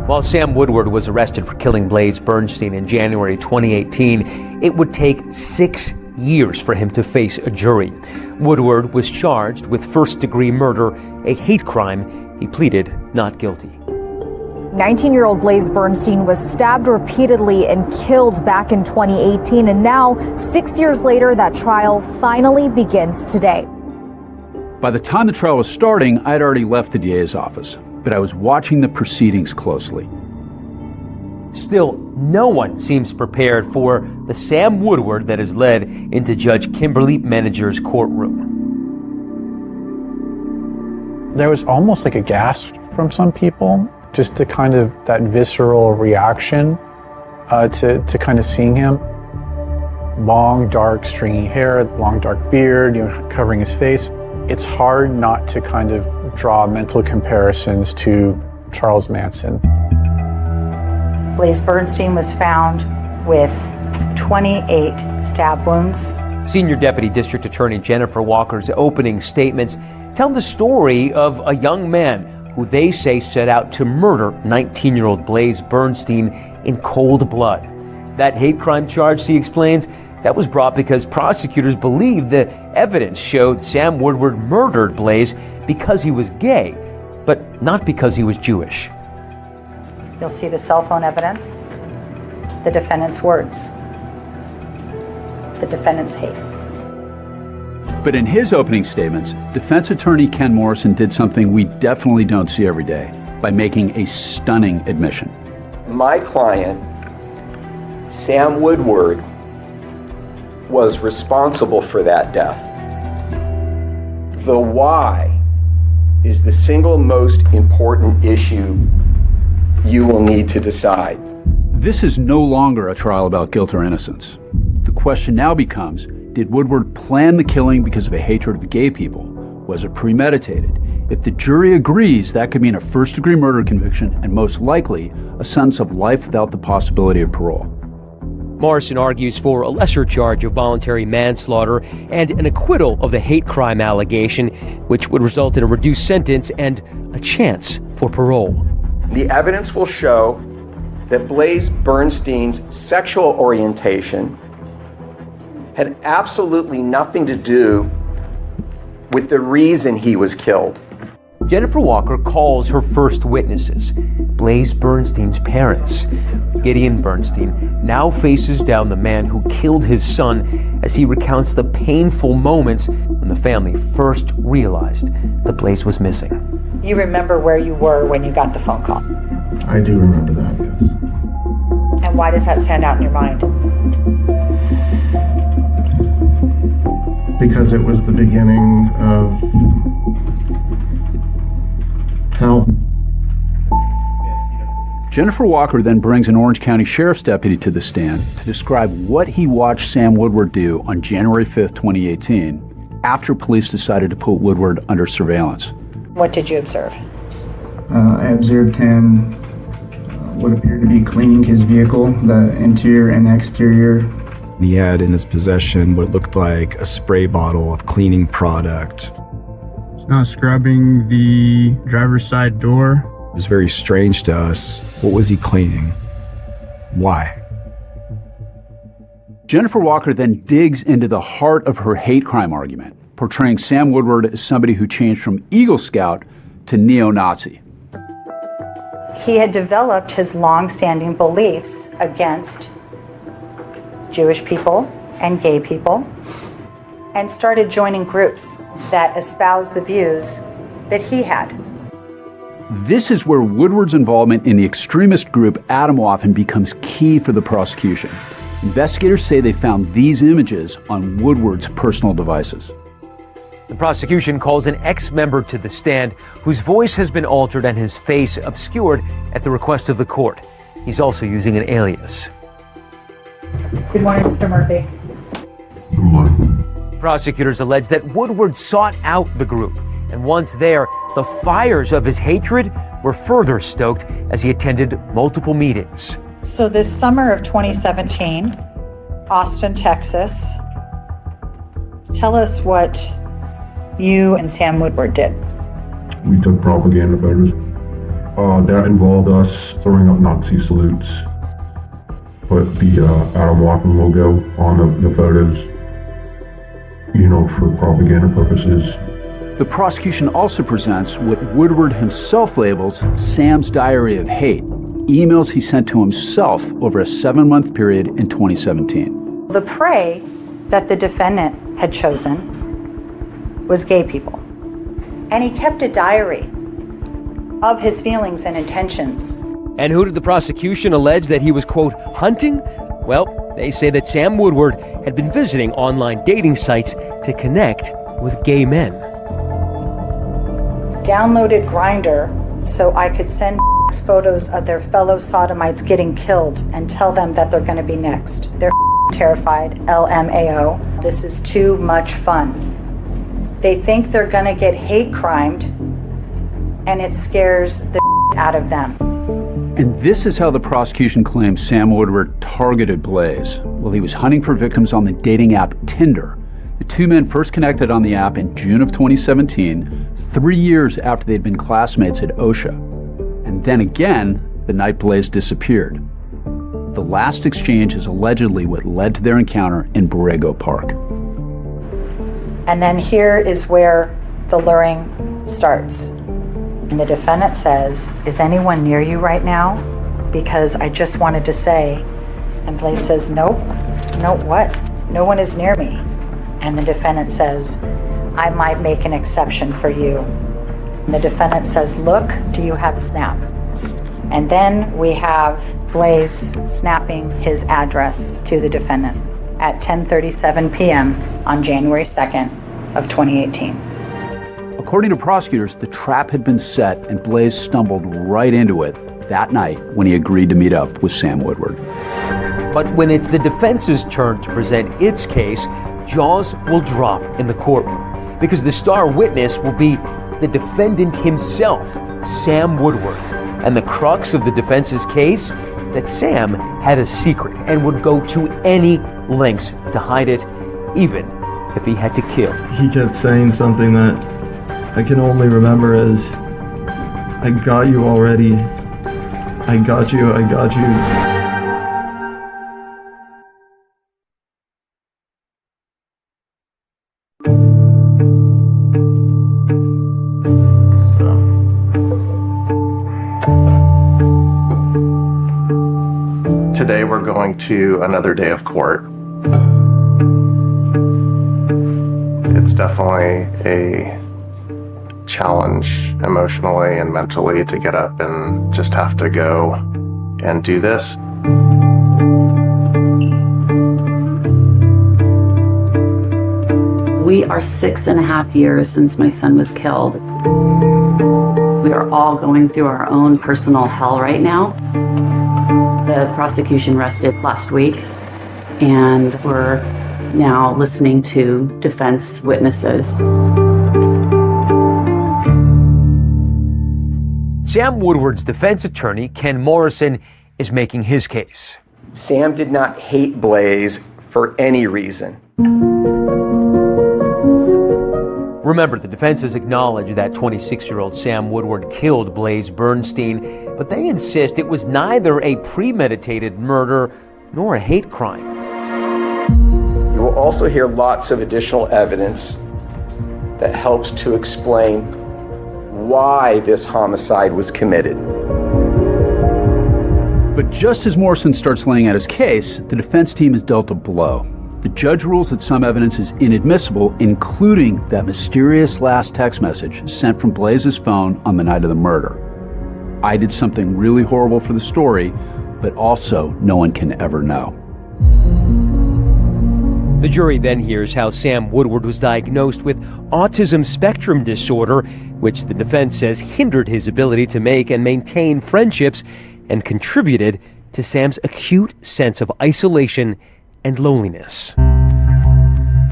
While Sam Woodward was arrested for killing Blaze Bernstein in January 2018, it would take 6 years for him to face a jury. Woodward was charged with first-degree murder, a hate crime. He pleaded not guilty. 19-year-old Blaze Bernstein was stabbed repeatedly and killed back in 2018, and now, 6 years later, that trial finally begins today. By the time the trial was starting, I had already left the DA's office, but I was watching the proceedings closely. Still, no one seems prepared for the Sam Woodward that has led into Judge Kimberly Menager's courtroom. There was almost like a gasp from some people, just to kind of that visceral reaction to kind of seeing him. Long, dark, stringy hair, long, dark beard, covering his face. It's hard not to kind of draw mental comparisons to Charles Manson. Blaze Bernstein was found with 28 stab wounds. Senior Deputy District Attorney Jennifer Walker's opening statements tell the story of a young man who they say set out to murder 19-year-old Blaze Bernstein in cold blood. That hate crime charge, she explains, that was brought because prosecutors believed the evidence showed Sam Woodward murdered Blaze because he was gay, but not because he was Jewish. You'll see the cell phone evidence, the defendant's words, the defendant's hate. But in his opening statements, defense attorney Ken Morrison did something we definitely don't see every day by making a stunning admission. My client, Sam Woodward, was responsible for that death. The why is the single most important issue you will need to decide. This is no longer a trial about guilt or innocence. The question now becomes, did Woodward plan the killing because of a hatred of gay people? Was it premeditated? If the jury agrees, that could mean a first-degree murder conviction and most likely a sentence of life without the possibility of parole. Morrison argues for a lesser charge of voluntary manslaughter and an acquittal of the hate crime allegation, which would result in a reduced sentence and a chance for parole. The evidence will show that Blaze Bernstein's sexual orientation had absolutely nothing to do with the reason he was killed. Jennifer Walker calls her first witnesses, Blaze Bernstein's parents. Gideon Bernstein now faces down the man who killed his son as he recounts the painful moments when the family first realized that Blaze was missing. You remember where you were when you got the phone call? I do remember that, yes. And why does that stand out in your mind? Because it was the beginning of hell. Jennifer Walker then brings an Orange County Sheriff's deputy to the stand to describe what he watched Sam Woodward do on January 5th, 2018, after police decided to put Woodward under surveillance. What did you observe? I observed him what appeared to be cleaning his vehicle, the interior and the exterior. He had in his possession what looked like a spray bottle of cleaning product. Now scrubbing the driver's side door. It was very strange to us. What was he cleaning? Why? Jennifer Walker then digs into the heart of her hate crime argument, portraying Sam Woodward as somebody who changed from Eagle Scout to neo-Nazi. He had developed his long-standing beliefs against Jewish people and gay people, and started joining groups that espoused the views that he had. This is where Woodward's involvement in the extremist group Atomwaffen becomes key for the prosecution. Investigators say they found these images on Woodward's personal devices. The prosecution calls an ex-member to the stand whose voice has been altered and his face obscured at the request of the court. He's also using an alias. Good morning, Mr. Murphy. Good morning. Prosecutors allege that Woodward sought out the group, and once there, the fires of his hatred were further stoked as he attended multiple meetings. So this summer of 2017, Austin, Texas, tell us what you and Sam Woodward did. We took propaganda photos. That involved us throwing up Nazi salutes. Put the Atomwaffen logo on the photos. for propaganda purposes. The prosecution also presents what Woodward himself labels Sam's diary of hate, emails he sent to himself over a 7-month period in 2017. The prey that the defendant had chosen was gay people. And he kept a diary of his feelings and intentions. And who did the prosecution allege that he was, quote, hunting? Well, they say that Sam Woodward had been visiting online dating sites to connect with gay men. Downloaded Grindr so I could send photos of their fellow sodomites getting killed and tell them that they're going to be next. They're terrified, LMAO. This is too much fun. They think they're going to get hate crimed, and it scares the out of them. And this is how the prosecution claims Sam Woodward targeted Blaze. Well, he was hunting for victims on the dating app Tinder. The two men first connected on the app in June of 2017, 3 years after they'd been classmates at OSHA. And then again, the night Blaze disappeared. The last exchange is allegedly what led to their encounter in Borrego Park. And then here is where the luring starts. And the defendant says, "Is anyone near you right now? Because I just wanted to say." And Blaze says, "Nope. No, what? No one is near me." And the defendant says, "I might make an exception for you." And the defendant says, "Look, do you have Snap?" And then we have Blaze snapping his address to the defendant at 10:37 p.m. on January 2nd of 2018. According to prosecutors, the trap had been set and Blaze stumbled right into it that night when he agreed to meet up with Sam Woodward. But when it's the defense's turn to present its case, jaws will drop in the courtroom because the star witness will be the defendant himself, Sam Woodward. And the crux of the defense's case, that Sam had a secret and would go to any lengths to hide it, even if he had to kill. He kept saying something that I can only remember as, "I got you already. I got you, I got you." Today we're going to another day of court. It's definitely a challenge emotionally and mentally to get up and just have to go and do this. We are 6.5 years since my son was killed. We are all going through our own personal hell right now. The prosecution rested last week, and we're now listening to defense witnesses. Sam Woodward's defense attorney, Ken Morrison, is making his case. Sam did not hate Blaze for any reason. Remember, the defense has acknowledged that 26-year-old Sam Woodward killed Blaze Bernstein, but they insist it was neither a premeditated murder nor a hate crime. You will also hear lots of additional evidence that helps to explain why this homicide was committed. But just as Morrison starts laying out his case, the defense team is dealt a blow. The judge rules that some evidence is inadmissible, including that mysterious last text message sent from Blaze's phone on the night of the murder. "I did something really horrible for the story, but also no one can ever know." The jury then hears how Sam Woodward was diagnosed with autism spectrum disorder, which the defense says hindered his ability to make and maintain friendships and contributed to Sam's acute sense of isolation and loneliness.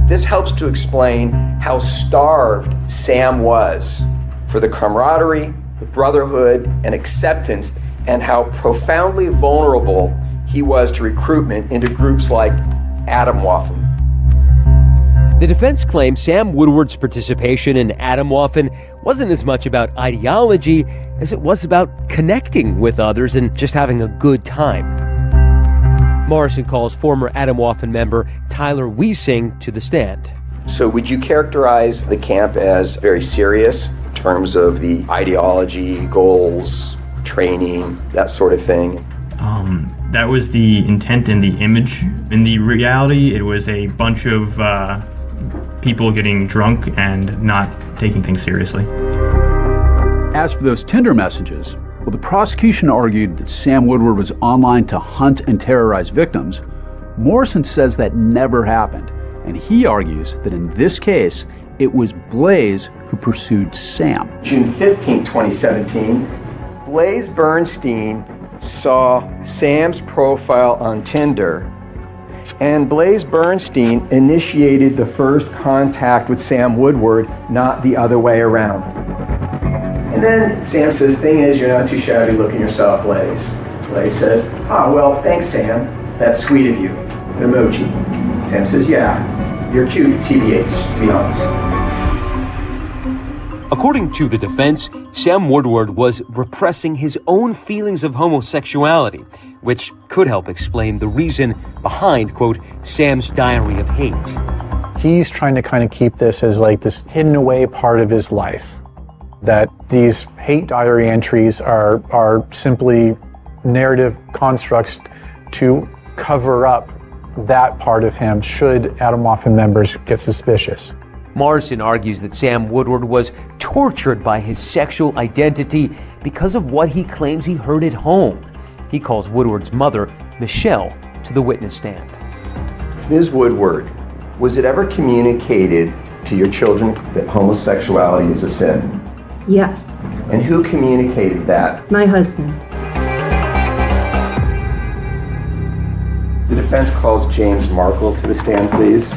This helps to explain how starved Sam was for the camaraderie, the brotherhood, and acceptance, and how profoundly vulnerable he was to recruitment into groups like Atomwaffen. The defense claims Sam Woodward's participation in Atomwaffen wasn't as much about ideology as it was about connecting with others and just having a good time. Morrison calls former Atomwaffen member Tyler Wiesing to the stand. So would you characterize the camp as very serious in terms of the ideology, goals, training, that sort of thing? That was the intent and the image. In the reality, it was a bunch of people getting drunk and not taking things seriously. As for those Tinder messages, well, the prosecution argued that Sam Woodward was online to hunt and terrorize victims. Morrison says that never happened, and he argues that in this case, it was Blaze who pursued Sam. June 15, 2017, Blaze Bernstein saw Sam's profile on Tinder, and Blaze Bernstein initiated the first contact with Sam Woodward, not the other way around. And then Sam says, "Thing is, you're not too shabby looking yourself, Blaze." Blaze says, "Oh, well, thanks, Sam. That's sweet of you." An emoji. Sam says, "Yeah, you're cute, TBH, to be honest." According to the defense, Sam Woodward was repressing his own feelings of homosexuality, which could help explain the reason behind, quote, Sam's diary of hate. He's trying to kind of keep this as like this hidden away part of his life, that these hate diary entries are simply narrative constructs to cover up that part of him should Atomwaffen members get suspicious. Morrison argues that Sam Woodward was tortured by his sexual identity because of what he claims he heard at home. He calls Woodward's mother, Michelle, to the witness stand. Ms. Woodward, was it ever communicated to your children that homosexuality is a sin? Yes. And who communicated that? My husband. The defense calls James Markle to the stand, please.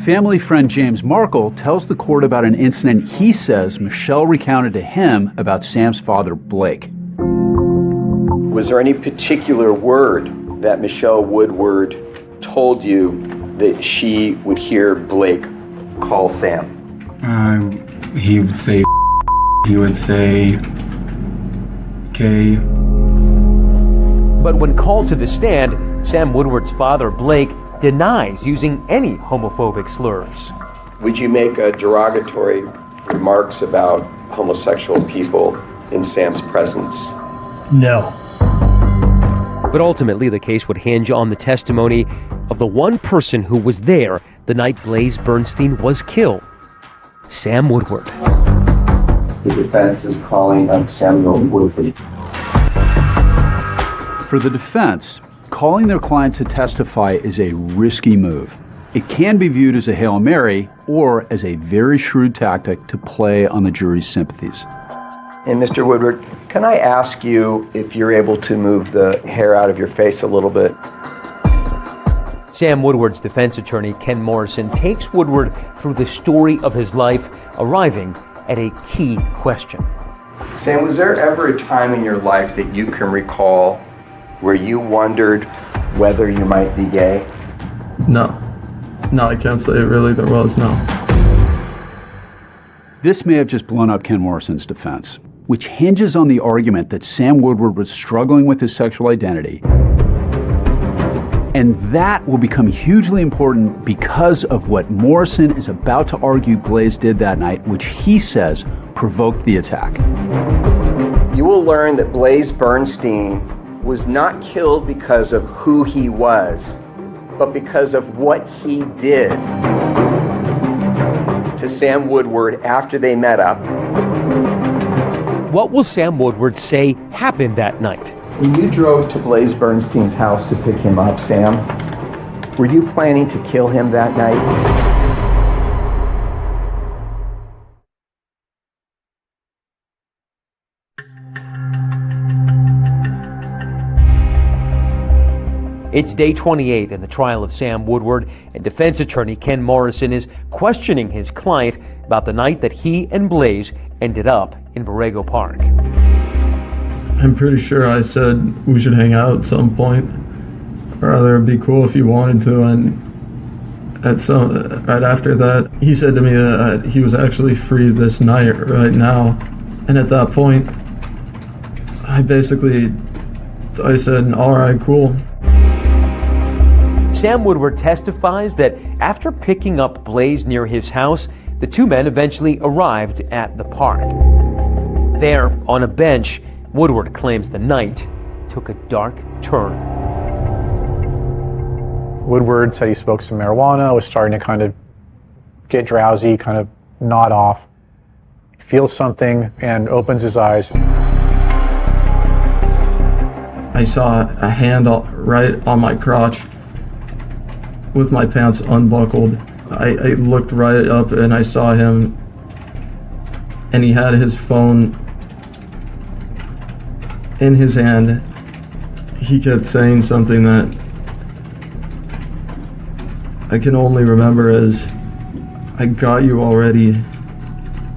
Family friend James Markle tells the court about an incident he says Michelle recounted to him about Sam's father, Blake. Was there any particular word that Michelle Woodward told you that she would hear Blake call Sam? He would say he would say K. But when called to the stand, Sam Woodward's father, Blake, denies using any homophobic slurs. Would you make derogatory remarks about homosexual people in Sam's presence? No. But ultimately, the case would hinge on the testimony of the one person who was there the night Blaze Bernstein was killed, Sam Woodward. The defense is calling up Samuel Woodward. For the defense, calling their client to testify is a risky move. It can be viewed as a Hail Mary or as a very shrewd tactic to play on the jury's sympathies. And Mr. Woodward, can I ask you if you're able to move the hair out of your face a little bit? Sam Woodward's defense attorney, Ken Morrison, takes Woodward through the story of his life, arriving at a key question. Sam, was there ever a time in your life that you can recall where you wondered whether you might be gay? No, I can't say really there was, no. This may have just blown up Ken Morrison's defense, which hinges on the argument that Sam Woodward was struggling with his sexual identity. And that will become hugely important because of what Morrison is about to argue Blaze did that night, which he says provoked the attack. You will learn that Blaze Bernstein was not killed because of who he was, but because of what he did to Sam Woodward after they met up. What will Sam Woodward say happened that night? When you drove to Blaze Bernstein's house to pick him up, Sam, were you planning to kill him that night? It's day 28 in the trial of Sam Woodward, and defense attorney Ken Morrison is questioning his client about the night that he and Blaze ended up in Borrego Park. I'm pretty sure I said we should hang out at some point, or rather it'd be cool if you wanted to, and right after that, he said to me that he was actually free this night, right now, and at that point, I said, all right, cool. Sam Woodward testifies that after picking up Blaze near his house, the two men eventually arrived at the park. There, on a bench, Woodward claims the night took a dark turn. Woodward said he smoked some marijuana, was starting to kind of get drowsy, kind of nod off, feels something, and opens his eyes. I saw a hand right on my crotch with my pants unbuckled. I looked right up and I saw him, and he had his phone in his hand. He kept saying something that I can only remember as, "I got you already.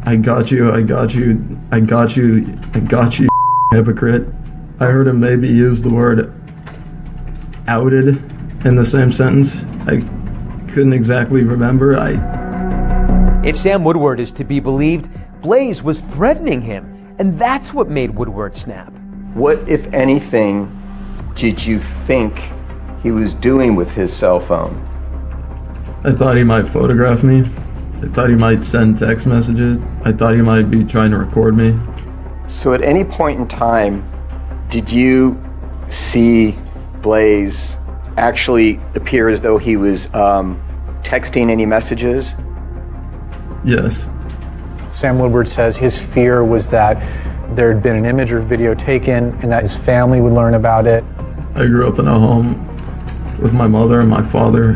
I got you, I got you, I got you, I got you, hypocrite." I heard him maybe use the word outed in the same sentence. I couldn't exactly remember. If Sam Woodward is to be believed, Blaze was threatening him, and that's what made Woodward snap. What, if anything, did you think he was doing with his cell phone? I thought he might photograph me. I thought he might send text messages. I thought he might be trying to record me. So at any point in time, did you see Blaze actually appear as though he was texting any messages? Yes. Sam Woodward says his fear was that there had been an image or video taken and that his family would learn about it. I grew up in a home with my mother and my father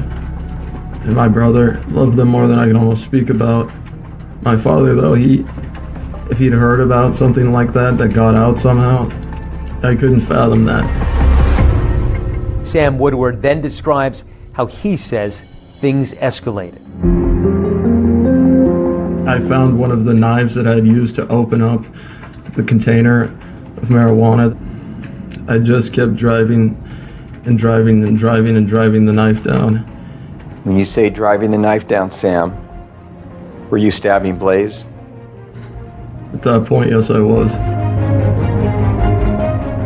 and my brother. Loved them more than I can almost speak about. My father, though, if he'd heard about something like that got out somehow, I couldn't fathom that. Sam Woodward then describes how he says things escalated. I found one of the knives that I had used to open up the container of marijuana. I just kept driving and driving and driving and driving the knife down. When you say driving the knife down, Sam, were you stabbing Blaze? At that point, yes, I was.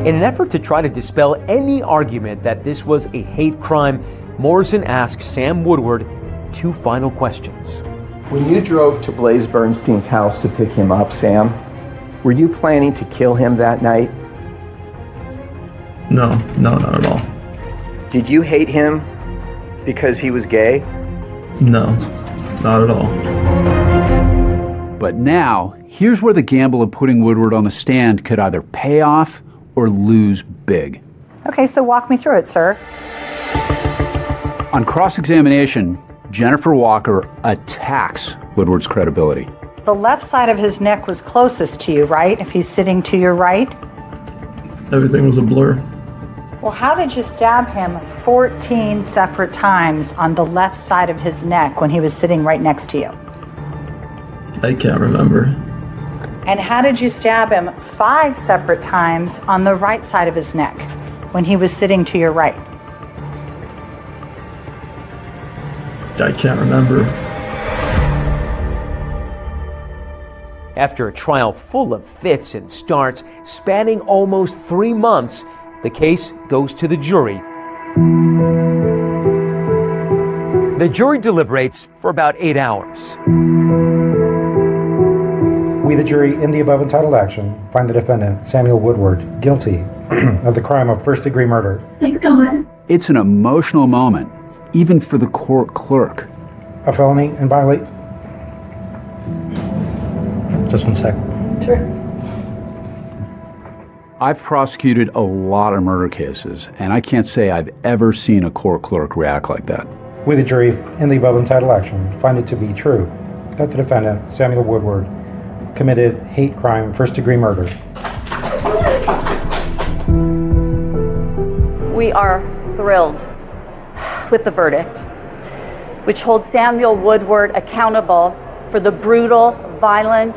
In an effort to try to dispel any argument that this was a hate crime, Morrison asked Sam Woodward two final questions. When you drove to Blaze Bernstein's house to pick him up, Sam, were you planning to kill him that night? No, not at all. Did you hate him because he was gay? No, not at all. But now, here's where the gamble of putting Woodward on the stand could either pay off or lose big. Okay, so walk me through it, sir. On cross-examination, Jennifer Walker attacks Woodward's credibility. The left side of his neck was closest to you, right? If he's sitting to your right? Everything was a blur. Well, how did you stab him 14 separate times on the left side of his neck when he was sitting right next to you? I can't remember. And how did you stab him 5 separate times on the right side of his neck when he was sitting to your right? I can't remember. After a trial full of fits and starts, spanning almost 3 months, the case goes to the jury. The jury deliberates for about 8 hours. We, the jury, in the above entitled action, find the defendant, Samuel Woodward, guilty of the crime of first-degree murder. It's an emotional moment, even for the court clerk. A felony and violate. Just 1 sec. Sure. I've prosecuted a lot of murder cases, and I can't say I've ever seen a court clerk react like that. We, the jury, in the above entitled action, find it to be true that the defendant, Samuel Woodward, committed hate crime, first-degree murder. We are thrilled with the verdict, which holds Samuel Woodward accountable for the brutal, violent,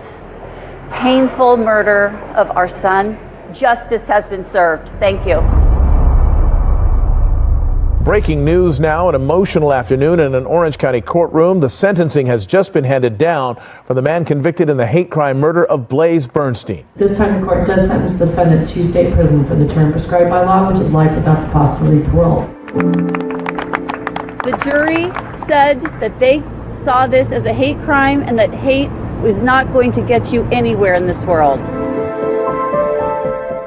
painful murder of our son. Justice has been served. Thank you. Breaking news now, an emotional afternoon in an Orange County courtroom. The sentencing has just been handed down for the man convicted in the hate crime murder of Blaze Bernstein. This time the court does sentence the defendant to state prison for the term prescribed by law, which is life without the possibility of parole. The jury said that they saw this as a hate crime and that hate was not going to get you anywhere in this world.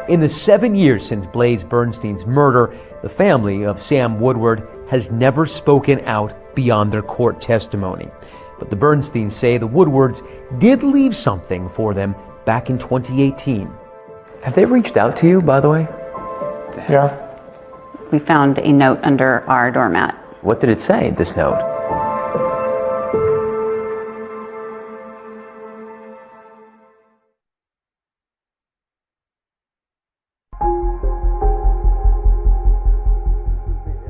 In the 7 years since Blaze Bernstein's murder, the family of Sam Woodward has never spoken out beyond their court testimony. But the Bernsteins say the Woodwards did leave something for them back in 2018. Have they reached out to you, by the way? Yeah. We found a note under our doormat. What did it say, this note?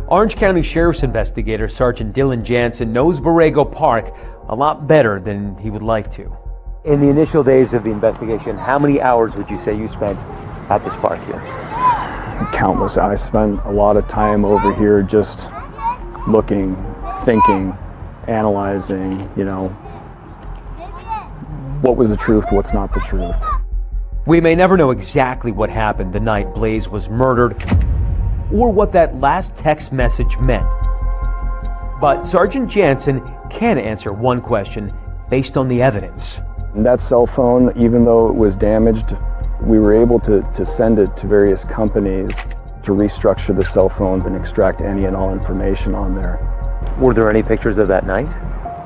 Orange County Sheriff's investigator Sergeant Dylan Jansen knows Borrego Park a lot better than he would like to. In the initial days of the investigation, how many hours would you say you spent at this park here? Countless. I spent a lot of time over here just looking, thinking, analyzing, what was the truth, what's not the truth. We may never know exactly what happened the night Blaze was murdered, or what that last text message meant. But Sergeant Jansen can answer one question based on the evidence. That cell phone, even though it was damaged, we were able to send it to various companies to restructure the cell phone and extract any and all information on there. Were there any pictures of that night?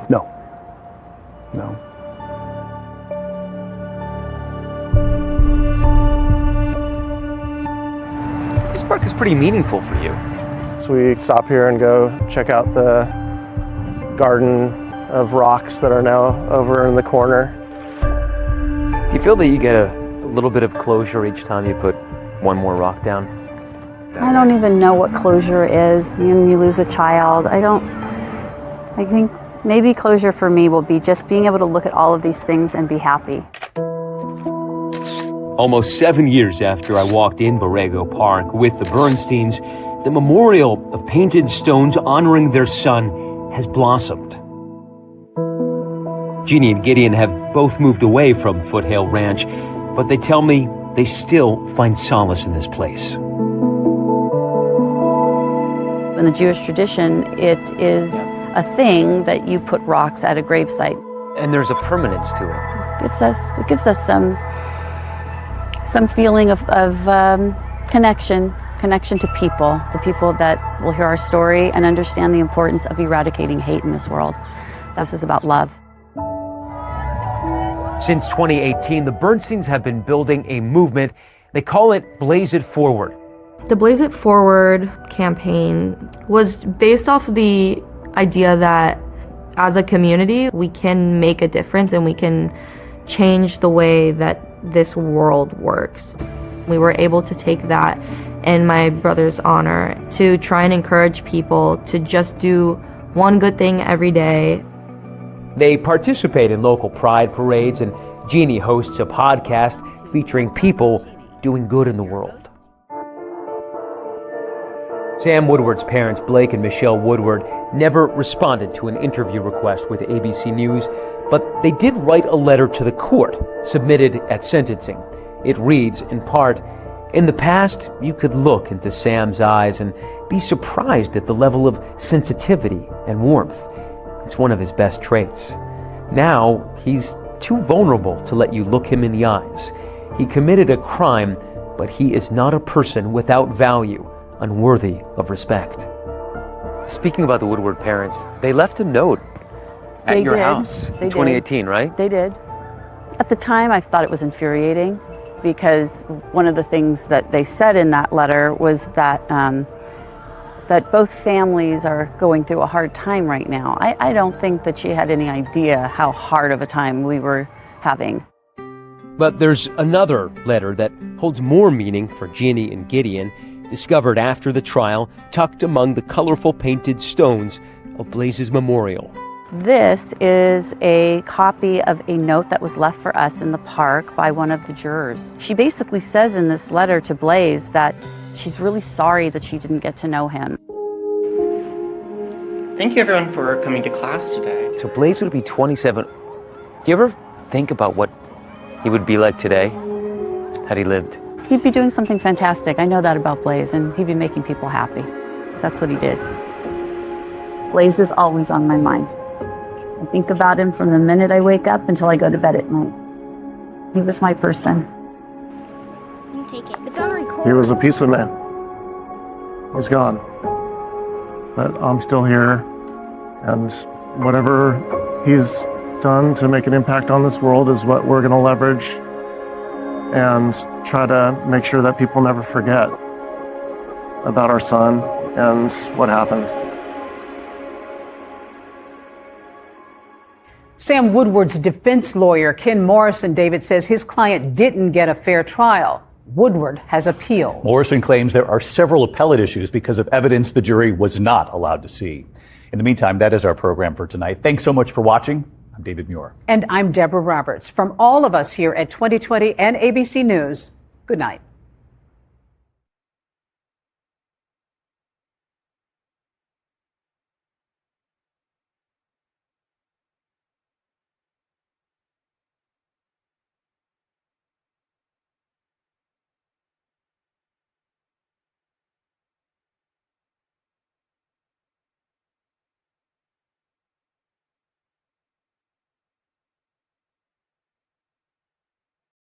No. This park is pretty meaningful for you. So we stop here and go check out the garden of rocks that are now over in the corner. Do you feel that you get a little bit of closure each time you put one more rock down? I don't even know what closure is when you lose a child. I think maybe closure for me will be just being able to look at all of these things and be happy. Almost 7 years after I walked in Borrego Park with the Bernsteins, the memorial of painted stones honoring their son has blossomed. Jeannie and Gideon have both moved away from Foothill Ranch, but they tell me they still find solace in this place. In the Jewish tradition, it is a thing that you put rocks at a gravesite. And there's a permanence to it. It gives us some feeling of connection to people, the people that will hear our story and understand the importance of eradicating hate in this world. This is about love. Since 2018, the Bernsteins have been building a movement. They call it Blaze It Forward. The Blaze It Forward campaign was based off the idea that as a community, we can make a difference and we can change the way that this world works. We were able to take that in my brother's honor to try and encourage people to just do one good thing every day. They participate in local pride parades, and Jeannie hosts a podcast featuring people doing good in the world. Sam Woodward's parents, Blake and Michelle Woodward, never responded to an interview request with ABC News, but they did write a letter to the court, submitted at sentencing. It reads, in part, "In the past, you could look into Sam's eyes and be surprised at the level of sensitivity and warmth. It's one of his best traits. Now, he's too vulnerable to let you look him in the eyes. He committed a crime, but he is not a person without value, unworthy of respect." Speaking about the Woodward parents, they left a note at your house in 2018, right? They did. At the time, I thought it was infuriating because one of the things that they said in that letter was that that both families are going through a hard time right now. I don't think that she had any idea how hard of a time we were having. But there's another letter that holds more meaning for Jeannie and Gideon, discovered after the trial, tucked among the colorful painted stones of Blaze's memorial. This is a copy of a note that was left for us in the park by one of the jurors. She basically says in this letter to Blaze that she's really sorry that she didn't get to know him. Thank you everyone for coming to class today. So Blaze would be 27. Do you ever think about what he would be like today had he lived? He'd be doing something fantastic. I know that about Blaze, and he'd be making people happy. That's what he did. Blaze is always on my mind. I think about him from the minute I wake up until I go to bed at night. He was my person. You take it. It's on record. He was a piece of man. He's gone. But I'm still here, and whatever he's done to make an impact on this world is what we're going to leverage and try to make sure that people never forget about our son and what happened. Sam Woodward's defense lawyer, Ken Morrison, David, says his client didn't get a fair trial. Woodward has appealed. Morrison claims there are several appellate issues because of evidence the jury was not allowed to see. In the meantime, that is our program for tonight. Thanks so much for watching. I'm David Muir. And I'm Deborah Roberts. From all of us here at 2020 and ABC News, good night.